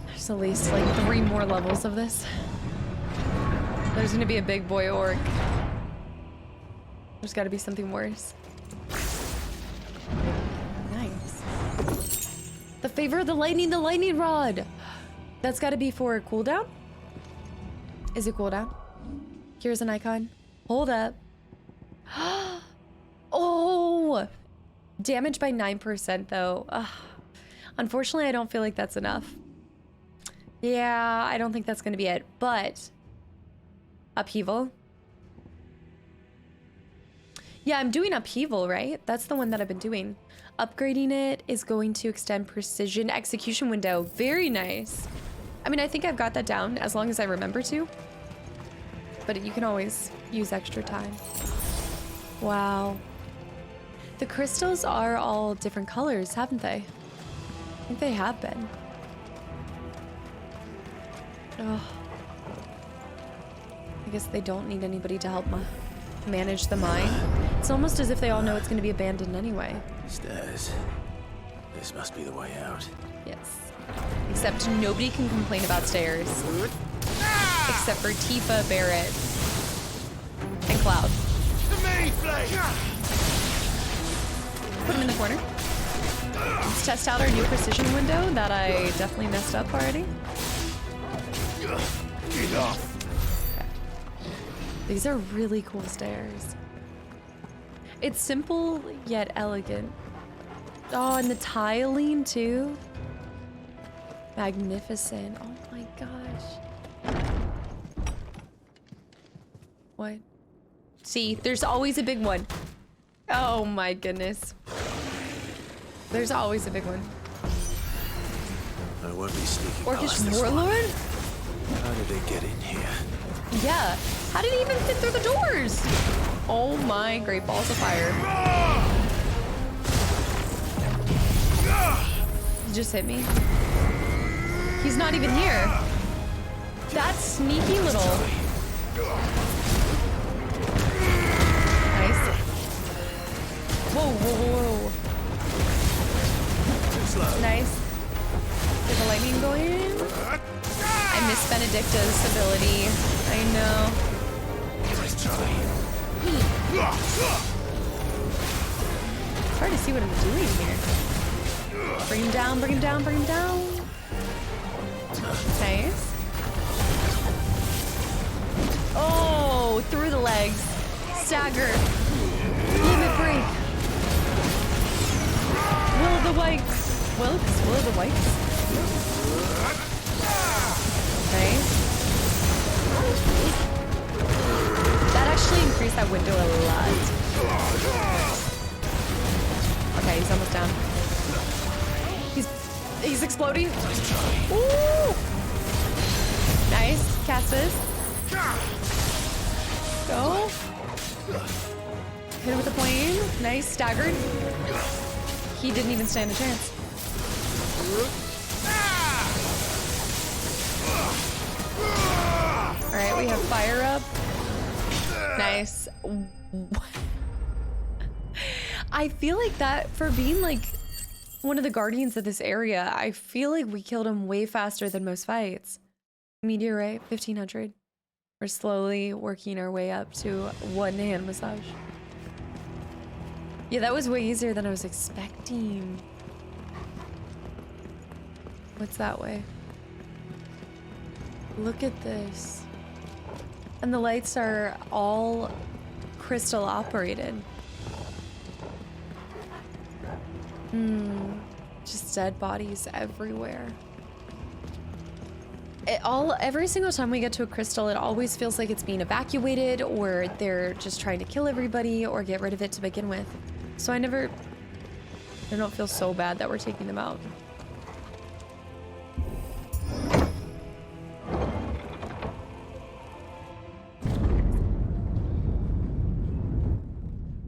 There's at least like 3 more levels of this. There's gonna be a big boy orc. There's gotta be something worse. Nice. The favor of the lightning rod! That's gotta be for cooldown? Is it cooldown? Here's an icon. Hold up. Oh! Damage by 9% though. Ugh. Unfortunately, I don't feel like that's enough. Yeah, I don't think that's gonna be it, but upheaval. Yeah, I'm doing upheaval, right? That's the one that I've been doing. Upgrading it is going to extend precision execution window. Very nice. I mean, I think I've got that down as long as I remember to. But you can always use extra time. Wow. The crystals are all different colors, haven't they? I think they have been. Oh. I guess they don't need anybody to help manage the mine. It's almost as if they all know it's going to be abandoned anyway. Stairs. This must be the way out. Yes. Except nobody can complain about stairs. Except for Tifa, Barrett, and Cloud. Put him in the corner. Let's test out our new precision window that I definitely messed up already. Get off. Okay. These are really cool stairs. It's simple yet elegant. Oh, and the tiling too. Magnificent. Oh my gosh. What? See, there's always a big one. Oh my goodness. There's always a big one. I won't be sneaking Orcish past this one. Warlord? How did they get in here? Yeah. How did he even fit through the doors? Oh my great balls of fire. He just hit me. He's not even here. That sneaky little. Nice. Whoa, whoa, whoa. Nice. Get the lightning going. I miss Benedicta's ability. I know. Let's try. It's hard to see what I'm doing here. Bring him down, bring him down, bring him down. Nice. Oh, through the legs. Stagger. Limit break. Will-o-the-wipes. Will-o-the-wipes. Nice. That actually increased that window a lot. Okay, he's almost down. He's exploding. Ooh! Nice. Castus. Go. Hit him with the plane. Nice. Staggered. He didn't even stand a chance. Alright, we have fire up. Nice. I feel like that, for being like one of the guardians of this area, I feel like we killed him way faster than most fights. Meteorite, 1500. We're slowly working our way up to one hand massage. Yeah, that was way easier than I was expecting. What's that way? Look at this. And the lights are all crystal operated. Just dead bodies everywhere. Every single time we get to a crystal, it always feels like it's being evacuated, or they're just trying to kill everybody or get rid of it to begin with. So I don't feel so bad that we're taking them out.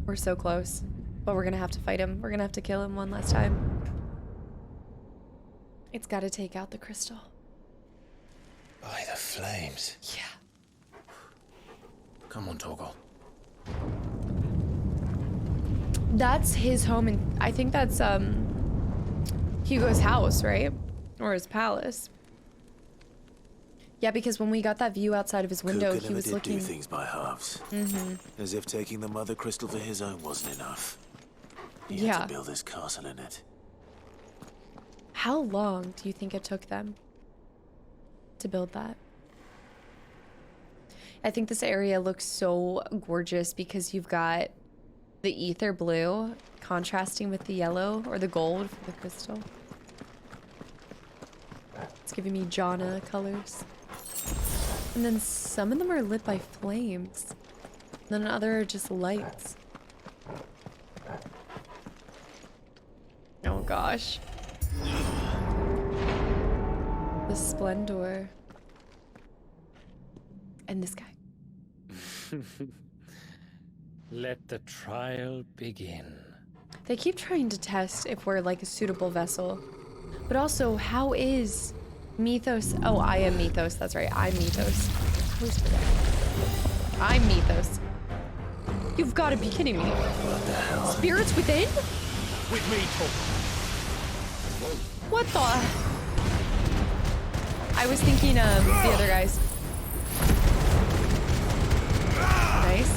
We're so close, but we're gonna have to fight him. We're gonna have to kill him one last time. It's gotta take out the crystal. By the flames. Yeah. Come on, Torgal. That's his home, and I think that's Hugo's house, right? Or his palace. Yeah, because when we got that view outside of his window, he was looking. Do things by halves. As if taking the mother crystal for his own wasn't enough. He had to build his castle in it. How long do you think it took them to build that? I think this area looks so gorgeous because you've got the ether blue contrasting with the yellow or the gold for the crystal. It's giving me Jana colors. And then some of them are lit by flames. Then other are just lights. Oh gosh. The splendor. And this guy. Let the trial begin. They keep trying to test if we're like a suitable vessel. But also, how is Mythos? Oh, I am Mythos. That's right. I'm Mythos. I always forget. I'm Mythos. You've got to be kidding me. What the hell? Spirits within? With me, Torgal. What the? I was thinking of the other guys. Nice.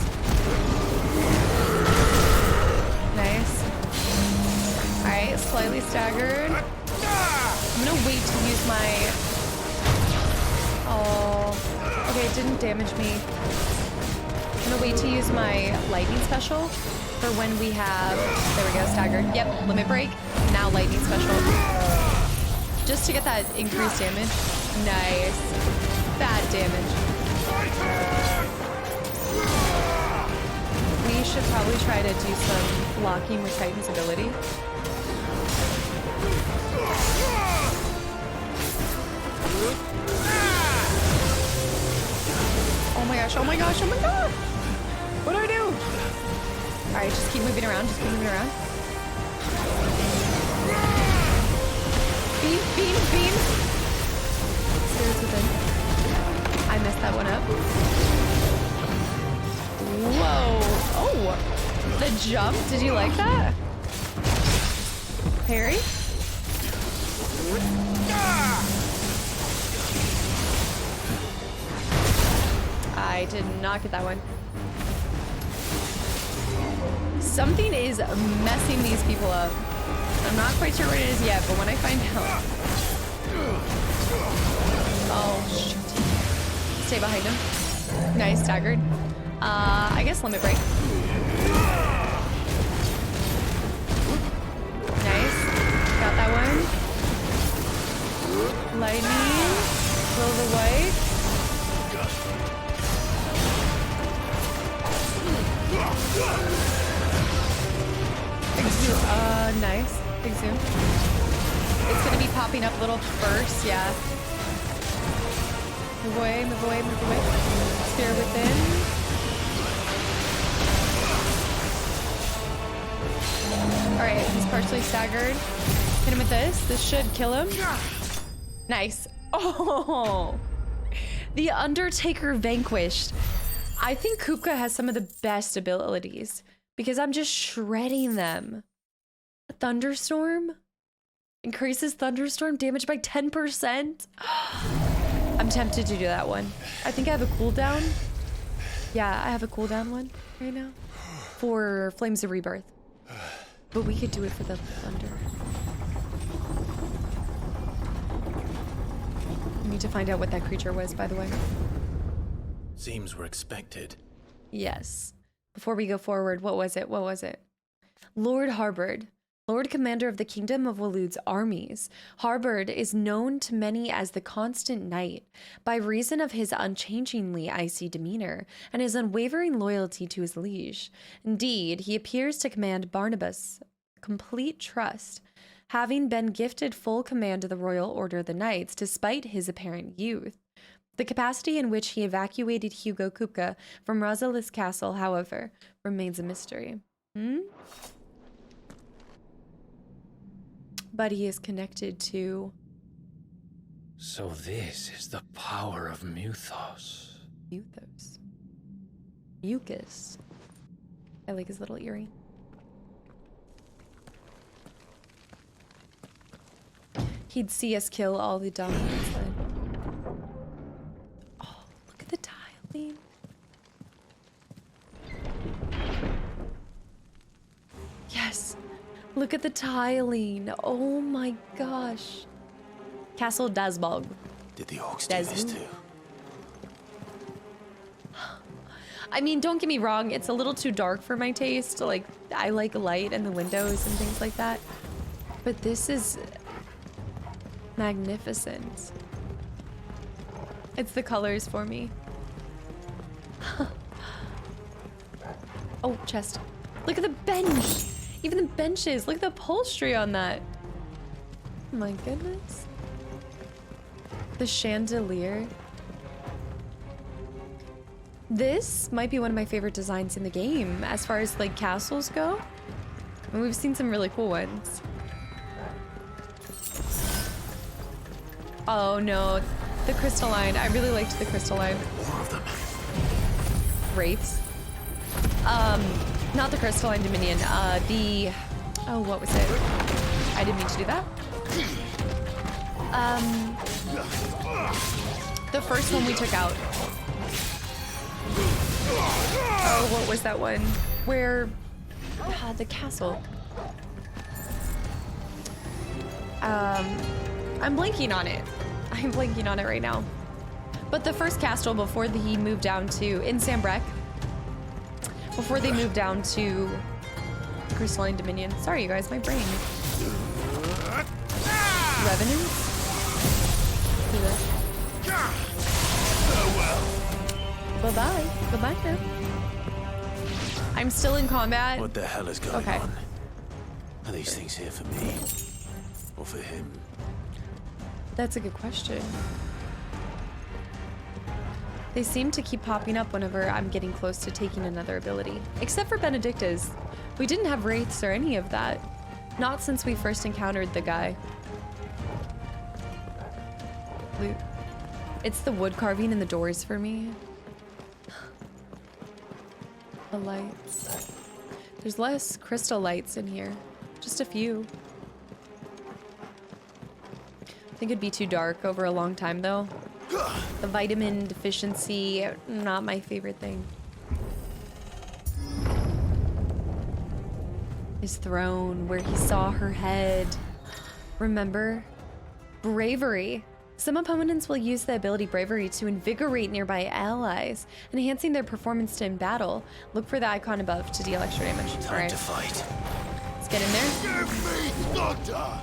Nice. Alright, slightly staggered. I'm gonna wait to use my... Oh. Okay, it didn't damage me. I'm gonna wait to use my lightning special for when we have... There we go, staggered. Yep, limit break. Now lightning special. Just to get that increased damage. Nice. Bad damage. We should probably try to do some blocking with Titan's ability. Oh my gosh, oh my gosh, oh my god! What do I do? Alright, just keep moving around, just keep moving around. Beam, beam, beam! Spirits within. I messed that one up. Whoa! Oh! The jump? Did you like that? Parry? I did not get that one. Something is messing these people up. I'm not quite sure what it is yet, but when I find out... Oh, shoot. Stay behind him. Nice, staggered. I guess limit break. Nice. Lightning. Will the white. Big zoom. Nice. Big zoom. It's gonna be popping up little bursts, yeah. Move away, move away, move away. Spear within. Alright, he's partially staggered. Hit him with this. This should kill him. Nice. Oh! The Undertaker vanquished. I think Kupka has some of the best abilities because I'm just shredding them. Thunderstorm? Increases thunderstorm damage by 10%. I'm tempted to do that one. I think I have a cooldown. Yeah, I have a cooldown one right now for Flames of Rebirth. But we could do it for the thunder. I need to find out what that creature was, by the way. Seems we're expected. Yes. Before we go forward, what was it? What was it? Lord Harbord. Lord Commander of the Kingdom of Waloed's armies, Harbord is known to many as the Constant Knight by reason of his unchangingly icy demeanor and his unwavering loyalty to his liege. Indeed, he appears to command Barnabas complete trust, having been gifted full command of the Royal Order of the Knights despite his apparent youth. The capacity in which he evacuated Hugo Kupka from Rosalis Castle, however, remains a mystery. But he is connected to... So this is the power of Muthos. Muthos. Mucus. I like his little earring. He'd see us kill all the dominants then. Oh, look at the tiling. Yes. Look at the tiling. Oh my gosh. Castle Dazbog. Did the orcs do this too? I mean, don't get me wrong. It's a little too dark for my taste. Like, I like light in the windows and things like that. But this is magnificent. It's the colors for me. Oh, chest. Look at the bench. Even the benches. Look at the upholstery on that. Oh my goodness. The chandelier. This might be one of my favorite designs in the game as far as like castles go. And we've seen some really cool ones. Oh no, the crystalline. I really liked the crystalline. More of them. Wraiths. Not the crystalline dominion. Oh, what was it? I didn't mean to do that. The first one we took out. Oh, what was that one? Where? The castle. I'm blanking on it. I'm blanking on it right now. But the first castle before he moved down to in Sambrek. Before they moved down to Crystalline Dominion. Sorry, you guys, my brain. Revenue? Bye-bye. Goodbye now. I'm still in combat. What the hell is going Okay. on? Are these things here for me? Or for him? That's a good question. They seem to keep popping up whenever I'm getting close to taking another ability. Except for Benedicta's. We didn't have wraiths or any of that. Not since we first encountered the guy. Loot. It's the wood carving in the doors for me. The lights. There's less crystal lights in here. Just a few. I think it'd be too dark over a long time though. The vitamin deficiency, not my favorite thing. His throne, where he saw her head. Remember? Bravery. Some opponents will use the ability Bravery to invigorate nearby allies, enhancing their performance in battle. Look for the icon above to deal extra damage. Time to fight. Let's get in there. Give me thunder!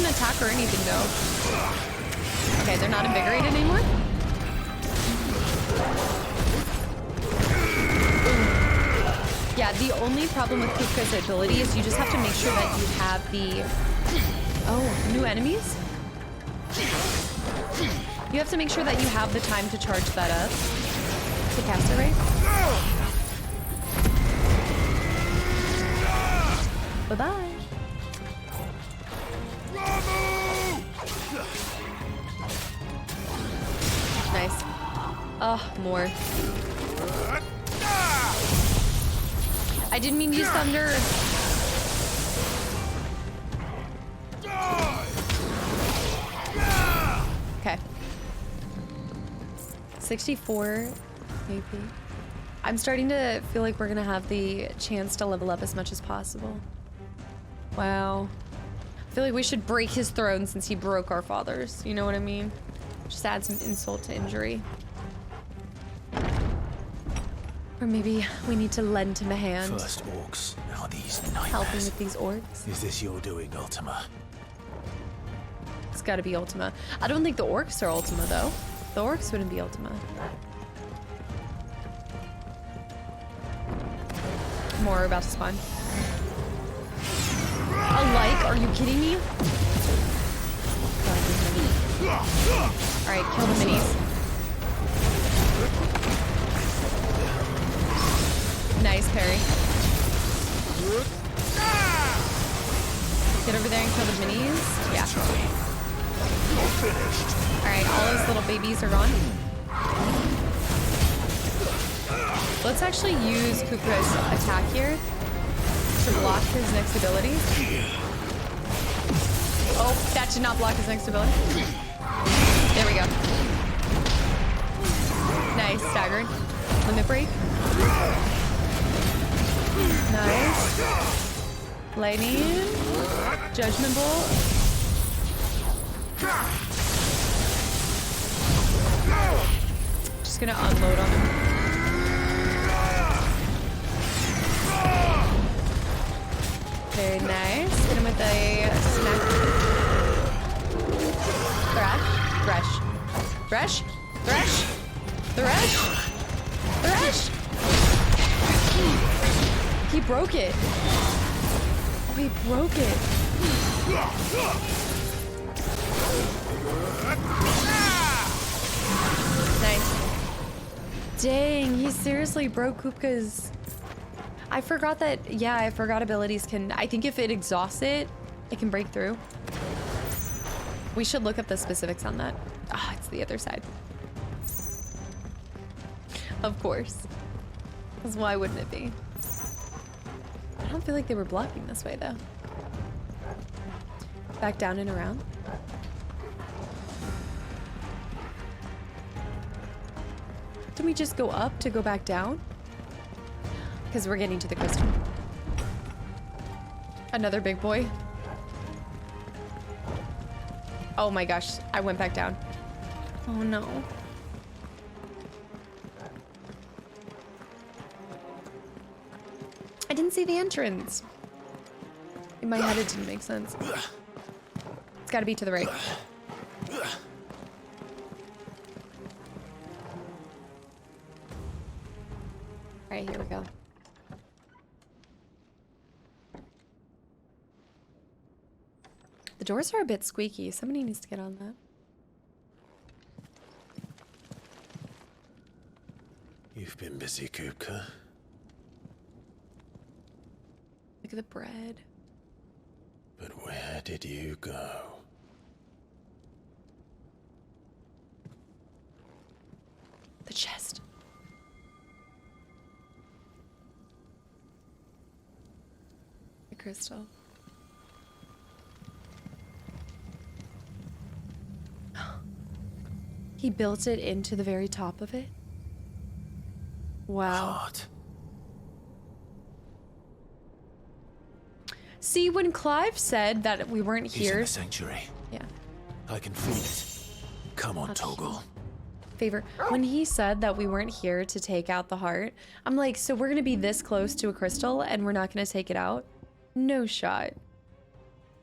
attack or anything though. Okay, they're not invigorated anymore. Yeah, the only problem with Kupka's ability is you just have to make sure that you have the... Oh, new enemies? You have to make sure that you have the time to charge that up. To cast it, right? Bye-bye. Nice. Oh, more. I didn't mean to use thunder. Okay. 64 AP. I'm starting to feel like we're gonna have the chance to level up as much as possible. Wow. I feel like we should break his throne since he broke our father's. You know what I mean? Just add some insult to injury. Or maybe we need to lend him a hand. First orcs, now these nightmares. Helping with these orcs. Is this your doing, Ultima? It's gotta be Ultima. I don't think the orcs are Ultima though. The orcs wouldn't be Ultima. More are about to spawn. Alike? Are you kidding me? Alright, kill the minis. Nice parry. Get over there and kill the minis. Yeah. Alright, all those little babies are gone. Let's actually use Kupra's attack here to block his next ability. Oh, that did not block his next ability. There we go. Nice, staggered. Limit break. Nice. Lightning. Judgment bolt. Just gonna unload on him. Very nice. Hit him with a snack. Thresh. Thresh. Thresh. Thresh. Thresh. Thresh. He broke it. Oh, he broke it. Nice. Dang, he seriously broke Kupka's... I forgot that, yeah, I forgot abilities can... I think if it exhausts it, it can break through. We should look up the specifics on that. Ah, it's the other side. Of course. Because why wouldn't it be? I don't feel like they were blocking this way, though. Back down and around. Didn't we just go up to go back down? Because we're getting to the crystal. Another big boy. Oh my gosh, I went back down. Oh no. I didn't see the entrance. In my head, it didn't make sense. It's gotta be to the right. Alright, here we go. The doors are a bit squeaky. Somebody needs to get on that. You've been busy, Kupka. Look at the bread. But where did you go? The chest. The crystal. He built it into the very top of it? Wow. Hard. See, when Clive said that we weren't He's here... in the sanctuary. Yeah. I can feel it. Come on, Toggle. Favor. When he said that we weren't here to take out the heart, I'm like, so we're gonna be this close to a crystal and we're not gonna take it out? No shot.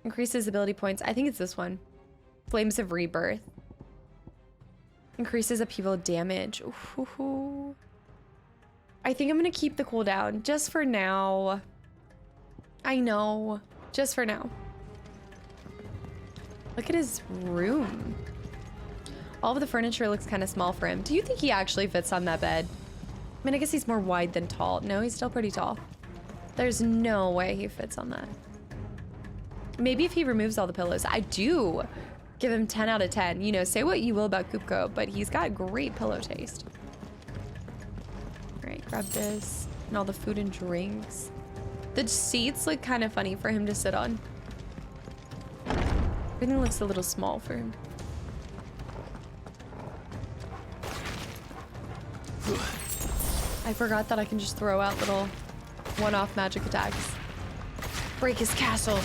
Increases ability points. I think it's this one. Flames of Rebirth. Increases upheaval damage. Ooh. I think I'm gonna keep the cooldown just for now. I know, just for now. Look at his room. All of the furniture looks kind of small for him. Do you think he actually fits on that bed? I mean, I guess he's more wide than tall. No, he's still pretty tall. There's no way he fits on that. Maybe if he removes all the pillows. I do give him 10 out of 10. You know, say what you will about Kupko, but he's got great pillow taste. All right, grab this and all the food and drinks. The seats look kind of funny for him to sit on. Everything looks a little small for him. I forgot that I can just throw out little one-off magic attacks. Break his castle.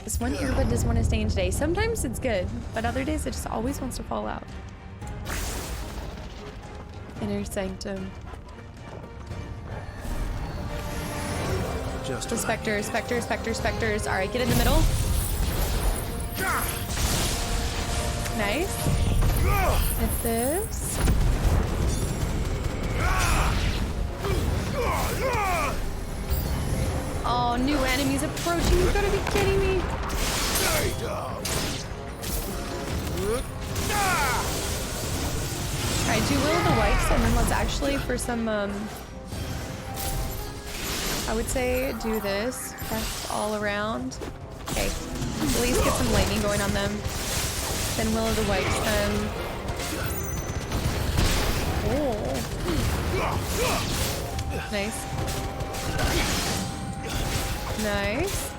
This one earbud doesn't want to stay in today. Sometimes it's good, but other days it just always wants to fall out. Inner Sanctum. Just the specters. All right, get in the middle. Nice. Hit this. Oh, new enemies approaching. You gotta be kidding me. Alright, do Will of the Wipes, and then let's actually, for some, I would say do this. Press all around. Okay. At least get some lightning going on them. Then Will of the Wipes them. Oh. Nice. Nice.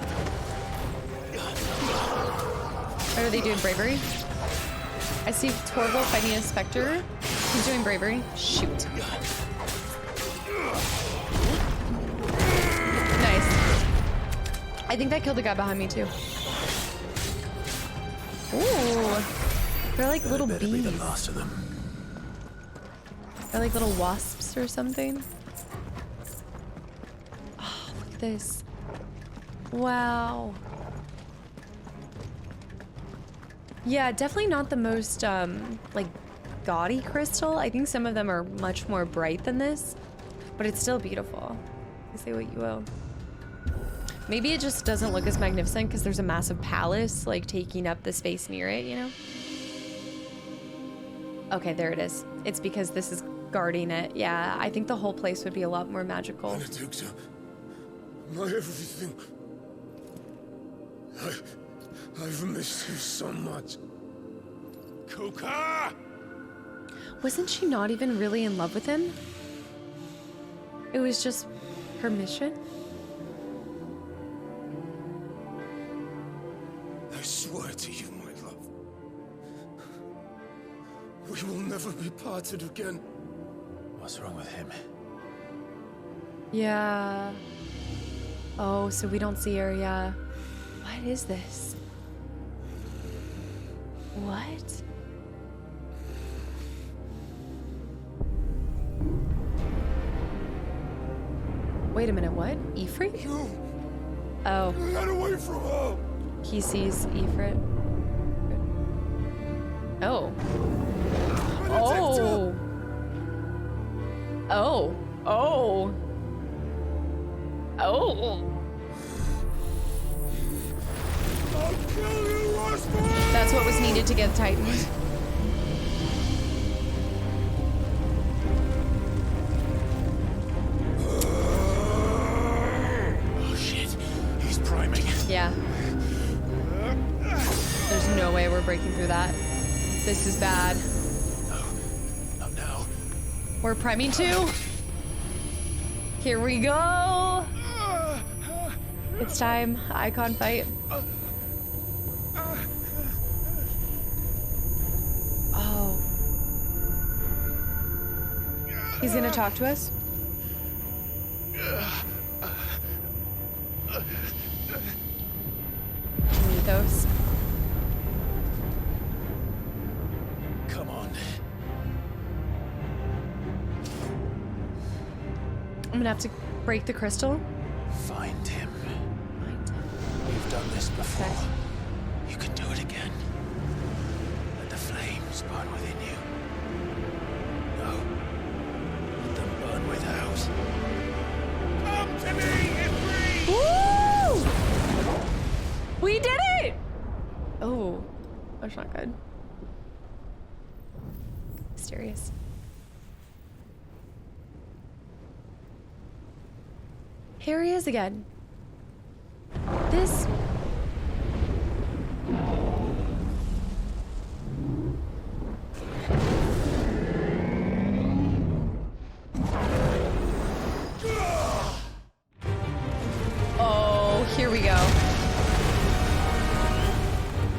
What are they doing? Bravery? I see Torval fighting a Spectre. He's doing Bravery. Shoot. Nice. I think that killed the guy behind me too. Ooh. They're like little bees. Be the last of them. They're like little wasps or something. Oh, look at this. Wow. Yeah, definitely not the most, like, gaudy crystal. I think some of them are much more bright than this, but it's still beautiful. You say what you will. Maybe it just doesn't look as magnificent because there's a massive palace, like, taking up the space near it, you know? Okay, there it is. It's because this is guarding it. Yeah, I think the whole place would be a lot more magical. Benedicta, my everything. I've missed you so much. Kuka! Wasn't she not even really in love with him? It was just her mission? I swear to you, my love. We will never be parted again. What's wrong with him? Yeah. Oh, so we don't see her, yeah. What is this? What? Wait a minute, what? Ifrit? You! Oh. Get away from her! He sees Ifrit. Oh. Oh! Oh! Oh! Oh! I'll kill you, Rosberg! That's what was needed to get tightened. Oh shit, he's priming. Yeah. There's no way we're breaking through that. This is bad. Not now. We're priming too. Here we go. It's time. Icon fight. Oh. He's gonna talk to us? Mythos. I'm gonna have to break the crystal. Find him. You've done this before. Okay. You can do it again. Let the flames burn within you. No. Let them burn without. Come to me, Ifrit! Woo! We did it! Oh, that's not good. Mysterious. Here he is again. This... Oh, here we go.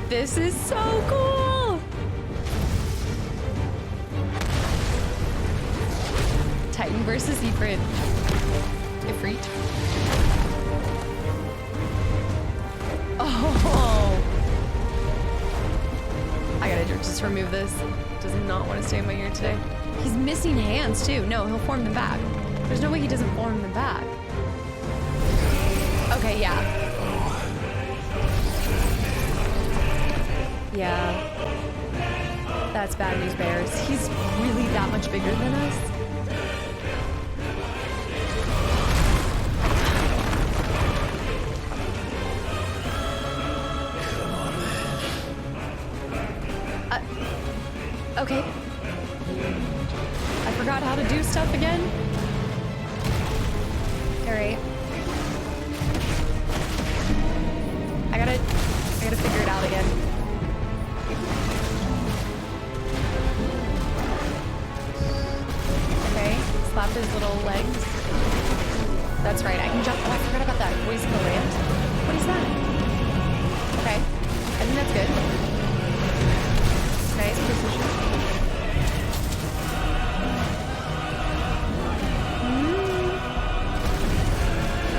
This is so cool! Titan versus Ifrit. Oh! I gotta just remove this. Does not want to stay in my ear today. He's missing hands too. No, he'll form them back. There's no way he doesn't form them back. Okay, yeah. Yeah. That's bad news bears. He's really that much bigger than us. Okay. I forgot how to do stuff again. Alright. I gotta figure it out again. Okay, slap his little legs. That's right, I can jump. Oh, I forgot about that. Voice of the land. What is that? Okay, I think that's good. Nice precision.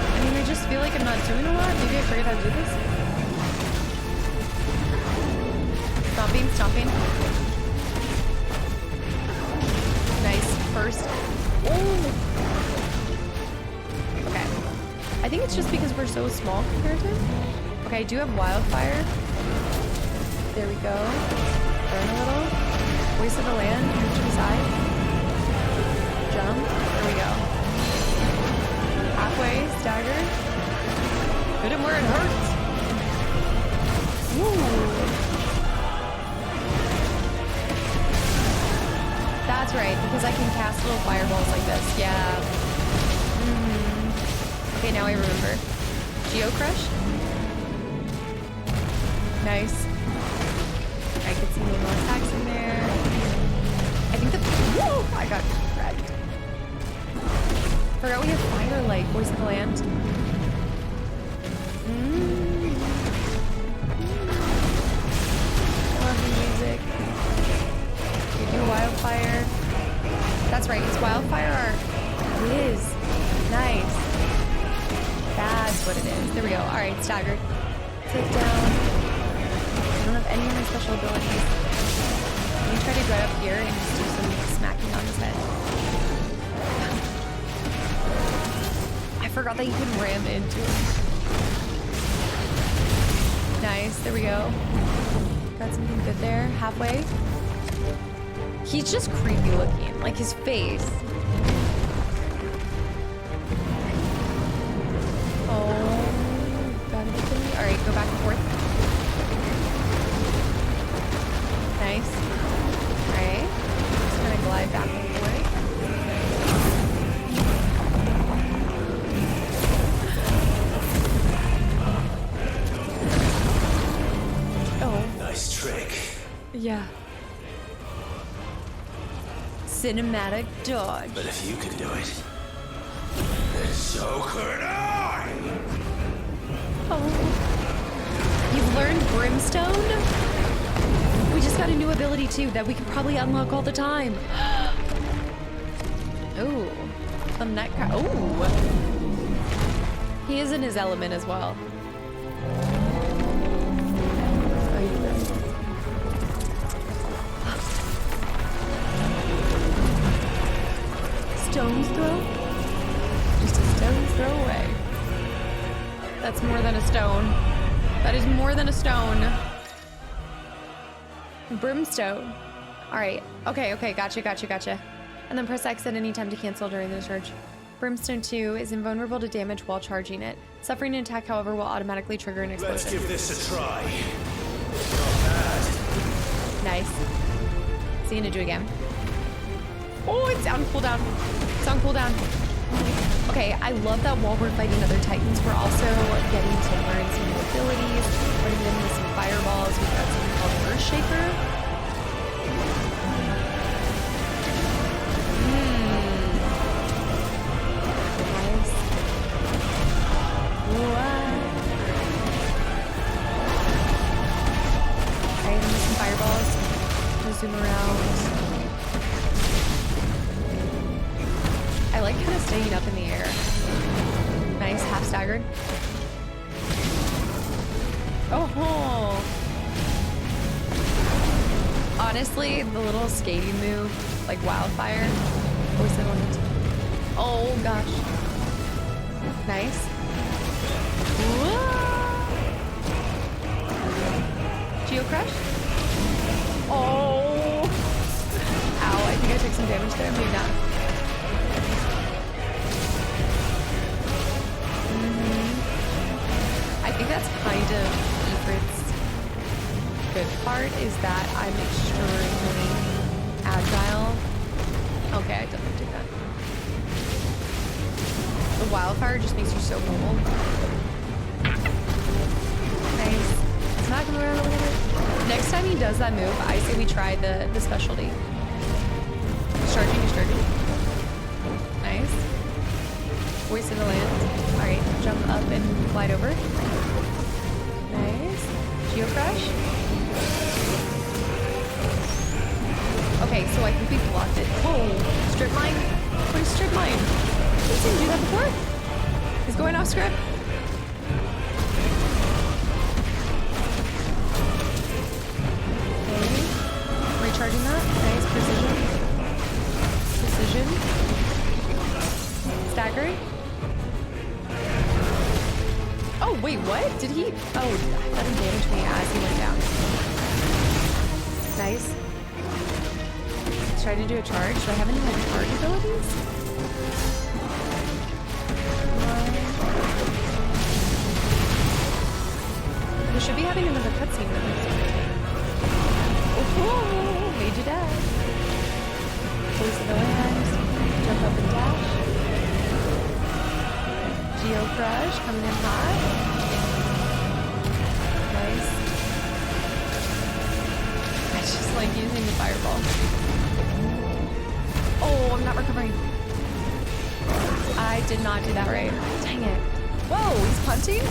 I mean, I just feel like I'm not doing a lot. Maybe I forget how to do this. Stomping, stomping. Nice. First. Oh! Okay. I think it's just because we're so small compared to him. Okay, I do have wildfire. There we go. Burn a little. Voice of the land. Move to the side. Jump. There we go. Halfway. Stagger. Hit him where it hurts. Woo. That's right, because I can cast little fireballs like this. Yeah. Okay, now I remember. Geo Crush. Nice. I could see little attacks in there. I think the... Whoa! I got wrecked. Forgot we have fire light. Voice of the land. Love the music. We do wildfire. That's right, it's wildfire art. Whiz. Nice. That's what it is. There we go. Alright, staggered. Sit down. I don't have any of my special abilities. Let me try to go up here and just do some smacking on his head. I forgot that you can ram into him. Nice, there we go. Got something good there. Halfway. He's just creepy looking, like his face. Oh, gotta be kidding me. Alright, go back and forth. Nice. Alright. Just gonna glide back and forth. Oh. Nice trick. Yeah. Cinematic dodge. But if you can do it, then so could I! Oh. You've learned Brimstone? We just got a new ability too that we can probably unlock all the time. Ooh. The neck. Ooh. He is in his element as well. Stone's throw? just a stone's throw away. That's more than a stone. That is more than a stone. Brimstone. All right. Okay. Gotcha. And then press X at any time to cancel during the charge. Brimstone 2 is invulnerable to damage while charging it. Suffering an attack, however, will automatically trigger an explosion. Let's give this a try. Nice. So you gonna do it again. Oh, it's on cooldown. It's on cooldown. Okay, I love that while we're fighting other titans, we're also getting to learn some new abilities. We're gonna get into some fireballs. We've got something called Earthshaker. Nice. What? Alright, into some fireballs. We'll zoom around. I like kind of staying up in the air. Nice, half staggered. Oh! Honestly, the little skating move, like wildfire. Oh gosh. Nice. Geocrush? Oh! Ow, I think I took some damage there. Maybe not. I think that's kind of Ifrit's good part, is that I'm extremely agile. Okay, I definitely did that. The wildfire just makes you so mobile. Nice. Smack him around a little bit. Next time he does that move, I say we try the specialty. Charging. Nice. Voice of the land. Alright, jump up and glide over. Nice. Geocrush. Okay, so I think we blocked it. Oh, strip mine? What is strip mine? He's didn't do that before? He's going off script. Okay. Recharging that. Nice. Precision. Staggered. Oh, wait, what? Did he? Oh, let him damage me as he went down. Nice. Let's try to do a charge. Do I have any like charge abilities? We should be having another cutscene with this. Oh, made you die. Voice of the land. Jump up and dash. Geocrush coming in hot. Nice. I just like using the fireball. Oh, I'm not recovering. I did not do that right. Dang it. Whoa, he's punting?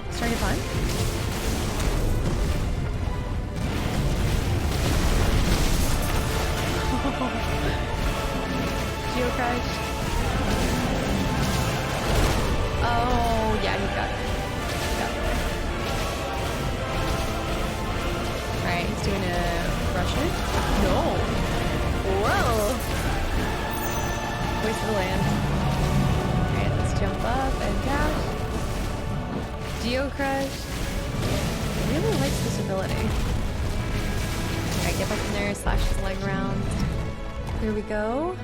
He's trying to punt? Geocrush. Oh, yeah, he got it. Alright, he's doing a Russian? No. Whoa. Voice of the land. Alright, let's jump up and dash. Geocrush. Really likes this ability. Alright, get back in there, slash his leg around. Here we go.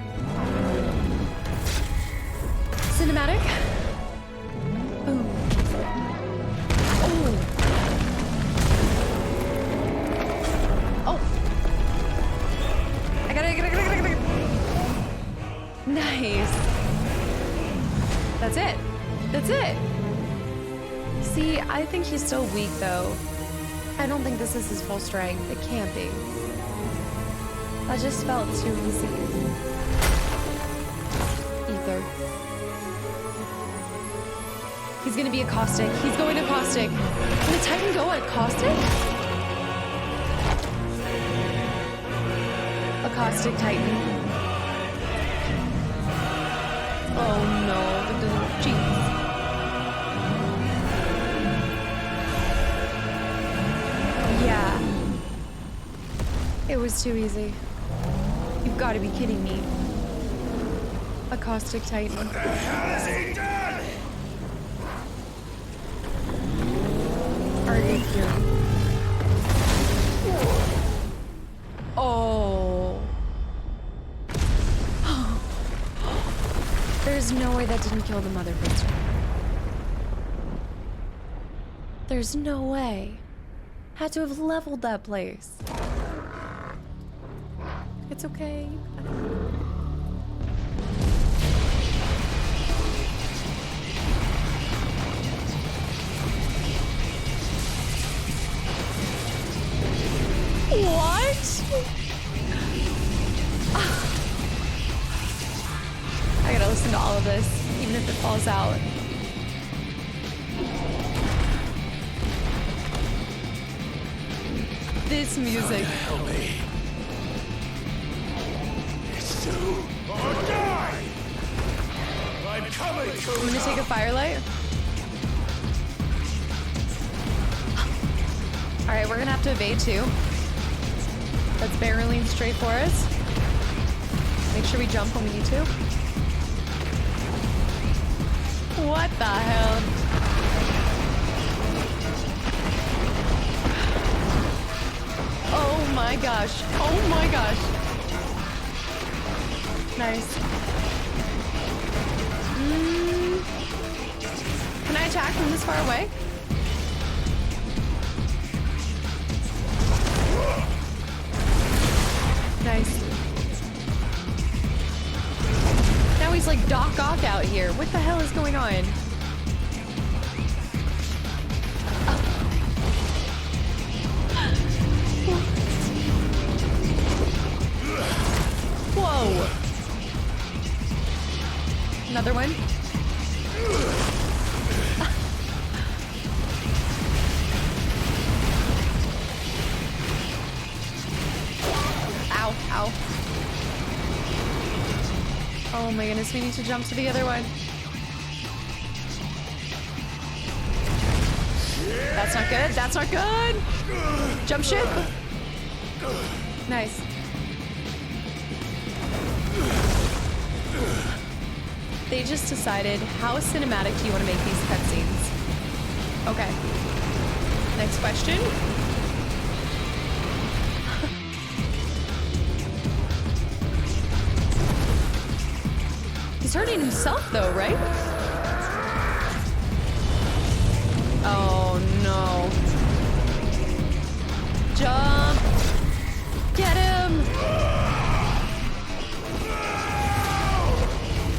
Cinematic. Boom. Oh. Oh. I got it. Nice. That's it. See, I think he's still weak though. I don't think this is his full strength. It can't be. That just felt too easy. Ether. He's gonna be a caustic. He's going to caustic. Can the Titan go at caustic? A caustic Titan. Oh no, jeez. Yeah. It was too easy. You've got to be kidding me. A caustic titan. What the hell has he done? Are you here? Oh. There's no way that didn't kill the mother crystal. There's no way. Had to have leveled that place. It's okay. What? I gotta listen to all of this, even if it falls out. This music. Help me. It's you or die. I'm coming to I'm gonna take a firelight. Alright, we're gonna have to evade too. That's barreling straight for us. Make sure we jump when we need to. What the hell? Oh my gosh. Oh my gosh. Nice. Can I attack from this far away? Nice. Now he's like Doc Ock out here. What the hell is going on? Whoa. Another one. Ow, ow. Oh my goodness, we need to jump to the other one. That's not good, that's not good! Jump ship! Nice. They just decided, how cinematic do you want to make these cutscenes? Okay. Next question. He's hurting himself though, right? Oh no. Jump! Get him!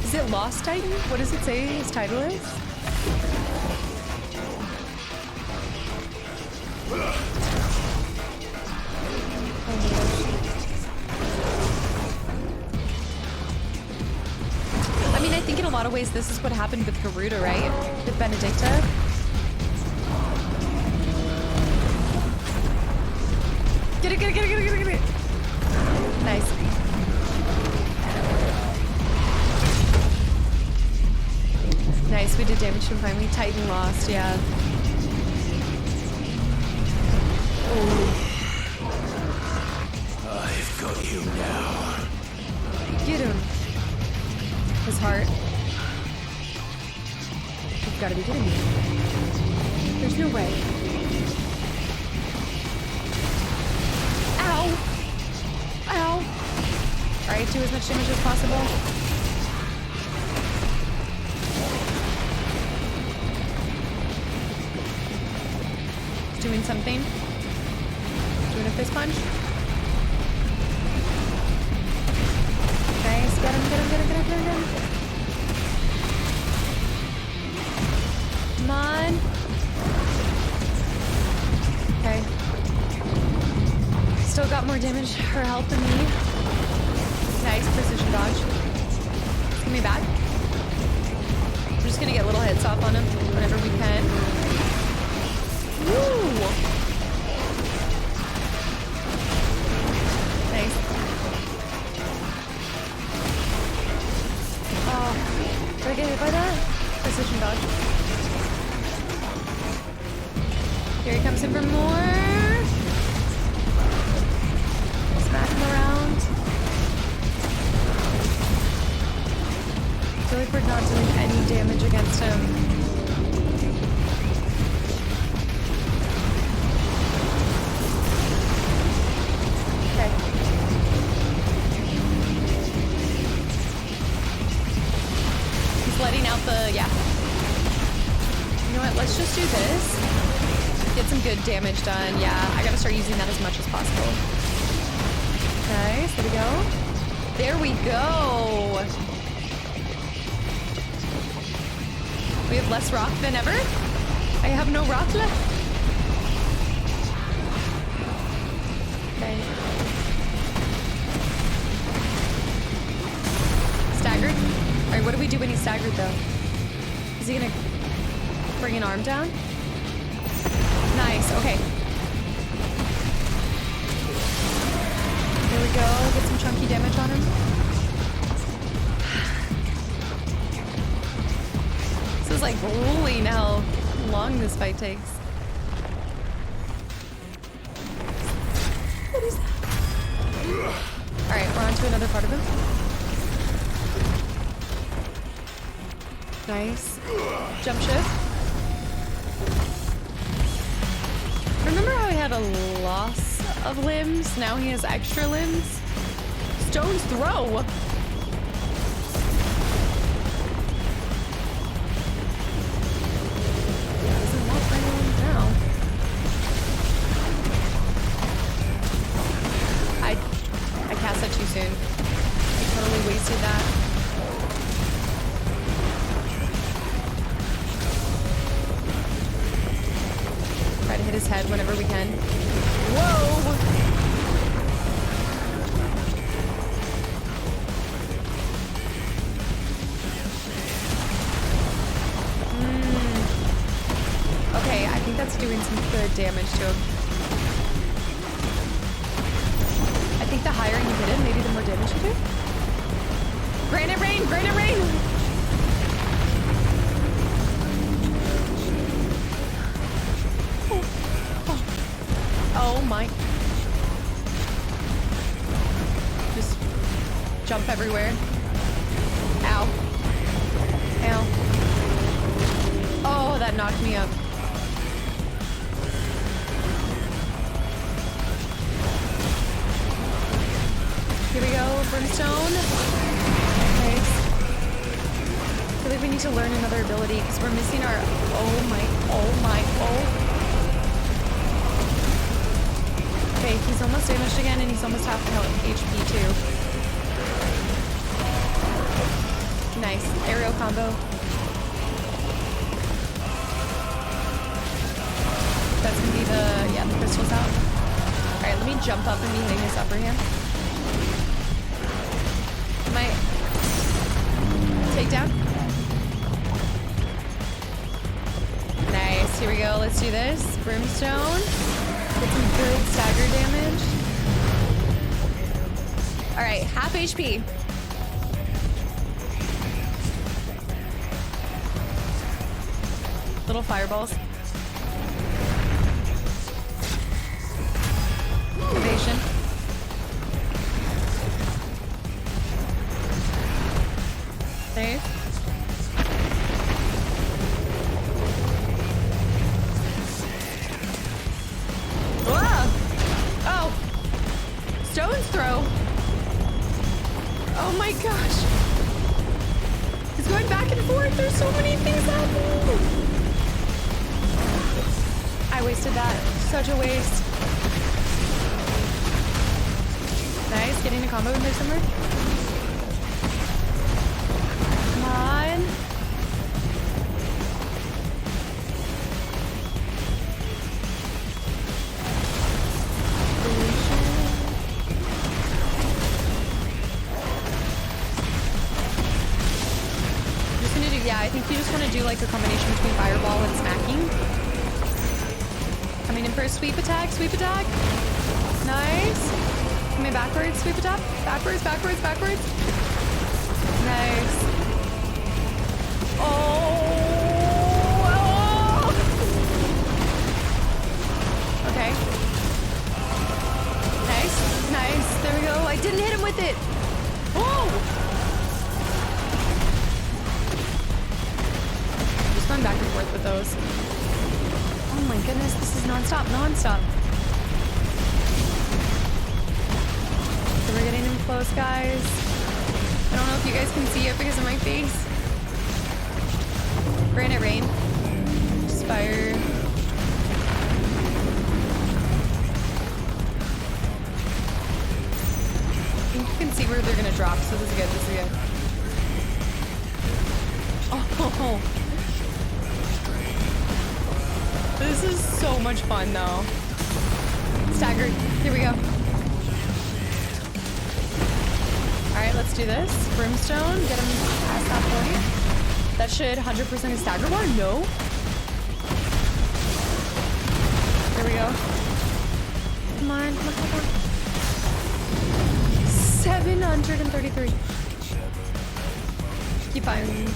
Is it Lost Titan? What does it say his title is? I mean, I think in a lot of ways this is what happened with Garuda, right? With Benedicta. Get it, get it, get it, get it, get it, get it. Nice. Nice, we did damage to him finally. Titan lost, yeah. Oh. I've got you now. Get him. His heart. You've got to be kidding me. There's no way. Ow! Ow! Alright, do as much damage as possible. Doing something. Doing a fist punch. Nice. Get him, get him, get him, get him, get him, get him. Come on. Okay. Still got more damage or health than me. Nice precision dodge. Give me back. We're just gonna get little hits off on him whenever we can. Woo! Nice. Oh, did I get hit by that? Precision dodge. Here he comes in for more. Smack him around. damaged him. Okay. He's letting out the, yeah. You know what, let's just do this. Get some good damage done. Yeah, I gotta start using that as much as possible. Okay, there we go. There we go. We have less rock than ever. I have no rock left. Okay. Staggered. All right, what do we do when he's staggered though? Is he gonna bring an arm down? Nice, okay. There we go, get some chunky damage on him. This is like grueling how long this fight takes. What is that? Alright, we're on to another part of him. Nice. Jump shift. Remember how he had a loss of limbs? Now he has extra limbs? Stone's throw! Doesn't want my limbs now. I cast that too soon. I totally wasted that. Try to hit his head whenever we can. Whoa! Okay, I think that's doing some good damage to him. I think the higher you hit him, maybe the more damage you do. Granite rain! Granite rain! Oh my. Just jump everywhere. Ow. Ow. Oh, that knocked me up. Here we go, brimstone. Nice. I feel like we need to learn another ability because we're missing our, oh my. Okay, he's almost damaged again, and he's almost half HP too. Nice. Aerial combo. That's gonna be the, yeah, the crystals out. Alright, let me jump up and be hitting his upper hand. My takedown. Nice. Here we go. Let's do this. Brimstone. Get some good stagger damage. Alright, half HP. Little fireballs. Evasion. Save. Oh! Stone's throw! Oh my gosh! He's going back and forth! There's so many things happening! I wasted that. Such a waste. Nice, getting a combo in there somewhere. Come on. Yeah, I think you just want to do like a combination between fireball and smacking. Coming in for a sweep attack, sweep attack. Nice. Coming backwards, sweep attack. Backwards, backwards, backwards. Nice. Oh. Okay. Nice, nice. There we go. I didn't hit him with it. Whoa. those. Oh my goodness, this is non-stop, non-stop. So we're getting in close, guys. I don't know if you guys can see it because of my face. Granite rain. Just fire. I think you can see where they're gonna drop, so this is good, this is good. Oh, this is so much fun though. Staggered, here we go. All right, let's do this. Brimstone, get him past that point. That should 100% stagger bar, no. Here we go. Come on, come on, come on. 733. Keep firing.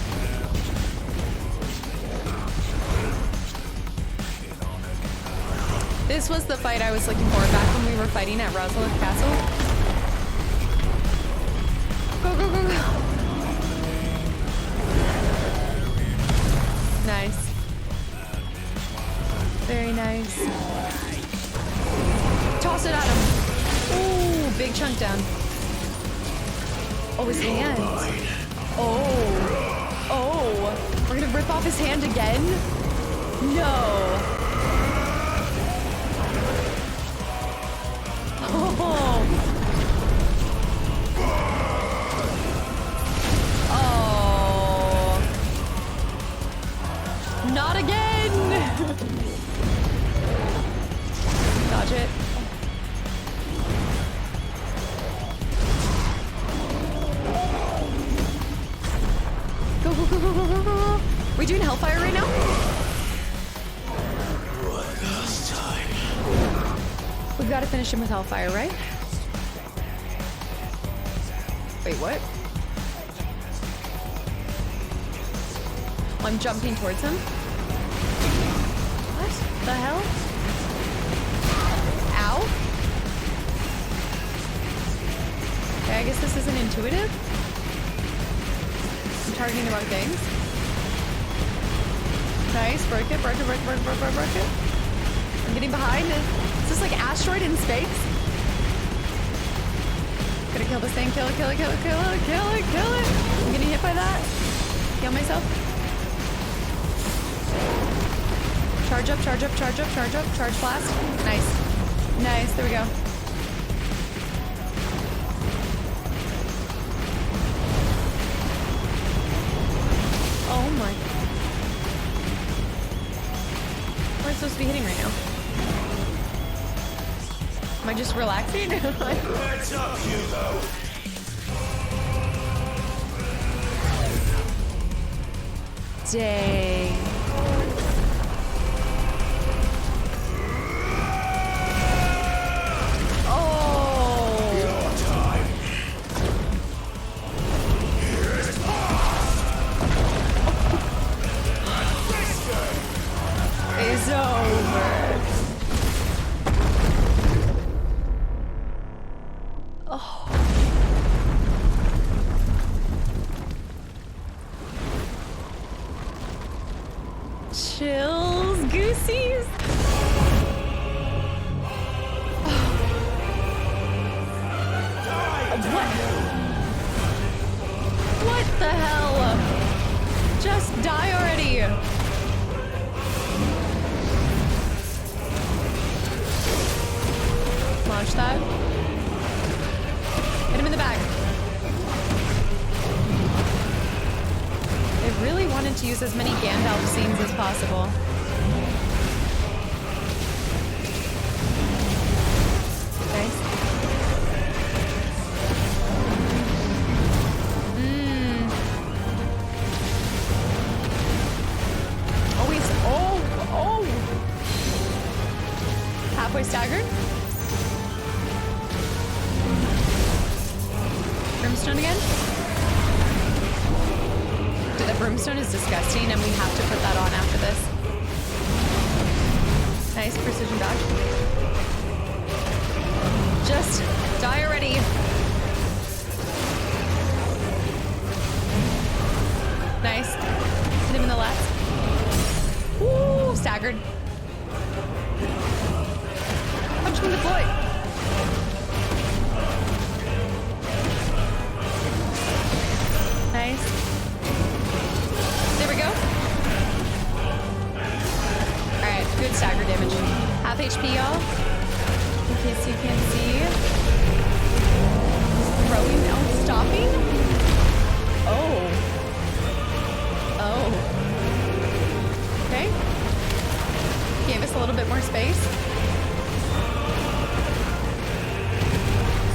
This was the fight I was looking for back when we were fighting at Rosalith Castle. Go, go, go, go. Nice. Very nice. Toss it at him. Ooh, big chunk down. Oh, his hand. Oh. Oh. We're gonna rip off his hand again? No. Oh. Oh. Not again. Dodge it. Go, go, go, go, go, go, go. Are we doing Hellfire right now? We've got to finish him with Hellfire, right? Wait, what? I'm jumping towards him. What the hell? Ow. Okay, I guess this isn't intuitive. I'm targeting the wrong things. Nice, broke it, broke it, broke it, broke it, broke it, broke it. I'm getting behind it. Is this like asteroid in space? Gotta kill this thing, kill it, kill it, kill it, kill it, kill it, kill it. I'm getting hit by that. Heal myself. Charge up, charge up, charge up, charge up, charge blast. Nice. Nice, there we go. Oh my. Where am I supposed to be hitting right now? Am I just relaxing? Heads up, Hugo! Dang. Oh. Your time. Here's It's over. Oh. Chills, goosies. What the hell? Just die already. Launch that. Hit him in the back. I really wanted to use as many Gandalf scenes as possible. Nice. Oh, he's... Oh! Oh! Halfway staggered. Brimstone again? Dude, the brimstone is disgusting, and we have to put that on after this. Nice precision dodge. Just die already. Nice. Hit him in the left. Ooh.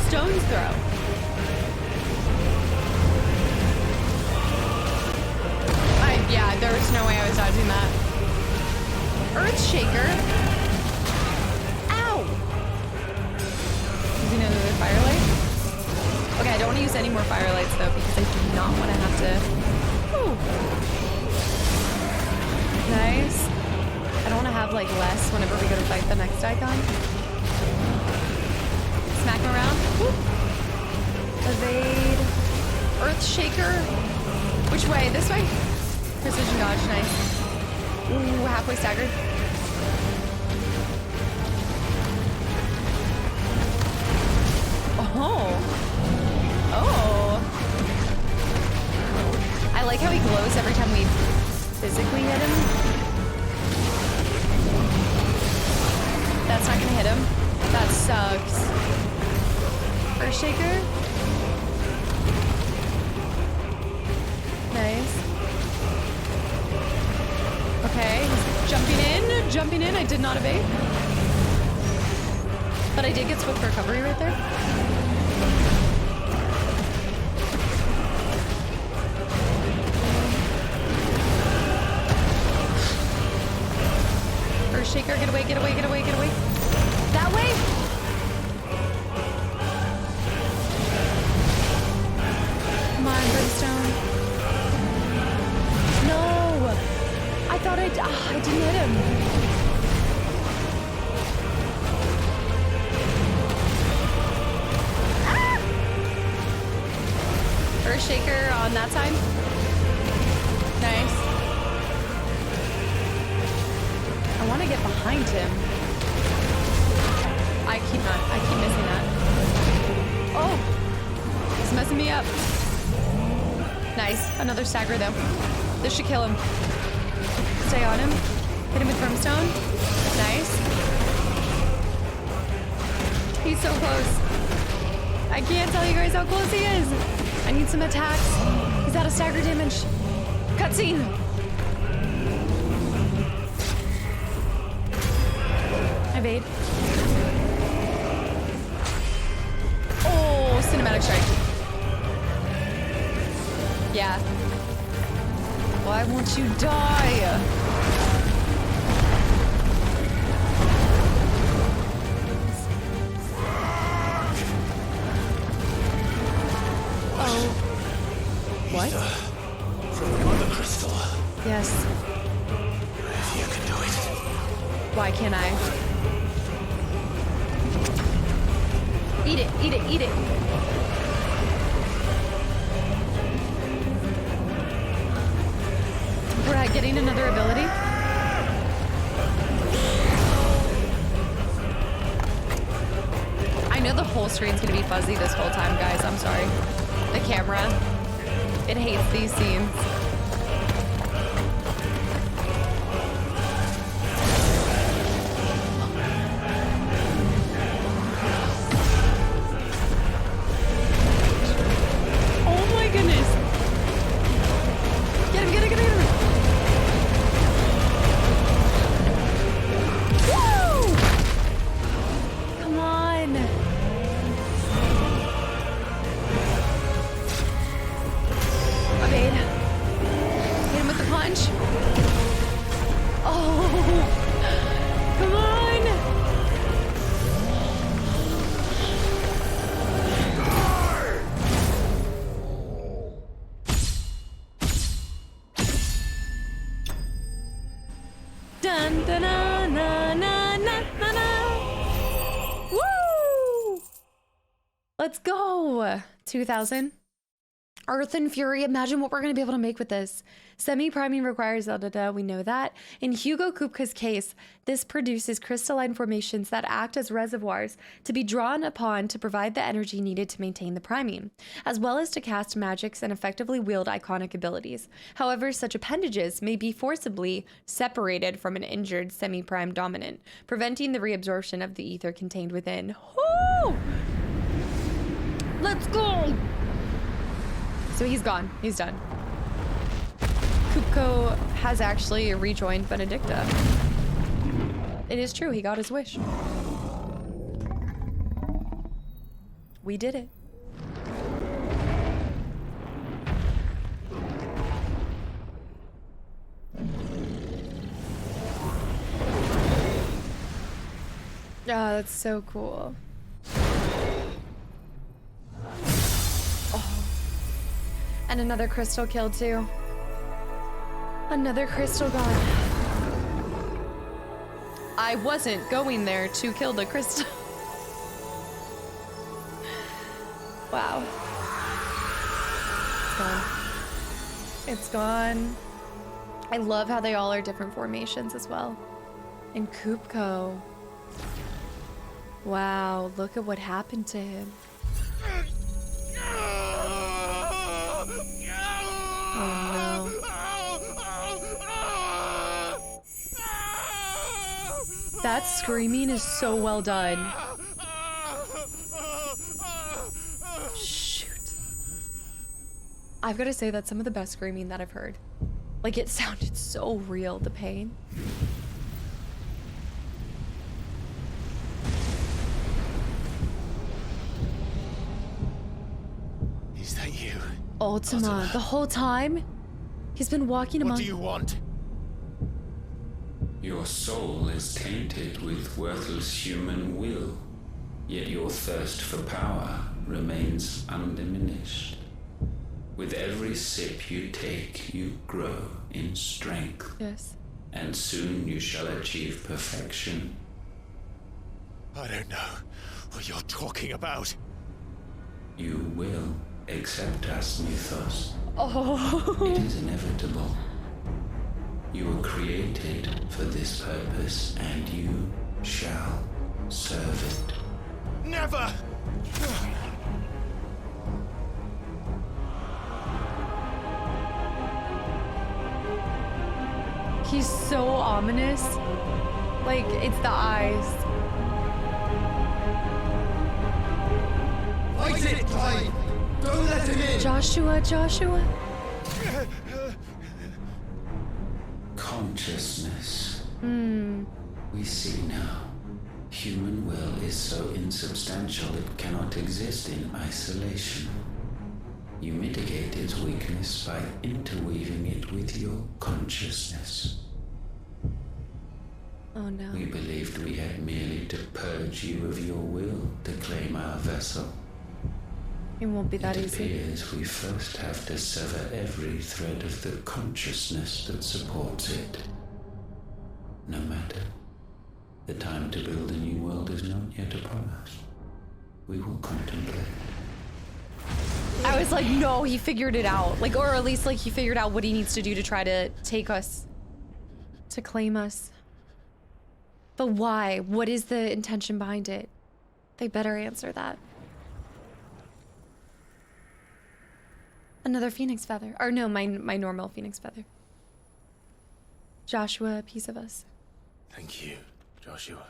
stone's throw. Yeah, there was no way I was dodging that. Earthshaker. Ow! Using another firelight. Okay, I don't want to use any more firelights though because I do not want to have to. Ooh. Nice. I don't want to have like less whenever we go to fight the next icon. Smack him around. Woo. Evade. Earthshaker. Which way? This way? Precision dodge, nice. Ooh, halfway staggered. Oh. Oh. I like how he glows every time we physically hit him. That's not gonna hit him. That sucks. Earthshaker. Nice. Okay, jumping in. I did not evade. But I did get swift recovery right there. Earthshaker, get away. That way? Come on, Brimstone. No! I thought I didn't hit him. Ah! Earthshaker on that side. Nice. I want to get behind him. I keep missing that. Oh! He's messing me up. Nice. Another stagger though. This should kill him. Stay on him. Hit him with Brimstone. Nice. He's so close. I can't tell you guys how close he is. I need some attacks. He's out of stagger damage. Cutscene. Evade. Oh, cinematic strike. Yeah. Why won't you die? Oh. What? From the Mother Crystal. Yes. If you can do it. Why can't I? Eat it. We're getting another ability. I know the whole screen's gonna be fuzzy this whole time, guys. I'm sorry. The camera, it hates these scenes. Oh my goodness. Get him. Woo! Come on. Evade. Hit him with the punch. Oh, come on. Dun, dun, na, na, na, na, na, na. Woo! Let's go. 2000. Earth and Fury. Imagine what we're going to be able to make with this. Semi-priming requires we know that. In Hugo Kupka's case, this produces crystalline formations that act as reservoirs to be drawn upon to provide the energy needed to maintain the priming, as well as to cast magics and effectively wield iconic abilities. However, such appendages may be forcibly separated from an injured semi-prime dominant, preventing the reabsorption of the ether contained within. Woo! Let's go! So he's gone. He's done. Kupko has actually rejoined Benedicta. It is true. He got his wish. We did it. Oh, that's so cool. Oh. And another crystal kill too. Another crystal gone. I wasn't going there to kill the crystal. Wow. It's gone. It's gone. I love how they all are different formations as well. And Kupko. Wow, look at what happened to him. Oh no. That screaming is so well done. Shoot. I've got to say that's some of the best screaming that I've heard. Like, it sounded so real, the pain. Is that you? Ultima, the whole time? He's been walking among— What do you want? Your soul is tainted with worthless human will, yet your thirst for power remains undiminished. With every sip you take, you grow in strength. Yes. And soon you shall achieve perfection. I don't know what you're talking about. You will accept us, Mythos. Oh. It is inevitable. You were created for this purpose, and you shall serve it. Never! He's so ominous. Like, it's the eyes. Fight it, Clive! Don't let him in! Joshua. Consciousness. Hmm. We see now. Human will is so insubstantial it cannot exist in isolation. You mitigate its weakness by interweaving it with your consciousness. Oh no. We believed we had merely to purge you of your will to claim our vessel. It won't be that It easy. appears we first have to sever every thread of the consciousness that supports it. No matter. The time to build a new world is not yet upon us. We will contemplate. I was like, no, he figured it out. Like, or at least like he figured out what he needs to do to try to take us. To claim us. But why? What is the intention behind it? They better answer that. Another phoenix feather. Or no, my normal phoenix feather. Joshua, a piece of us. Thank you, Joshua.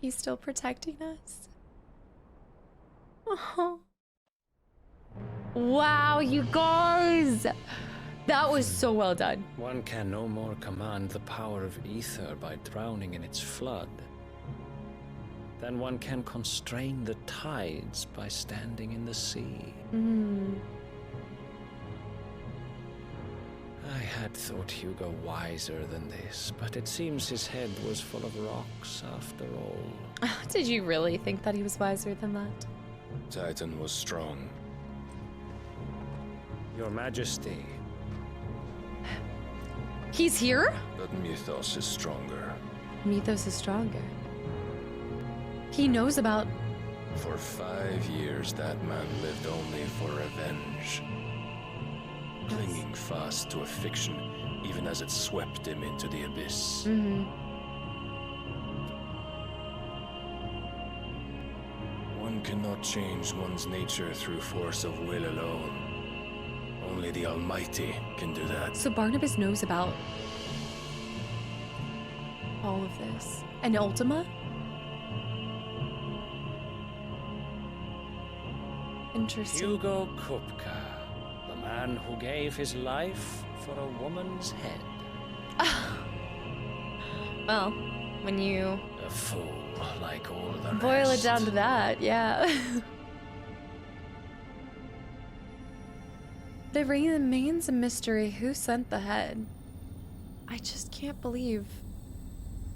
He's still protecting us. Oh. Wow, you guys! That was so well done. One can no more command the power of ether by drowning in its flood than one can constrain the tides by standing in the sea. I had thought Hugo wiser than this, but it seems his head was full of rocks after all. Did you really think that he was wiser than that? Titan was strong. Your Majesty. He's here? But Mythos is stronger. Mythos is stronger. He knows about... For 5 years, that man lived only for revenge. Clinging fast to a fiction, even as it swept him into the abyss. One cannot change one's nature through force of will alone. Only the Almighty can do that. So Barnabas knows about all of this. And Ultima? Interesting. Hugo Kupka, the man who gave his life for a woman's head. Well, when you... A fool like all the boil rest. it down to that, yeah. But it remains a mystery who sent the head. I just can't believe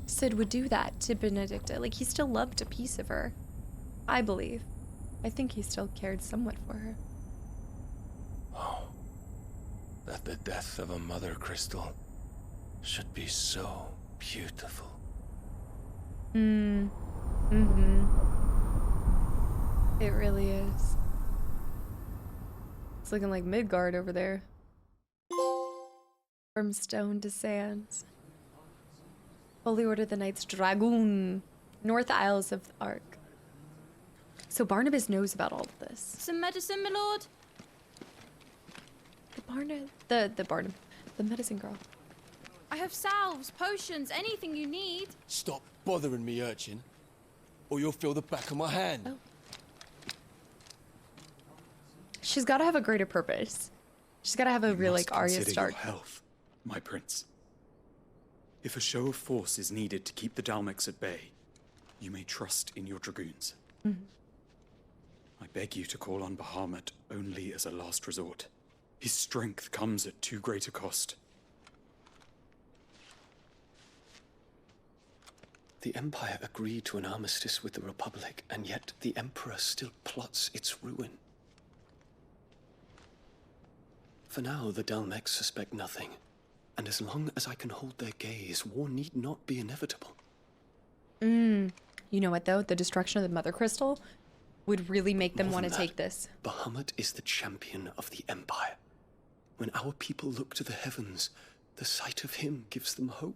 Sid would do that to Benedicta. Like, he still loved a piece of her. I believe. I think he still cared somewhat for her. Oh, that the death of a mother crystal should be so beautiful. Mm-hmm. It really is. It's looking like Midgard over there. From stone to sand. Holy Order of the Knights Dragoon. North Isles of the Ark. So Barnabas knows about all of this. Some medicine, my lord? The medicine girl. I have salves, potions, anything you need. Stop bothering me, urchin, or you'll feel the back of my hand. Oh. She's got to have a greater purpose. She's got to have a real, like, Arya Stark. Your health, my prince. If a show of force is needed to keep the Dalmex at bay, you may trust in your dragoons. Mm-hmm. I beg you to call on Bahamut only as a last resort. His strength comes at too great a cost. The Empire agreed to an armistice with the Republic, and yet the Emperor still plots its ruin. For now, the Dalmex suspect nothing, and as long as I can hold their gaze, war need not be inevitable. You know what, though? The destruction of the Mother Crystal would really make them want to take this. Bahamut is the champion of the Empire. When our people look to the heavens, the sight of him gives them hope.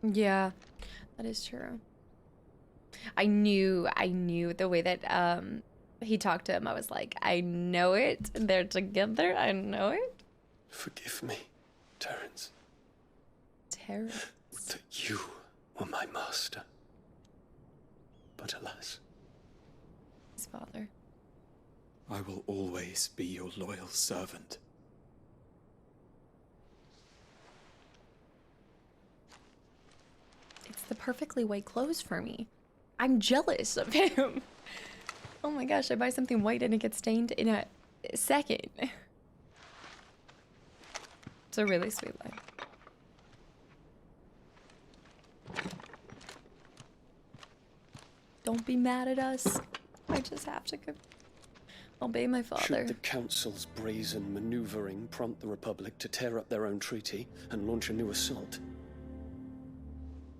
Yeah, that is true. I knew the way that he talked to him. I was like, I know it. They're together. I know it. Forgive me, Terence. Terence. That you were my master. But alas. His father. I will always be your loyal servant. It's the perfectly white clothes for me. I'm jealous of him. Oh my gosh, I buy something white and it gets stained in a second. It's a really sweet line. Don't be mad at us. I just have to obey my father. Should the Council's brazen maneuvering prompt the Republic to tear up their own treaty and launch a new assault,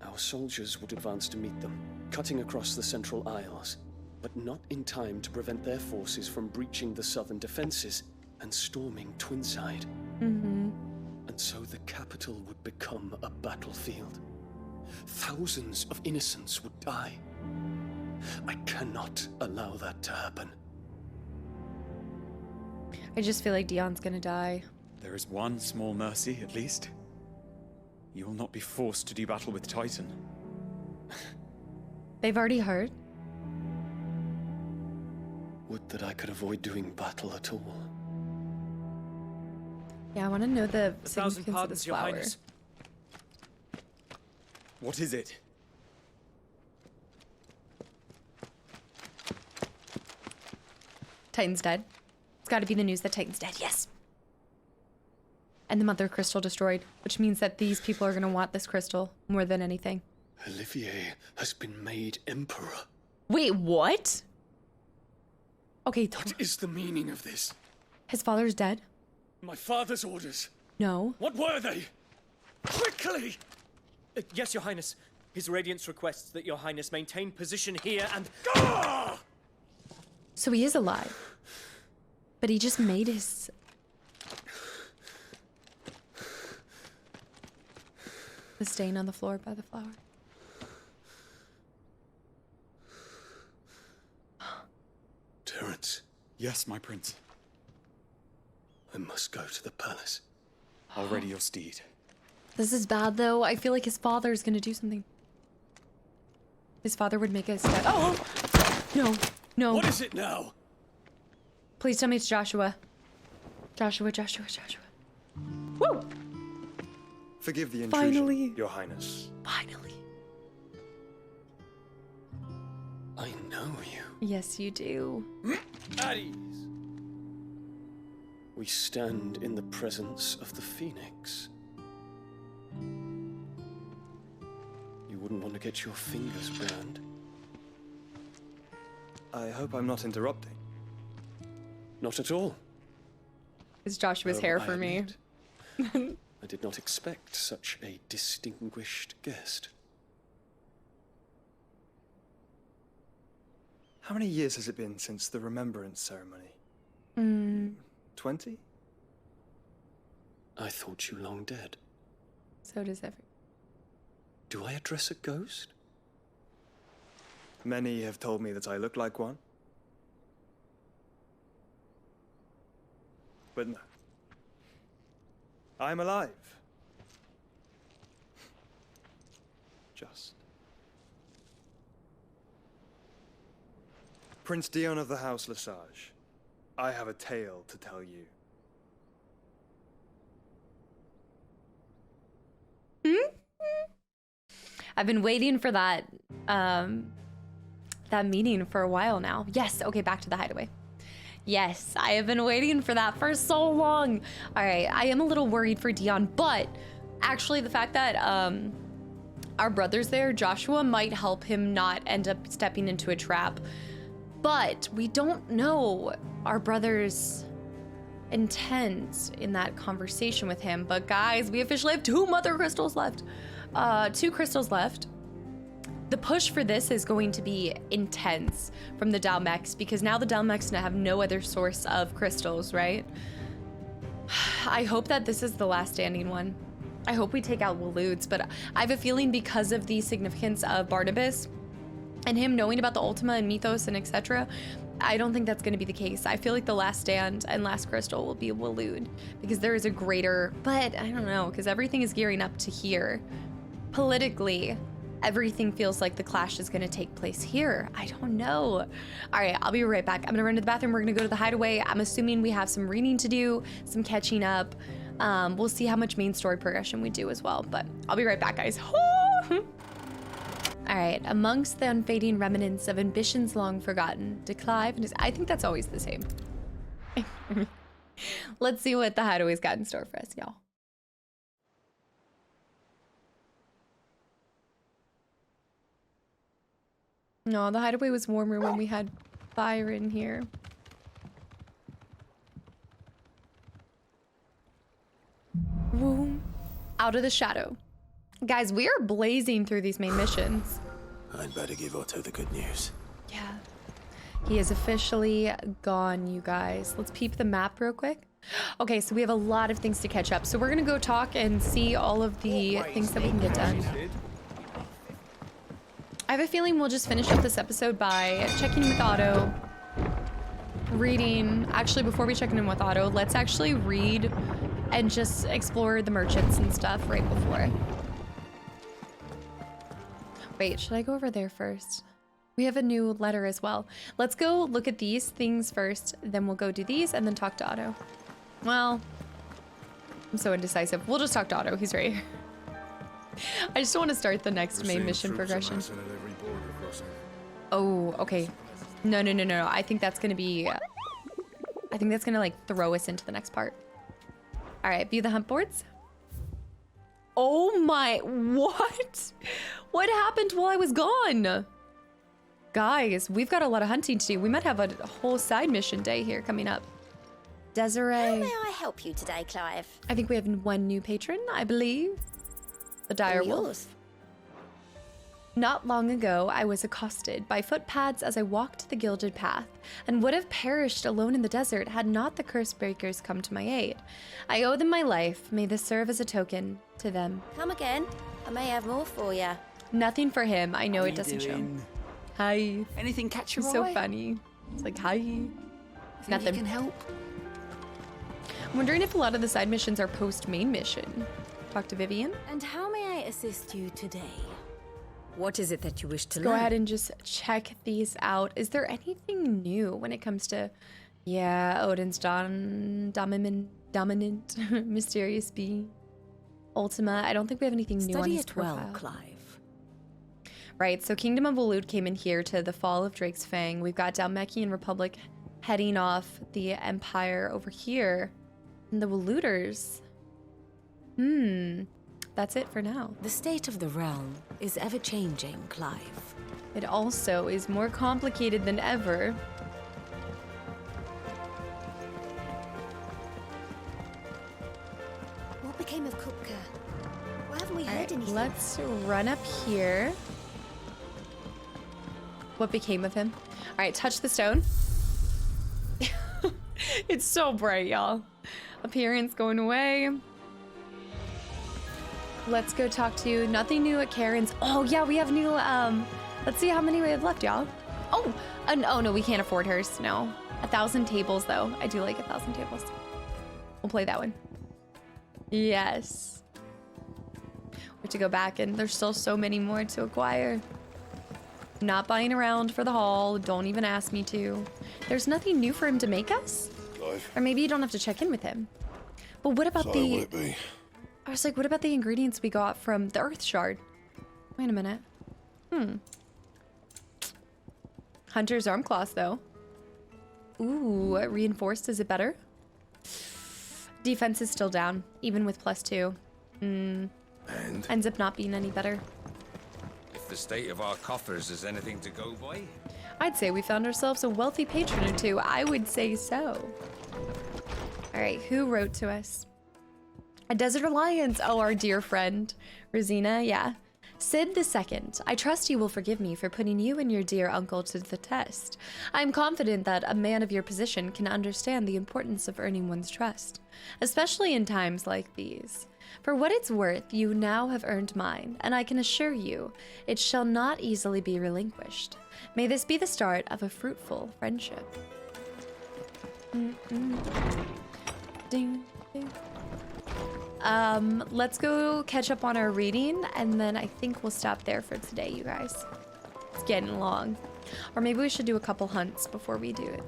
our soldiers would advance to meet them, cutting across the Central Isles, but not in time to prevent their forces from breaching the southern defenses and storming Twinside. Mm-hmm. And so the capital would become a battlefield. Thousands of innocents would die. I cannot allow that to happen. I just feel like Dion's gonna die. There is one small mercy, at least. You will not be forced to do battle with Titan. They've already heard. Would that I could avoid doing battle at all. Yeah, I want to know the 1,000 significance of pardons, this Your flower. Highness. What is it? Titan's dead. It's got to be the news that Titan's dead. Yes. And the Mother Crystal destroyed, which means that these people are going to want this crystal more than anything. Olivier has been made Emperor. Wait, what? Okay. What is the meaning of this? His father's dead? My father's orders. No. What were they? Quickly! Yes, Your Highness. His Radiance requests that Your Highness maintain position here and... So he is alive. But he just made his... The stain on the floor by the flower. Terence. Yes, my prince. I must go to the palace. Already your steed. This is bad, though. I feel like his father is going to do something. His father would make a step. Oh! No. No. What is it now? Please tell me it's Joshua. Joshua. Woo! Forgive the intrusion, Finally. Your Highness. Finally. I know you. Yes, you do. At ease. We stand in the presence of the Phoenix. You wouldn't want to get your fingers burned. I hope I'm not interrupting. Not at all. It's Joshua's hair I for me. admit, I did not expect such a distinguished guest. How many years has it been since the remembrance ceremony? 20? I thought you long dead. So does every. Do I address a ghost? Many have told me that I look like one. But no. I'm alive. Just. Prince Dion of the House Lesage, I have a tale to tell you. I've been waiting for that that meeting for a while now. Yes, okay, back to the hideaway. Yes, I have been waiting for that for so long. All right, I am a little worried for Dion, but actually the fact that our brother's there, Joshua, might help him not end up stepping into a trap. But we don't know our brother's intent in that conversation with him. But guys, we officially have 2 mother crystals left. 2 crystals left. The push for this is going to be intense from the Dalmex, because now the Dalmex have no other source of crystals, right? I hope that this is the last standing one. I hope we take out Waloods, but I have a feeling because of the significance of Barnabas and him knowing about the Ultima and Mythos and etc., I don't think that's going to be the case. I feel like the last stand and last crystal will be Walood, because there is a greater, but I don't know, because everything is gearing up to here. Politically, everything feels like the clash is going to take place here. I don't know. All right, I'll be right back. I'm going to run to the bathroom. We're going to go to the hideaway. I'm assuming we have some reading to do, some catching up. We'll see how much main story progression we do as well, but I'll be right back, guys. All right, amongst the unfading remnants of ambitions long forgotten, declive and I think that's always the same. Let's see what the hideaway's got in store for us, y'all. No, the hideaway was warmer when we had fire in here. Woo. Out of the shadow. Guys, we are blazing through these main missions. I'd better give Otto the good news. Yeah. He is officially gone, you guys. Let's peep the map real quick. Okay, so we have a lot of things to catch up. So we're gonna go talk and see all of the things that we can get done. I have a feeling we'll just finish up this episode by checking in with Otto, reading. Actually, before we check in with Otto, let's actually read and just explore the merchants and stuff right before. Wait, should I go over there first? We have a new letter as well. Let's go look at these things first, then we'll go do these and then talk to Otto. Well, I'm so indecisive. We'll just talk to Otto, he's right here. I just want to start the next main mission progression. Oh, okay. No. I think that's gonna be, I think that's gonna like throw us into the next part. All right, view the hunt boards. Oh my, what? What happened while I was gone? Guys, we've got a lot of hunting to do. We might have a whole side mission day here coming up. Desiree. How may I help you today, Clive? I think we have 1 new patron, I believe. The dire wolf. Not long ago, I was accosted by footpads as I walked the gilded path, and would have perished alone in the desert had not the curse breakers come to my aid. I owe them my life. May this serve as a token to them. Come again. I may have more for you. Nothing for him. I know How it you doesn't doing? show. Hi. Anything catch your He's eye? so funny. It's like, hi. Think Nothing. you can help? I'm wondering if a lot of the side missions are post-main mission. Talk to Vivian. And how may I assist you today? What is it that you wish to Go learn? ahead and just check these out. Is there anything new when it comes to, yeah, Odin's dominant, mysterious being, Ultima? I don't think we have anything new on Study his it profile. well, Clive. Right, so Kingdom of Waloed came in here to the fall of Drake's Fang. We've got Dhalmekian Republic heading off the Empire over here. And the Walooders. That's it for now. The state of the realm is ever-changing, Clive. It also is more complicated than ever. What became of Kupka? Why haven't we heard Alright, anything? let's run up here. What became of him? Alright, touch the stone. It's so bright, y'all. Appearance going away. Let's go talk to nothing new at Karen's. Oh yeah, we have new, let's see how many we have left, y'all. Oh, oh no, we can't afford hers, no. 1,000 tables though. I do like 1,000 tables. We'll play that one. Yes. We have to go back and there's still so many more to acquire. Not buying around for the haul. Don't even ask me to. There's nothing new for him to make us? Clive. Or maybe you don't have to check in with him. But what about Sorry, would it be? I was like, what about the ingredients we got from the Earth Shard? Wait a minute. Hunter's arm cloth, though. Ooh, reinforced. Is it better? Defense is still down, even with +2. And? Ends up not being any better. If the state of our coffers is anything to go by. I'd say we found ourselves a wealthy patron or two. I would say so. All right, who wrote to us? A Desert Alliance. Oh, our dear friend, Rosina. Yeah. Sid II, I trust you will forgive me for putting you and your dear uncle to the test. I am confident that a man of your position can understand the importance of earning one's trust, especially in times like these. For what it's worth, you now have earned mine, and I can assure you, it shall not easily be relinquished. May this be the start of a fruitful friendship. Ding, ding. Let's go catch up on our reading, and then I think we'll stop there for today, you guys. It's getting long. Or maybe we should do a couple hunts before we do it.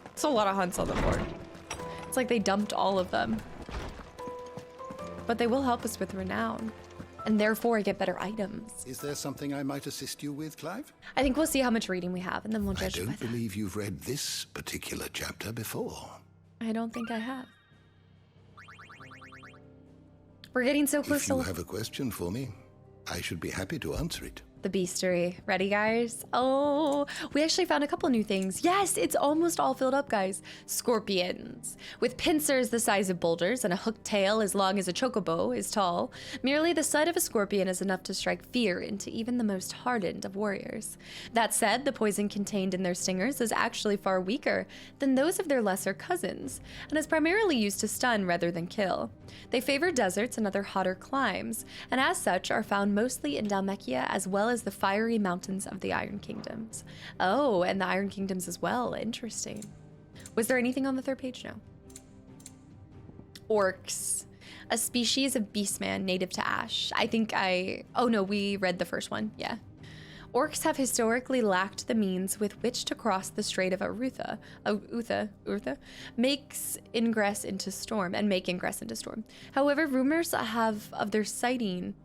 It's a lot of hunts on the board. It's like they dumped all of them. But they will help us with renown, and therefore get better items. Is there something I might assist you with, Clive? I think we'll see how much reading we have, and then we'll I judge it by don't that. believe you've read this particular chapter before. I don't think I have. We're getting so close If you to have a question for me, I should be happy to answer it. the bestiary. Ready, guys? Oh, we actually found a couple new things. Yes, it's almost all filled up, guys. Scorpions. With pincers the size of boulders and a hooked tail as long as a chocobo is tall, merely the sight of a scorpion is enough to strike fear into even the most hardened of warriors. That said, the poison contained in their stingers is actually far weaker than those of their lesser cousins, and is primarily used to stun rather than kill. They favor deserts and other hotter climes, and as such are found mostly in Dhalmekia as well as the fiery mountains of the Iron Kingdoms. Oh, and the Iron Kingdoms as well. Interesting. Was there anything on the third page? No. Orcs. A species of beastman native to Ash. Oh no, we read the first one. Yeah. Orcs have historically lacked the means with which to cross the Strait of Utha, make ingress into storm. However, rumors of their sighting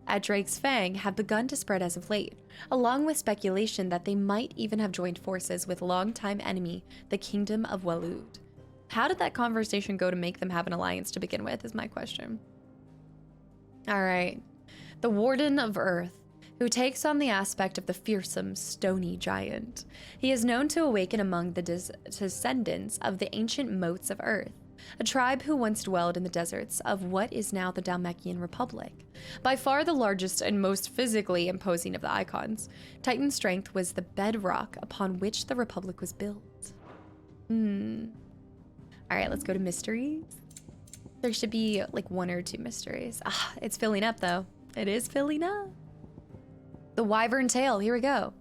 at Drake's Fang have begun to spread as of late, along with speculation that they might even have joined forces with longtime enemy, the Kingdom of Waloed. How did that conversation go to make them have an alliance to begin with, is my question. All right. The Warden of Earth, who takes on the aspect of the fearsome, stony giant. He is known to awaken among the descendants of the ancient moats of Earth, a tribe who once dwelled in the deserts of what is now the Dhalmekian Republic. By far the largest and most physically imposing of the icons, Titan strength was the bedrock upon which the Republic was built. All right, let's go to mysteries. There should be like 1 or 2 mysteries. It's filling up though. It is filling up. The Wyvern Tail, here we go.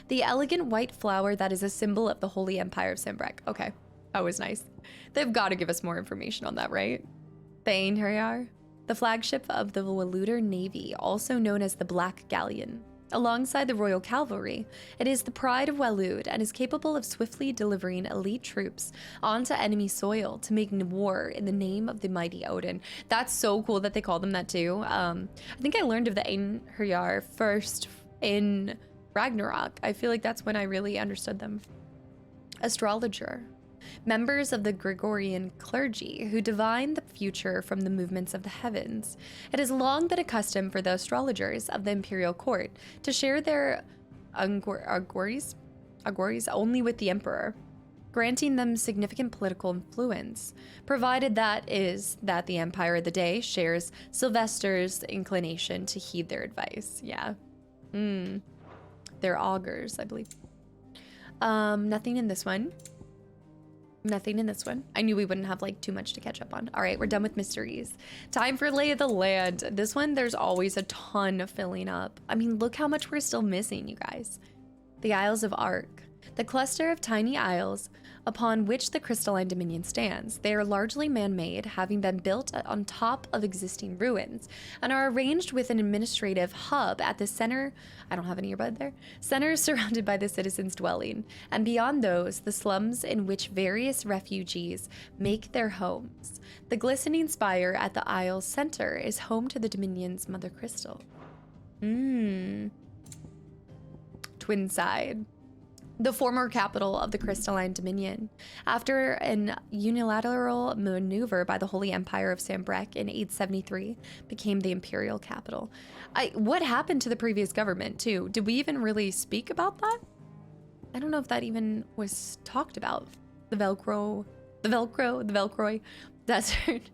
The elegant white flower that is a symbol of the Holy Empire of Simbrek. Okay, that was nice. They've got to give us more information on that, right? The Einherjar, the flagship of the Walooder Navy, also known as the Black Galleon. Alongside the Royal Cavalry, it is the pride of Waloed and is capable of swiftly delivering elite troops onto enemy soil to make war in the name of the mighty Odin. That's so cool that they call them that too. I think I learned of the Einherjar first in Ragnarok. I feel like that's when I really understood them. Astrologer. Members of the Gregorian clergy who divine the future from the movements of the heavens. It has long been a custom for the astrologers of the imperial court to share their auguries only with the emperor, granting them significant political influence, provided that the empire of the day shares Sylvester's inclination to heed their advice. Yeah. They're augurs, I believe. Nothing in this one. Nothing in this one. I knew we wouldn't have like too much to catch up on. All right, we're done with mysteries. Time for Lay of the Land. This one, there's always a ton of filling up. I mean, look how much we're still missing, you guys. The Isles of Ark. The cluster of tiny isles upon which the crystalline dominion stands. They are largely man-made, having been built on top of existing ruins, and are arranged with an administrative hub at the center. I don't have an earbud there. Center surrounded by the citizens' dwelling, and beyond those, the slums in which various refugees make their homes. The glistening spire at the isle's center is home to the Dominion's mother crystal. Twinside. The former capital of the Crystalline Dominion. After an unilateral maneuver by the Holy Empire of Sambrek in 873, became the imperial capital. What happened to the previous government, too? Did we even really speak about that? I don't know if that even was talked about. The Velcroy Desert.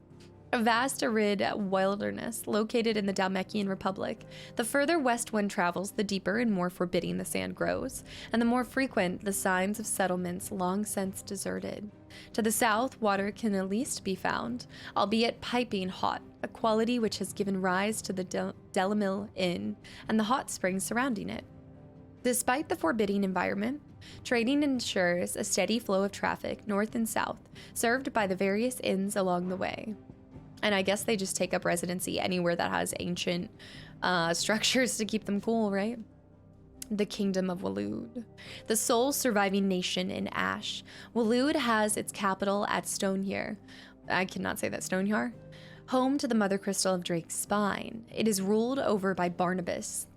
A vast arid wilderness located in the Dalmekian Republic. The further west one travels, the deeper and more forbidding the sand grows, and the more frequent the signs of settlements long since deserted. To the south, water can at least be found, albeit piping hot, a quality which has given rise to the Delamil Inn and the hot springs surrounding it. Despite the forbidding environment, trading ensures a steady flow of traffic north and south, served by the various inns along the way. And I guess they just take up residency anywhere that has ancient structures to keep them cool, right? The Kingdom of Waloed. The sole surviving nation in Ash. Waloed has its capital at Stonehyre. I cannot say that, Stonehyre. Home to the Mother Crystal of Drake's Spine. It is ruled over by Barnabas,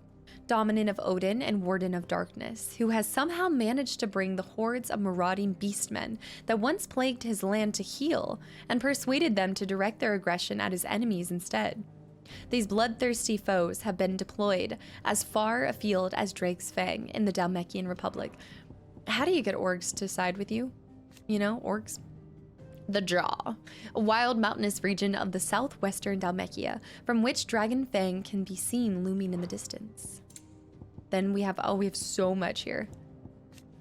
dominant of Odin and warden of darkness, who has somehow managed to bring the hordes of marauding beastmen that once plagued his land to heel and persuaded them to direct their aggression at his enemies instead. These bloodthirsty foes have been deployed as far afield as Drake's Fang in the Dalmekian Republic. How do you get orcs to side with you? You know, orcs? The Jaw, a wild mountainous region of the southwestern Dalmekia, from which Dragon Fang can be seen looming in the distance. Then we have so much here.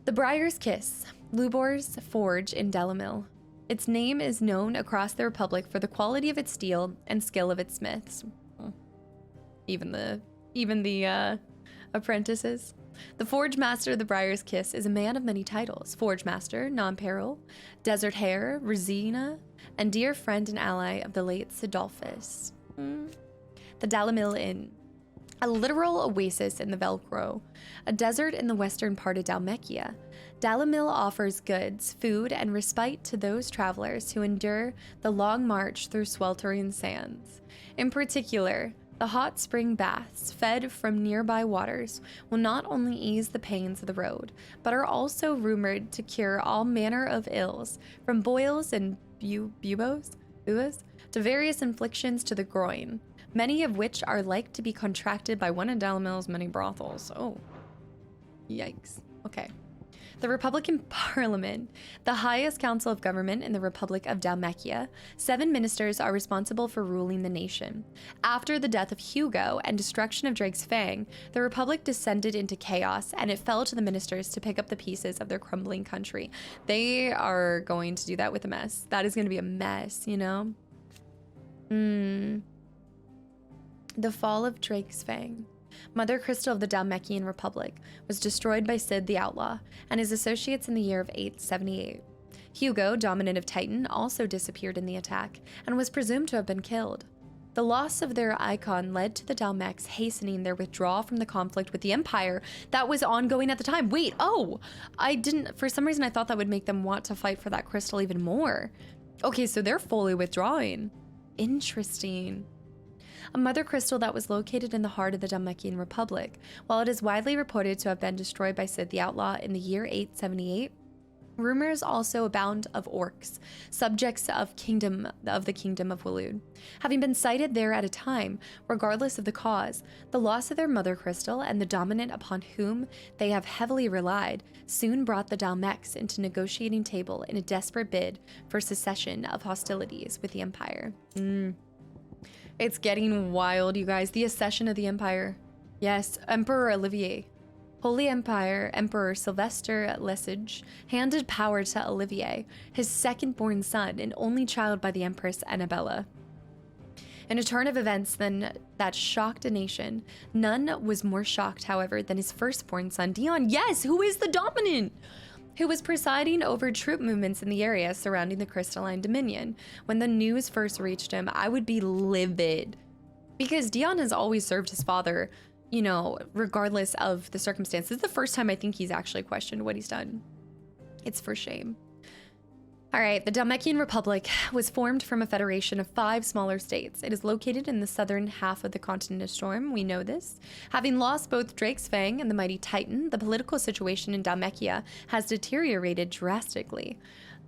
The Briar's Kiss, Lubor's Forge in Delamil. Its name is known across the Republic for the quality of its steel and skill of its smiths. Even the apprentices. The Forge Master of the Briar's Kiss is a man of many titles. Forge Master, Non-Peril, Desert Hare, Rosina, and dear friend and ally of the late Sidolphus. The Dalamil Inn. A literal oasis in the Velcro, a desert in the western part of Dalmekia. Dalamil offers goods, food, and respite to those travelers who endure the long march through sweltering sands. In particular, the hot spring baths, fed from nearby waters, will not only ease the pains of the road, but are also rumored to cure all manner of ills, from boils and buboes to various inflictions to the groin, many of which are like to be contracted by one of Dalamil's many brothels. Oh, yikes. Okay. The Republican Parliament, the highest council of government in the Republic of Dalmekia. 7 ministers are responsible for ruling the nation. After the death of Hugo and destruction of Drake's Fang, the Republic descended into chaos, and it fell to the ministers to pick up the pieces of their crumbling country. They are going to do that with a mess. That is going to be a mess, you know? The fall of Drake's Fang. Mother Crystal of the Dalmekian Republic was destroyed by Sid the Outlaw and his associates in the year of 878. Hugo, dominant of Titan, also disappeared in the attack and was presumed to have been killed. The loss of their icon led to the Dalmeks hastening their withdrawal from the conflict with the Empire that was ongoing at the time. Wait, for some reason I thought that would make them want to fight for that crystal even more. Okay, so they're fully withdrawing. Interesting. a mother crystal that was located in the heart of the Dalmekian Republic. While it is widely reported to have been destroyed by Sid the Outlaw in the year 878, rumors also abound of orcs, subjects of the kingdom of Waloed, having been sighted there at a time, regardless of the cause. The loss of their mother crystal and the dominant upon whom they have heavily relied soon brought the Dalmeks into negotiating table in a desperate bid for cessation of hostilities with the Empire. It's getting wild, you guys. The accession of the Empire. Yes, Emperor Olivier. Holy Empire Emperor Sylvester Lesage handed power to Olivier, his second-born son and only child by the Empress Annabella. In a turn of events that shocked a nation, none was more shocked, however, than his firstborn son, Dion. Yes, who is the dominant? Who was presiding over troop movements in the area surrounding the Crystalline Dominion. When the news first reached him, I would be livid. Because Dion has always served his father, you know, regardless of the circumstances. This is the first time I think he's actually questioned what he's done. It's for shame. All right, the Dalmekian Republic was formed from a federation of 5 smaller states. It is located in the southern half of the continent of Storm. We know this. Having lost both Drake's Fang and the mighty Titan, the political situation in Dalmekia has deteriorated drastically.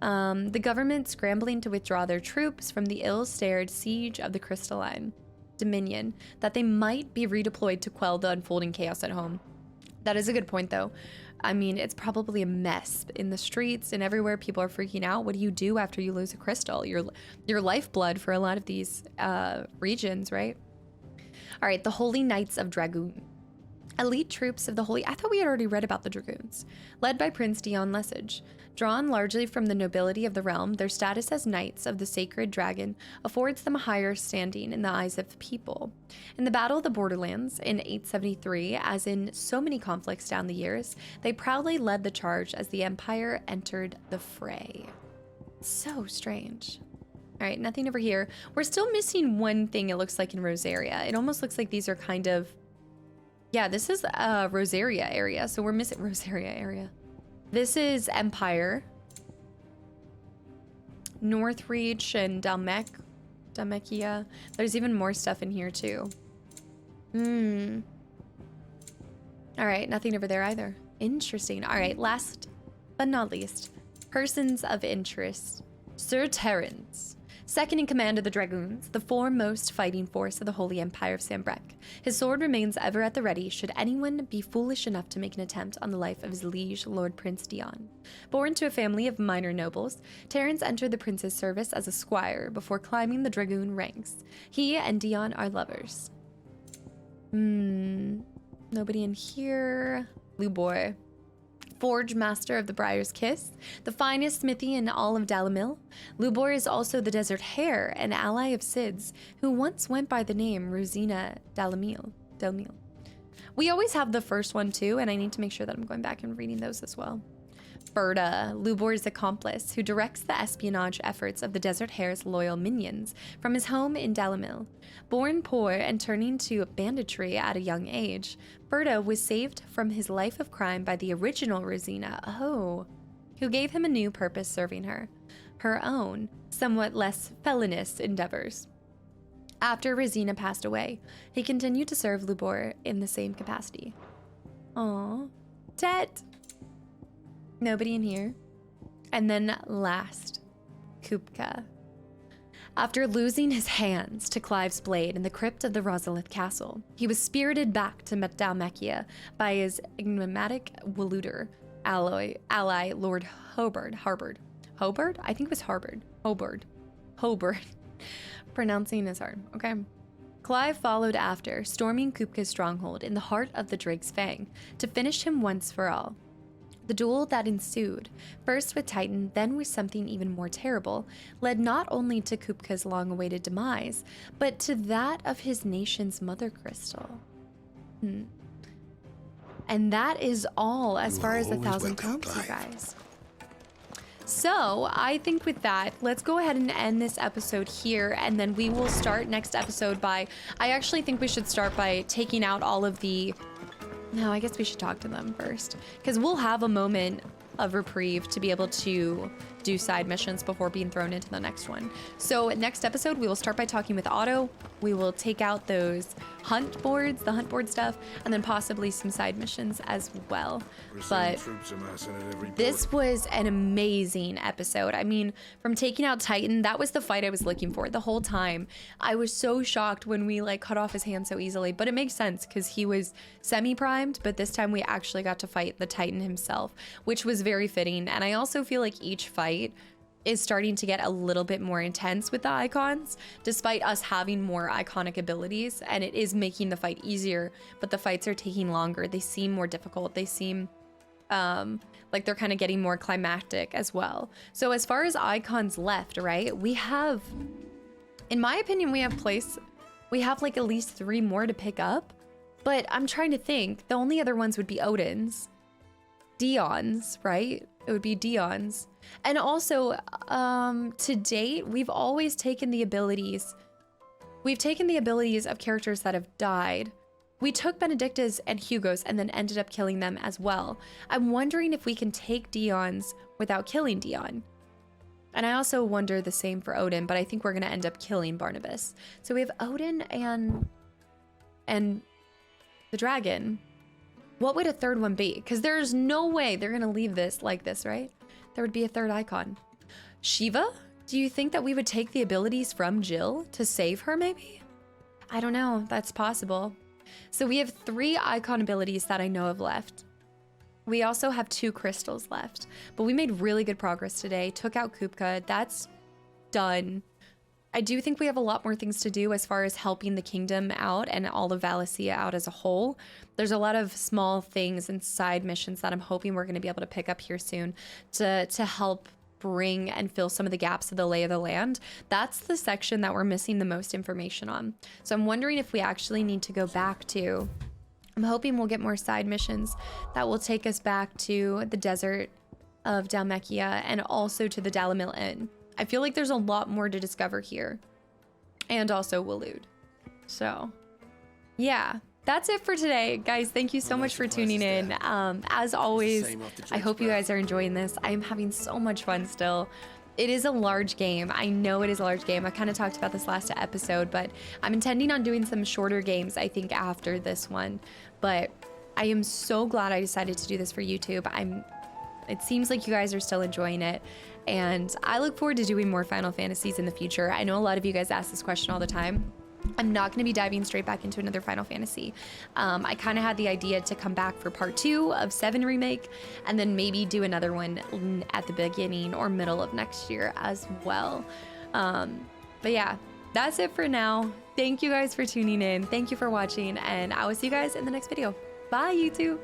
The government scrambling to withdraw their troops from the ill-starred siege of the Crystalline Dominion, that they might be redeployed to quell the unfolding chaos at home. That is a good point, though. I mean, it's probably a mess in the streets and everywhere. People are freaking out. What do you do after you lose a crystal? Your lifeblood for a lot of these regions, right? All right, the Holy Knights of Dragoon. Elite troops of the Holy... I thought we had already read about the Dragoons. Led by Prince Dion Lesage. Drawn largely from the nobility of the realm, their status as Knights of the Sacred Dragon affords them a higher standing in the eyes of the people. In the Battle of the Borderlands in 873, as in so many conflicts down the years, they proudly led the charge as the Empire entered the fray. So strange. All right, nothing over here. We're still missing one thing, it looks like, in Rosaria. It almost looks like these are kind of... Yeah, this is Rosaria area, so we're missing Rosaria area. This is Empire, Northreach, and Dalmekia. There's even more stuff in here too. All right, nothing over there either. Interesting. All right, last but not least, persons of interest. Sir Terence, second in command of the Dragoons, the foremost fighting force of the Holy Empire of Sambrec. His sword remains ever at the ready should anyone be foolish enough to make an attempt on the life of his liege, Lord Prince Dion. Born to a family of minor nobles, Terence entered the prince's service as a squire before climbing the Dragoon ranks. He and Dion are lovers. Nobody in here. Blue boy. Forge master of the Briar's Kiss, the finest smithy in all of Dalamil. Lubor is also the Desert Hare, an ally of Sid's, who once went by the name Rosina Delmil. We always have the first one too, and I need to make sure that I'm going back and reading those as well. Berta, Lubor's accomplice, who directs the espionage efforts of the Desert Hare's loyal minions from his home in Dalamil. Born poor and turning to banditry at a young age, Berta was saved from his life of crime by the original Rosina, who gave him a new purpose serving her own, somewhat less felonious endeavors. After Rosina passed away, he continued to serve Lubor in the same capacity. Aww. Tet! Nobody in here. And then last, Kupka. After losing his hands to Clive's blade in the crypt of the Rosalith Castle, he was spirited back to Dalmekia by his enigmatic Waluder ally Lord Hobard. I think it was Hobard. Pronouncing is hard, okay. Clive followed after, storming Kupka's stronghold in the heart of the Drake's Fang to finish him once for all. The duel that ensued, first with Titan, then with something even more terrible, led not only to Kupka's long-awaited demise, but to that of his nation's mother crystal. And that is all as far as 1,000 Combs, you guys. So I think with that, let's go ahead and end this episode here, and then we will start next episode by, I actually think we should start by taking out all of the... No, I guess we should talk to them first, because we'll have a moment of reprieve to be able to do side missions before being thrown into the next one. So next episode, we will start by talking with Otto. We will take out those hunt boards, the hunt board stuff, and then possibly some side missions as well. But this was an amazing episode. I mean, from taking out Titan, that was the fight I was looking for the whole time. I was so shocked when we like cut off his hand so easily, but it makes sense because he was semi-primed, but this time we actually got to fight the Titan himself, which was very fitting. And I also feel like each fight is starting to get a little bit more intense with the icons, despite us having more iconic abilities, and it is making the fight easier, but the fights are taking longer. They seem more difficult. They seem like they're kind of getting more climactic as well. So as far as icons left, right, we have, in my opinion, we have like at least 3 more to pick up, but I'm trying to think. The only other ones would be Odin's, Dion's, right? It would be Dion's. And also, to date, we've always taken the abilities. We've taken the abilities of characters that have died. We took Benedicta's and Hugo's and then ended up killing them as well. I'm wondering if we can take Dion's without killing Dion. And I also wonder the same for Odin, but I think we're going to end up killing Barnabas. So we have Odin and the dragon. What would a third one be? Because there's no way they're going to leave this like this, right? There would be a third icon. Shiva? Do you think that we would take the abilities from Jill to save her maybe? I don't know. That's possible. So we have 3 icon abilities that I know of left. We also have 2 crystals left, but we made really good progress today. Took out Kupka. That's done. I do think we have a lot more things to do as far as helping the kingdom out and all of Valencia out as a whole. There's a lot of small things and side missions that I'm hoping we're going to be able to pick up here soon to help bring and fill some of the gaps of the lay of the land. That's the section that we're missing the most information on. So I'm wondering if we actually need to go back to, I'm hoping we'll get more side missions that will take us back to the desert of Dalmekia and also to the Dalamil Inn. I feel like there's a lot more to discover here. And also Waloed. So, yeah. That's it for today. Guys, thank you so much for tuning in. As always, I hope you guys are enjoying this. I am having so much fun still. It is a large game. I know it is a large game. I kind of talked about this last episode, but I'm intending on doing some shorter games, I think, after this one. But I am so glad I decided to do this for YouTube. It seems like you guys are still enjoying it. And I look forward to doing more Final Fantasies in the future. I know a lot of you guys ask this question all the time. I'm not going to be diving straight back into another Final Fantasy. I kind of had the idea to come back for part 2 of 7 Remake and then maybe do another one at the beginning or middle of next year as well. But yeah, that's it for now. Thank you guys for tuning in. Thank you for watching, and I will see you guys in the next video. Bye, YouTube.